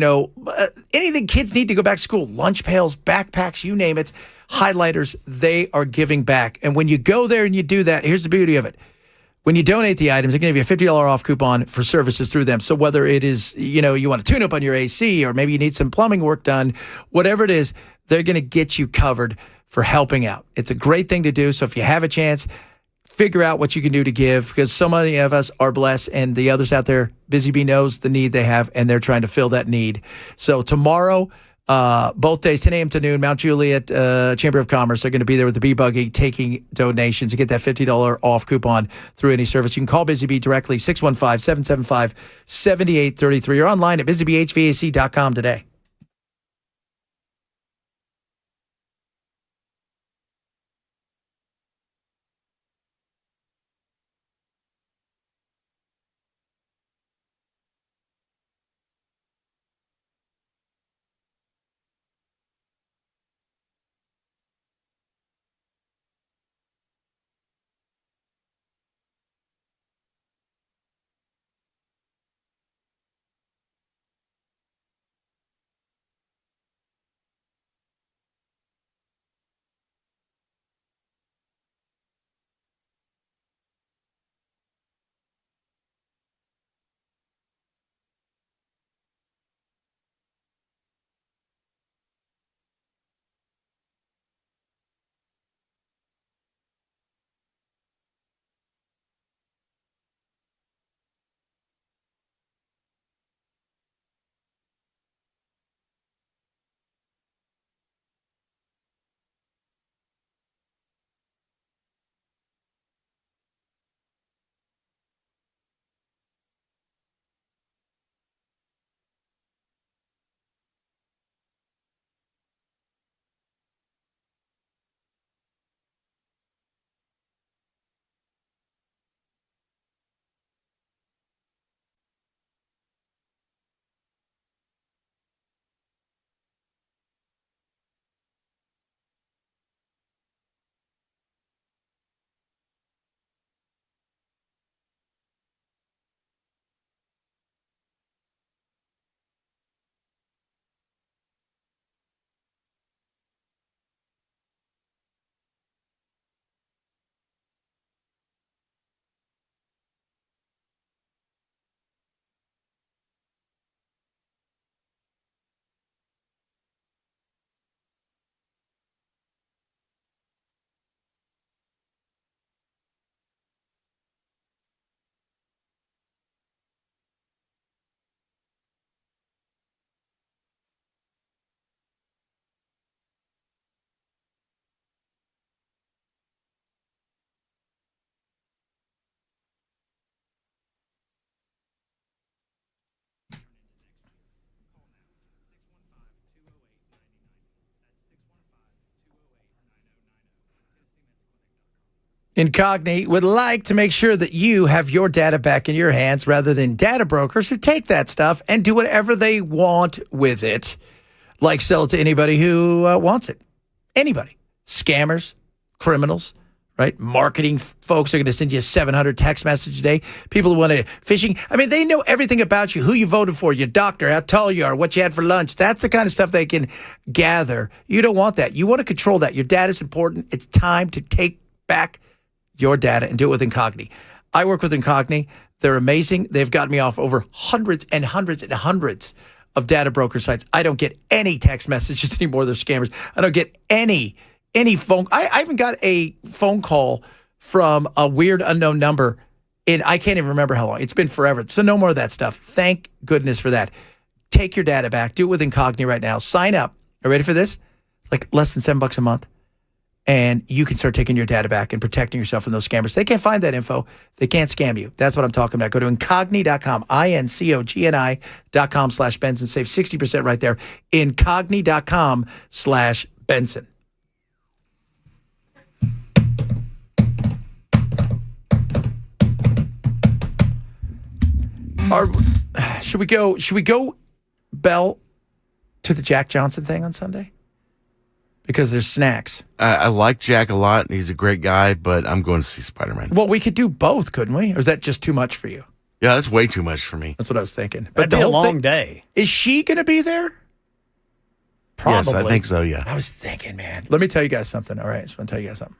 anything kids need to go back to school, lunch pails, backpacks, you name it, highlighters, they are giving back. And when you go there and you do that, here's the beauty of it. When you donate the items, they're going to give you a $50 off coupon for services through them. So whether it is, you want to tune up on your AC or maybe you need some plumbing work done, whatever it is, they're going to get you covered for helping out. It's a great thing to do. So if you have a chance, figure out what you can do to give, because so many of us are blessed and the others out there, Busy Bee knows the need they have and they're trying to fill that need. So tomorrow, both days, 10 a.m. to noon, Mount Juliet Chamber of Commerce, they're going to be there with the Bee Buggy taking donations to get that $50 off coupon through any service. You can call Busy Bee directly, 615-775-7833 or online at busybeehvac.com today. Incogni would like to make sure that you have your data back in your hands rather than data brokers who take that stuff and do whatever they want with it, like sell it to anybody who wants it. Anybody. Scammers, criminals, right? Marketing folks are going to send you 700 text messages a day. People who want to phishing. I mean, they know everything about you, who you voted for, your doctor, how tall you are, what you had for lunch. That's the kind of stuff they can gather. You don't want that. You want to control that. Your data is important. It's time to take back your data and do it with Incogni. I work with Incogni. They're amazing. They've gotten me off over hundreds and hundreds and hundreds of data broker sites. I don't get any text messages anymore. They're scammers. I don't get any phone. I even got a phone call from a weird unknown number in, I can't even remember how long. It's been forever. So no more of that stuff. Thank goodness for that. Take your data back. Do it with Incogni right now. Sign up. Are you ready for this? Like less than $7 a month. And you can start taking your data back and protecting yourself from those scammers. They can't find that info. They can't scam you. That's what I'm talking about. Go to Incogni.com, INCOGNI.com/Benson. Save 60% right there. Incogni.com/Benson. Should we go, Bell, to the Jack Johnson thing on Sunday? Because there's snacks. I like Jack a lot. He's a great guy, but I'm going to see Spider-Man. Well, we could do both, couldn't we? Or is that just too much for you? Yeah, that's way too much for me. That's what I was thinking. But that'd be a long day. Is she going to be there? Probably. Yes, I think so, yeah. I was thinking, man. Let me tell you guys something. All right, so I'm going to tell you guys something.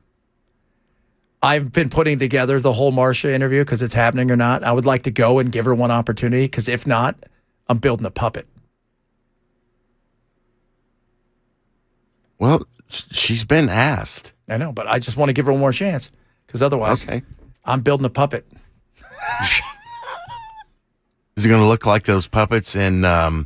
I've been putting together the whole Marsha interview because it's happening or not. I would like to go and give her one opportunity because if not, I'm building a puppet. Well, she's been asked. I know, but I just want to give her one more chance because otherwise, I'm building a puppet. Is it going to look like those puppets in the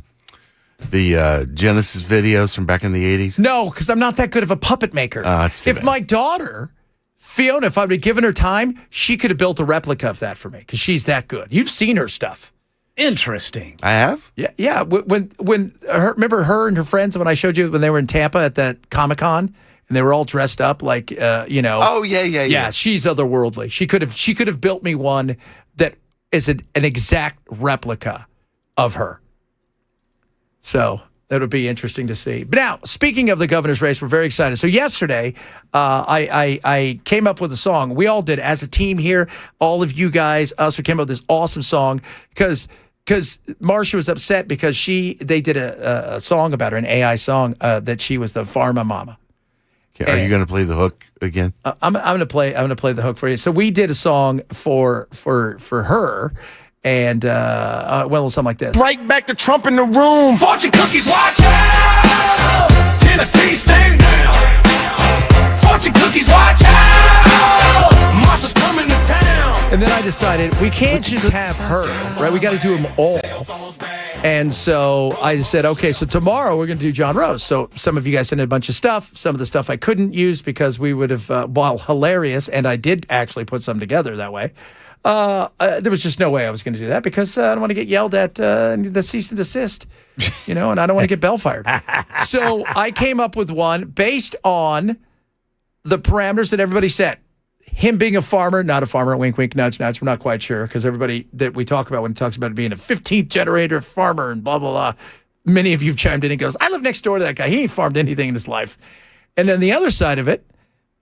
Genesis videos from back in the 80s? No, because I'm not that good of a puppet maker. If my daughter, Fiona, if I'd have given her time, she could have built a replica of that for me because she's that good. You've seen her stuff. Interesting. I have? Yeah. Remember her and her friends when I showed you when they were in Tampa at that Comic-Con and they were all dressed up like, Oh, yeah. Yeah, she's otherworldly. She could have built me one that is an exact replica of her. So that would be interesting to see. But now, speaking of the governor's race, we're very excited. So yesterday, I came up with a song. We all did as a team here. All of you guys, us, we came up with this awesome song because Marsha was upset because they did a song about her, an AI song that she was the pharma mama. Okay, are you going to play the hook again? I'm going to play the hook for you. So we did a song for her. And well, something like this. Break back the Trump in the room. Fortune cookies, watch out. Tennessee, stay down. Fortune cookies, watch out. Marsha's coming to town. And then I decided we can't just have her, right? We got to do them all. And so I said, okay, so tomorrow we're going to do John Rose. So some of you guys sent in a bunch of stuff. Some of the stuff I couldn't use because we would have, while hilarious, and I did actually put some together that way. There was just no way I was going to do that because I don't want to get yelled at the cease and desist, and I don't want to get Bell fired. So I came up with one based on the parameters that everybody set. Him being a farmer, not a farmer, wink, wink, nudge, nudge. We're not quite sure because everybody that we talk about when it talks about it being a 15th generator farmer and blah, blah, blah. Many of you have chimed in and goes, I live next door to that guy. He ain't farmed anything in his life. And then the other side of it,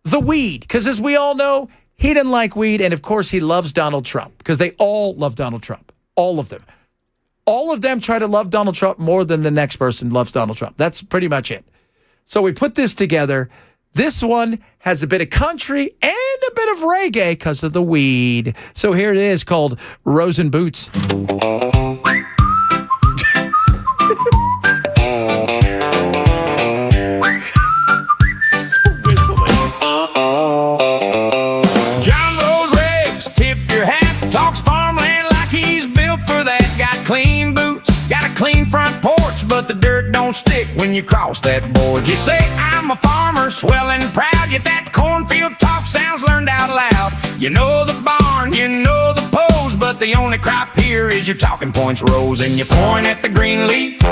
the weed. Because as we all know, he didn't like weed, and of course he loves Donald Trump because they all love Donald Trump. All of them. All of them try to love Donald Trump more than the next person loves Donald Trump. That's pretty much it. So we put this together. This one has a bit of country and a bit of reggae because of the weed. So here it is called Rose and Boots. But the dirt don't stick when you cross that board. You say, I'm a farmer, swell and proud, yet that cornfield talk sounds learned out loud. You know the barn, you know the pose, but the only crop here is your talking points rose. And you point at the green leaf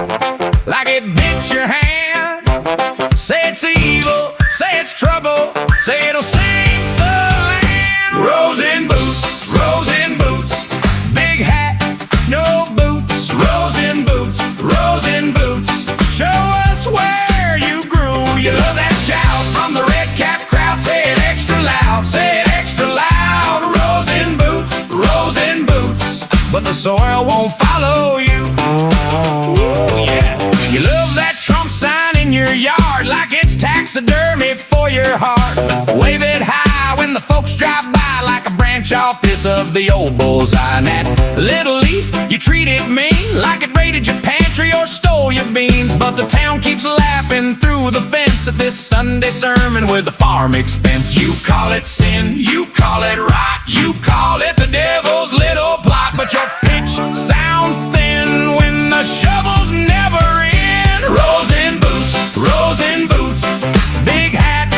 like it bit your hand. Say it's evil, say it's trouble, say it'll sink the land. Rose in boots. Show us where you grew. You love that shout from the red cap crowd. Say it extra loud, say it extra loud. Rose in boots, rose in boots. But the soil won't follow you. Ooh, yeah. You love that Trump sign in your yard like it's taxidermy for your heart. Wave it high when the folks drive by like a branch office of the old bullseye. And that little leaf, you treated mean like it raided your pantry or stole your beans. But the town keeps laughing through the fence at this Sunday sermon with the farm expense. You call it sin, you call it rot, you call it the devil's little plot. But your pitch sounds thin when the shovel's never in. Rose in boots, big hat,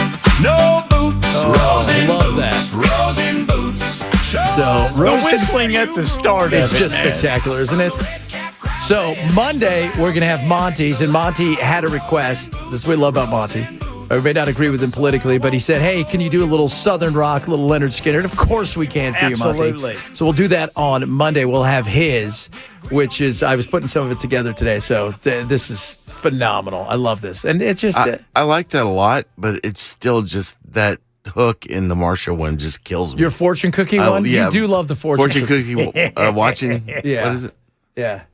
no boots. Rose in boots, rose in boots. So The whistling at the start is of it, just man. spectacular, isn't it? So Monday we're going to have Monty's, and Monty had a request. This is what we love about Monty. I may not agree with him politically, but he said, "Hey, can you do a little Southern rock, a little Leonard Skinner?" And of course we can for you, Absolutely. Monty. So we'll do that on Monday. We'll have his, which is I was putting some of it together today. So this is phenomenal. I love this, and it's just I like that a lot, but it's still just that hook in the Marsha one just kills me. your fortune cookie one. Yeah, You do love the fortune cookie. Watching. Yeah. What is it? Yeah.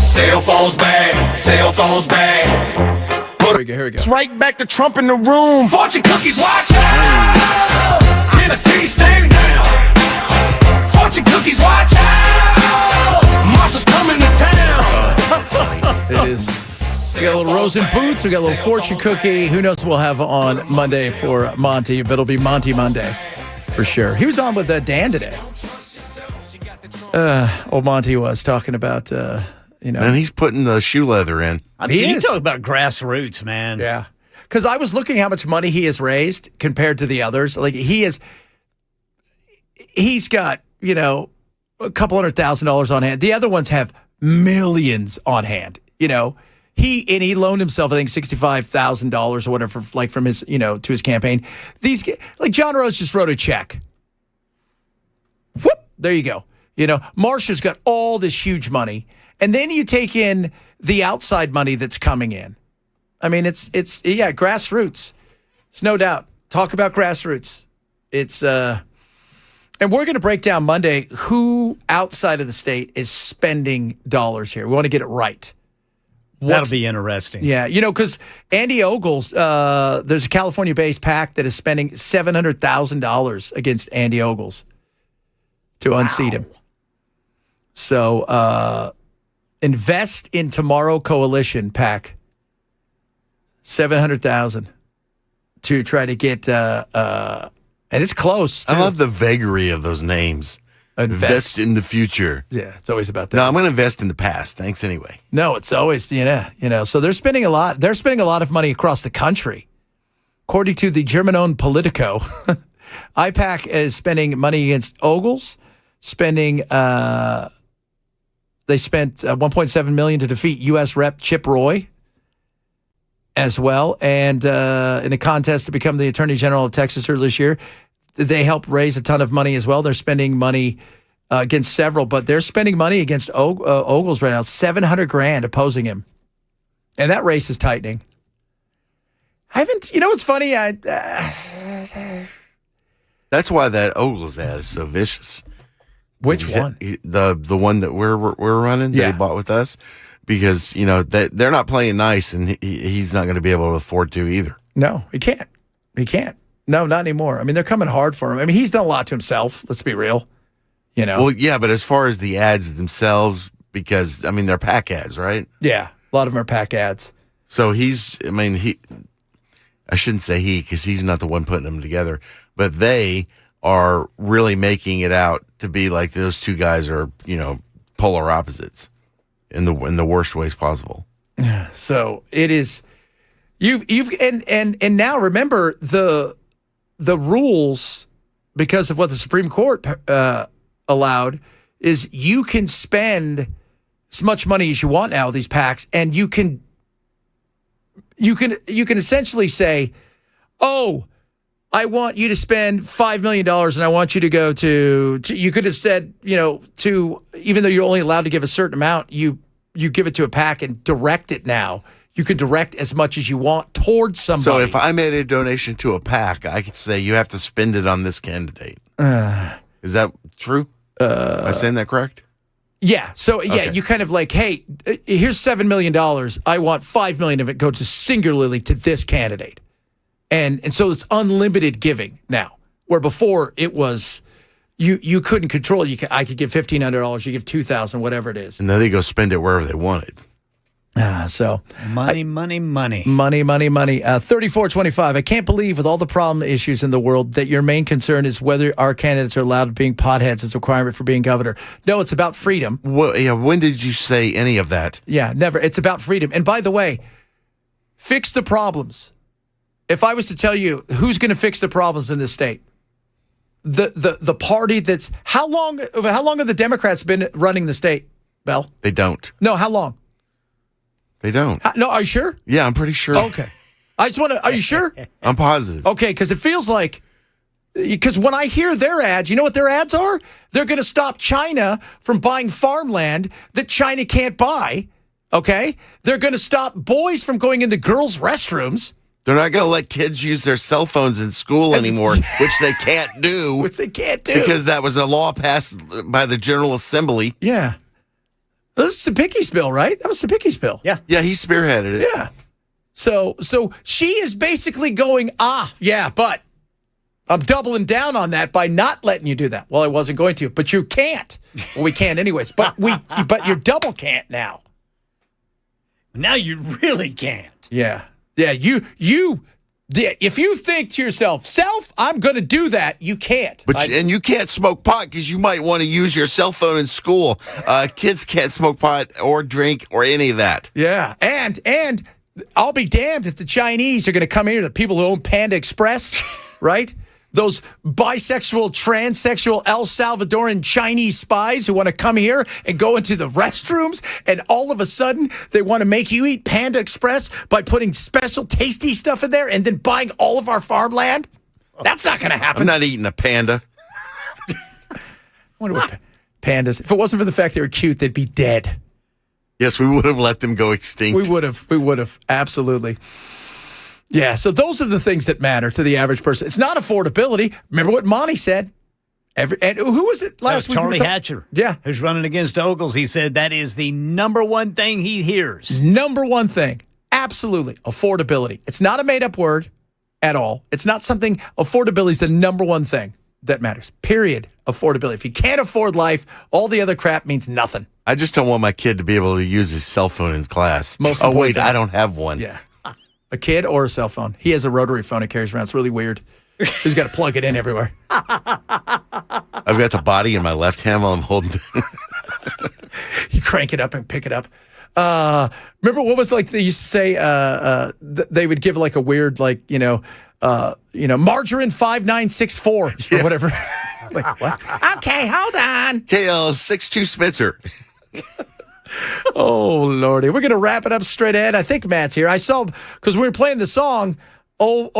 Cell phones bad, cell phones bad. Here we go. It's right back to Trump in the room. Fortune cookies, watch out. Tennessee, stay down. Fortune cookies, watch out. Marsha's coming to town. It is. We got a little rose and boots. We got a little fortune cookie. Who knows what we'll have on Monday for Monty, but it'll be Monty Monday for sure. He was on with Dan today. Old Monty was talking about, And he's putting the shoe leather in. You talk about grassroots, man. Yeah. Because I was looking how much money he has raised compared to the others. Like he's got, a couple $100,000 on hand. The other ones have millions on hand. He loaned himself, I think, $65,000 or whatever, like from his, to his campaign. John Rose just wrote a check. Whoop, there you go. Marsha's got all this huge money. And then you take in the outside money that's coming in. I mean, it's grassroots. It's no doubt. Talk about grassroots. It's and we're going to break down Monday who outside of the state is spending dollars here. We want to get it right. That'll be interesting. Yeah, because Andy Ogles, there's a California-based PAC that is spending $700,000 against Andy Ogles to unseat him. So, Invest in Tomorrow Coalition PAC, $700,000 to try to get, and it's close. Too. I love the vagary of those names. Invest in the future. Yeah, it's always about that. No, I'm going to invest in the past. Thanks anyway. No, it's always, so they're spending a lot. They're spending a lot of money across the country. According to the German-owned Politico, IPAC is spending money against Ogles, spending, they spent $1.7 million to defeat U.S. Rep. Chip Roy as well. And in a contest to become the Attorney General of Texas earlier this year, they helped raise a ton of money as well. They're spending money against several, but they're spending money against Ogles right now, $700,000 opposing him. And that race is tightening. What's funny? That's why that Ogles ad is so vicious. Which one? The one that we're running that he bought with us, because they're not playing nice, and he's not going to be able to afford to either. No, he can't. He can't. No, not anymore. I mean, they're coming hard for him. I mean, he's done a lot to himself. Let's be real. Well, yeah, but as far as the ads themselves, because they're PAC ads, right? Yeah, a lot of them are PAC ads. So I shouldn't say he, because he's not the one putting them together, but they are really making it out to be like those two guys are, polar opposites in the worst ways possible. So it is, and now remember the rules, because of what the Supreme Court allowed, is you can spend as much money as you want now with these PACs, and you can essentially say, oh, I want you to spend $5 million, and I want you to go to you could have said, to, even though you're only allowed to give a certain amount, you you give it to a PAC and direct it now. You can direct as much as you want towards somebody. So if I made a donation to a PAC, I could say you have to spend it on this candidate. Is that true? Am I saying that correct? Yeah. So Okay. you kind of like, hey, here's $7 million. I want $5 million of it go to singularly to this candidate, and so it's unlimited giving now. Where before it was, you couldn't control. I could give $1,500. You give $2,000, whatever it is. And then they go spend it wherever they wanted. So money. 3425. I can't believe with all the problem issues in the world that your main concern is whether our candidates are allowed being potheads as a requirement for being governor. No, it's about freedom. Well, yeah. When did you say any of that? Yeah, never. It's about freedom. And by the way, fix the problems. If I was to tell you who's going to fix the problems in this state, the party that's how long have the Democrats been running the state, Bell? They don't. No, how long? They don't. No, are you sure? Yeah, I'm pretty sure. Okay. I just want to, are you sure? I'm positive. Okay, because it feels like, because when I hear their ads, you know what their ads are? They're going to stop China from buying farmland that China can't buy, okay? They're going to stop boys from going into girls' restrooms. They're not going to let kids use their cell phones in school anymore, which they can't do. Because that was a law passed by the General Assembly. Yeah. This is Sapicki's bill, right? That was Sapicki's bill. Yeah. Yeah, he spearheaded it. Yeah. So she is basically going, but I'm doubling down on that by not letting you do that. Well, I wasn't going to, but you can't. Well, we can't anyways. But you double can't now. Now you really can't. Yeah. Yeah, if you think to yourself, I'm going to do that, you can't. And you can't smoke pot because you might want to use your cell phone in school. Kids can't smoke pot or drink or any of that. Yeah, and I'll be damned if the Chinese are going to come here, the people who own Panda Express, right? Those bisexual, transsexual, El Salvadoran Chinese spies who want to come here and go into the restrooms, and all of a sudden they want to make you eat Panda Express by putting special tasty stuff in there and then buying all of our farmland? That's not going to happen. I'm not eating a panda. I wonder what pandas, if it wasn't for the fact they were cute, they'd be dead. Yes, we would have let them go extinct. We would have. Absolutely. Yeah, so those are the things that matter to the average person. It's not affordability. Remember what Monty said. And who was it last week? Charlie Hatcher. Yeah. Who's running against Ogles. He said that is the number one thing he hears. Number one thing. Absolutely. Affordability. It's not a made-up word at all. It's not something. Affordability is the number one thing that matters. Period. Affordability. If you can't afford life, all the other crap means nothing. I just don't want my kid to be able to use his cell phone in class. Wait, I don't have one. Yeah. A kid or a cell phone. He has a rotary phone he carries around. It's really weird. He's got to plug it in everywhere. I've got the body in my left hand while I'm holding it. You crank it up and pick it up. Remember what was like they used to say they would give like a weird margarine 5964 or whatever. Like what? Okay, hold on. KL62 Spitzer. Oh, Lordy. We're going to wrap it up straight ahead. I think Matt's here. I saw, because we were playing the song, old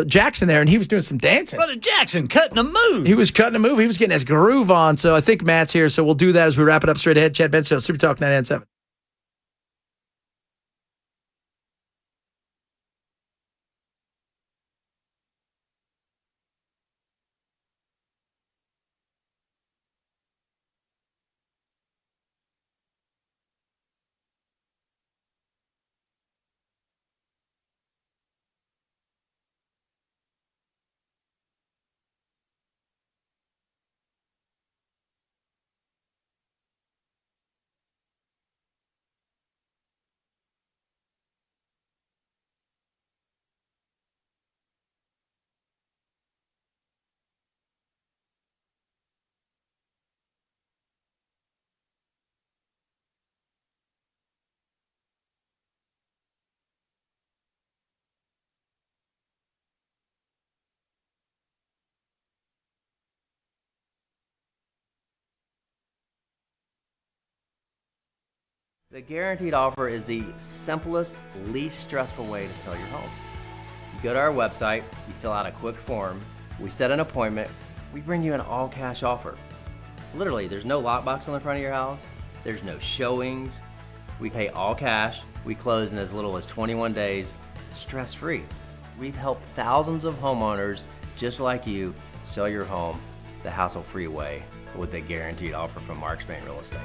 Jackson there, and he was doing some dancing. Brother Jackson cutting a move. He was cutting a move. He was getting his groove on. So I think Matt's here. So we'll do that as we wrap it up straight ahead. Chad Ben Show, Super Talk 99.7. The guaranteed offer is the simplest, least stressful way to sell your home. You go to our website, you fill out a quick form, we set an appointment, we bring you an all-cash offer. Literally, there's no lockbox on the front of your house, There's no showings. We pay all cash. We close in as little as 21 days, stress-free. We've helped thousands of homeowners just like you sell your home the hassle-free way with a guaranteed offer from Mark Spain Real Estate.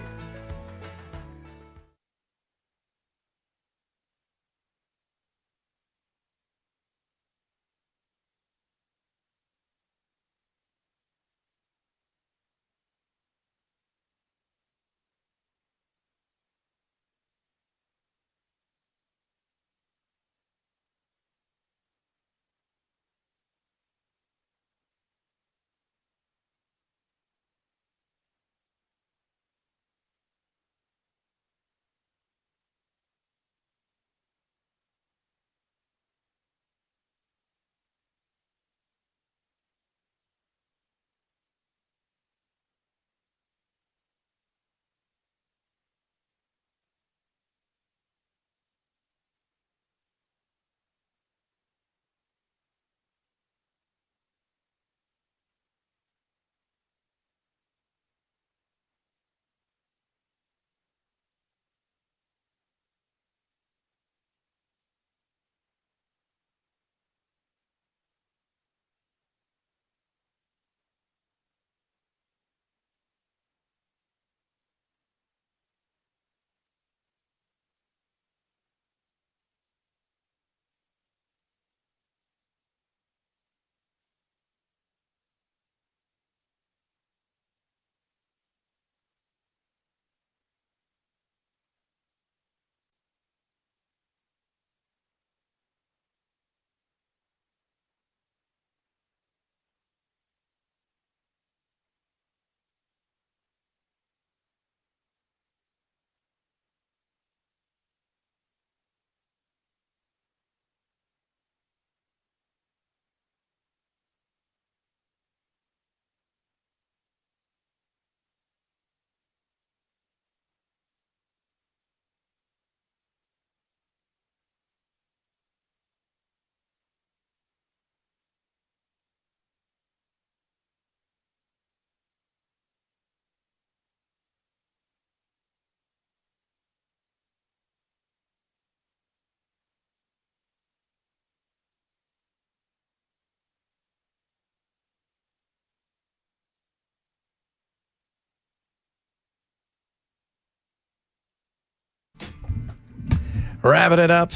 Wrapping it up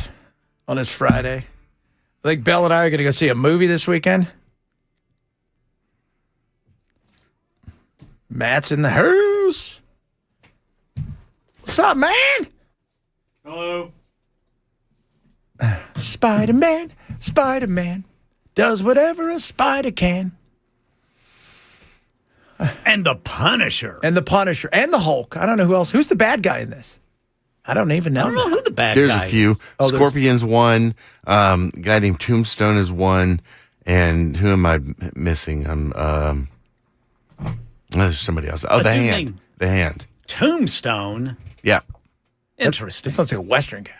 on this Friday. I think Belle and I are going to go see a movie this weekend. Matt's in the house. What's up, man? Hello. Spider-Man, Spider-Man does whatever a spider can. And the Punisher. And the Punisher. And the Hulk. I don't know who else. Who's the bad guy in this? I don't even know. I don't know who the bad There's guy a few. Oh, Scorpion's one. A guy named Tombstone is one. And who am I missing? There's somebody else. Oh, A the dude hand. named The hand. Tombstone. Yeah. Interesting. That sounds like a Western guy.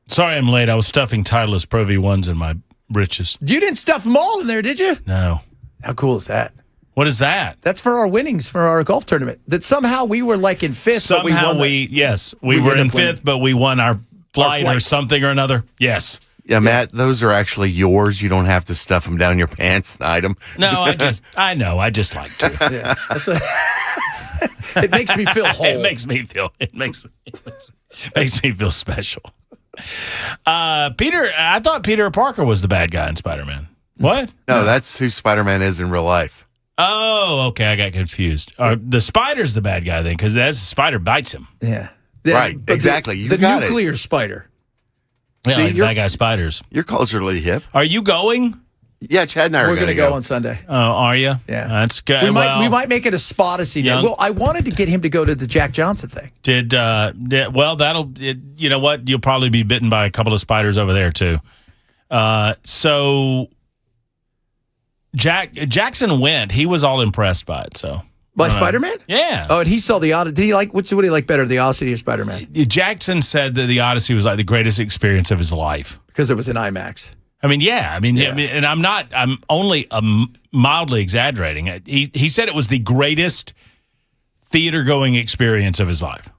Sorry I'm late. I was stuffing Titleist Pro V1s in my britches. You didn't stuff them all in there, did you? No. How cool is that? What is that? That's for our winnings for our golf tournament. That somehow we were like in fifth. Somehow but we were ended in up winning. fifth, but we won our flight or flight. something or another. Yes. Yeah, Matt, those are actually yours. You don't have to stuff them down your pants and hide them. No, I know. I just like to. Yeah, it makes me feel whole. It makes me feel special. Peter, I thought Peter Parker was the bad guy in Spider-Man. What? No, that's who Spider-Man is in real life. Oh, okay. I got confused. The spider's the bad guy then, because as the spider bites him. Yeah. Right, exactly. You the got it. nuclear spider. Yeah, See, like bad guy spiders. You're culturally hip. Are you going? Yeah, Chad and I are We're going to go on Sunday. Oh, are you? Yeah. That's good. We might make it a Spodacy day. Young- Well, I wanted to get him to go to the Jack Johnson thing. You know what? You'll probably be bitten by a couple of spiders over there too. So Jackson went. He was all impressed by it. So By Spider-Man? Yeah. Oh, and he saw the Odyssey. Did he like what did he like better, the Odyssey or Spider-Man? Jackson said that the Odyssey was like the greatest experience of his life because it was in IMAX. I mean, and I'm only mildly exaggerating. He said it was the greatest theater-going experience of his life.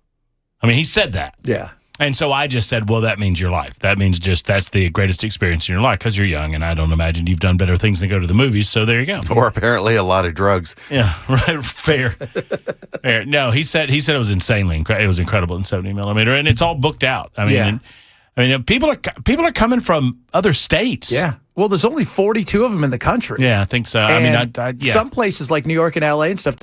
I mean, he said that. Yeah. And so I just said, well, that means your life. That means that's the greatest experience in your life because you're young, and I don't imagine you've done better things than go to the movies, so there you go. Or apparently a lot of drugs. Yeah, right. Fair. Fair. No, he said it was insanely it was incredible in 70 millimeter, and it's all booked out. I mean, people are coming from other states. Yeah. Well, there's only 42 of them in the country. Yeah, I think so. And I mean, some places like New York and LA and stuff,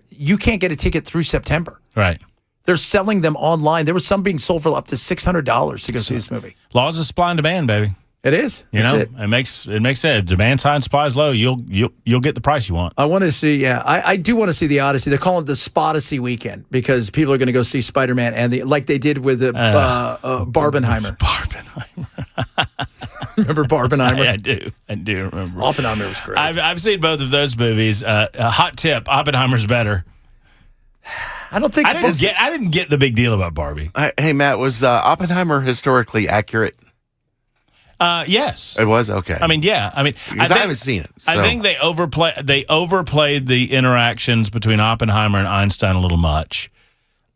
you can't get a ticket through September. Right. They're selling them online. There was some being sold for up to $600 to go see this movie. Laws of supply and demand, baby. It is. It makes sense. If demand high and supply is low, you'll get the price you want. I want to see. Yeah, I do want to see the Odyssey. They're calling it the Spodacy weekend because people are going to go see Spider-Man and like they did with Barbenheimer. Remember Barbenheimer? I do remember. Oppenheimer was great. I've seen both of those movies. A hot tip: Oppenheimer's better. I don't think I didn't get the big deal about Barbie. Hey, Matt, was Oppenheimer historically accurate? Yes, it was. Okay. I mean, yeah. I mean, because I haven't seen it. So. I think they overplayed the interactions between Oppenheimer and Einstein a little much.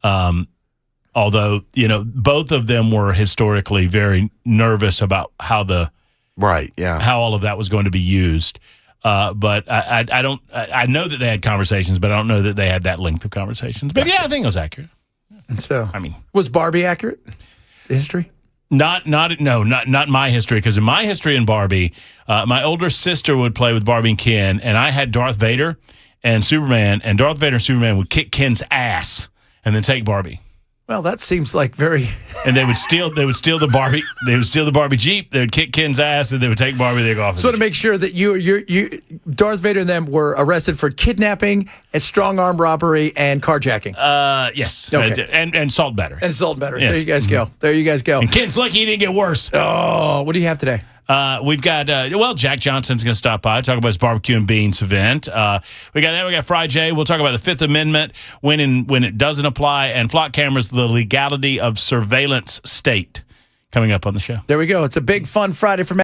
Although both of them were historically very nervous about how how all of that was going to be used. But I don't. I know that they had conversations, but I don't know that they had that length of conversations. But yeah, I think it was accurate. And so, I mean, was Barbie accurate? The history? Not my history, because in my history in Barbie, my older sister would play with Barbie and Ken, and I had Darth Vader and Superman, and Darth Vader and Superman would kick Ken's ass and then take Barbie. Well, that seems like very. And they would steal the Barbie. They would steal the Barbie Jeep. They would kick Ken's ass, and they would take Barbie. They'd go off. So to make sure that you, Darth Vader and them were arrested for kidnapping and strong arm robbery and carjacking. Yes. Okay. And salt battery. And salt battery. Yes. There you guys go. There you guys go. And Ken's lucky he didn't get worse. Oh, what do you have today? We've got Jack Johnson's going to stop by, talk about his barbecue and beans event. We got Fry J. We'll talk about the Fifth Amendment when it doesn't apply, and flock cameras, the legality of surveillance state, coming up on the show. There we go. It's a big fun Friday for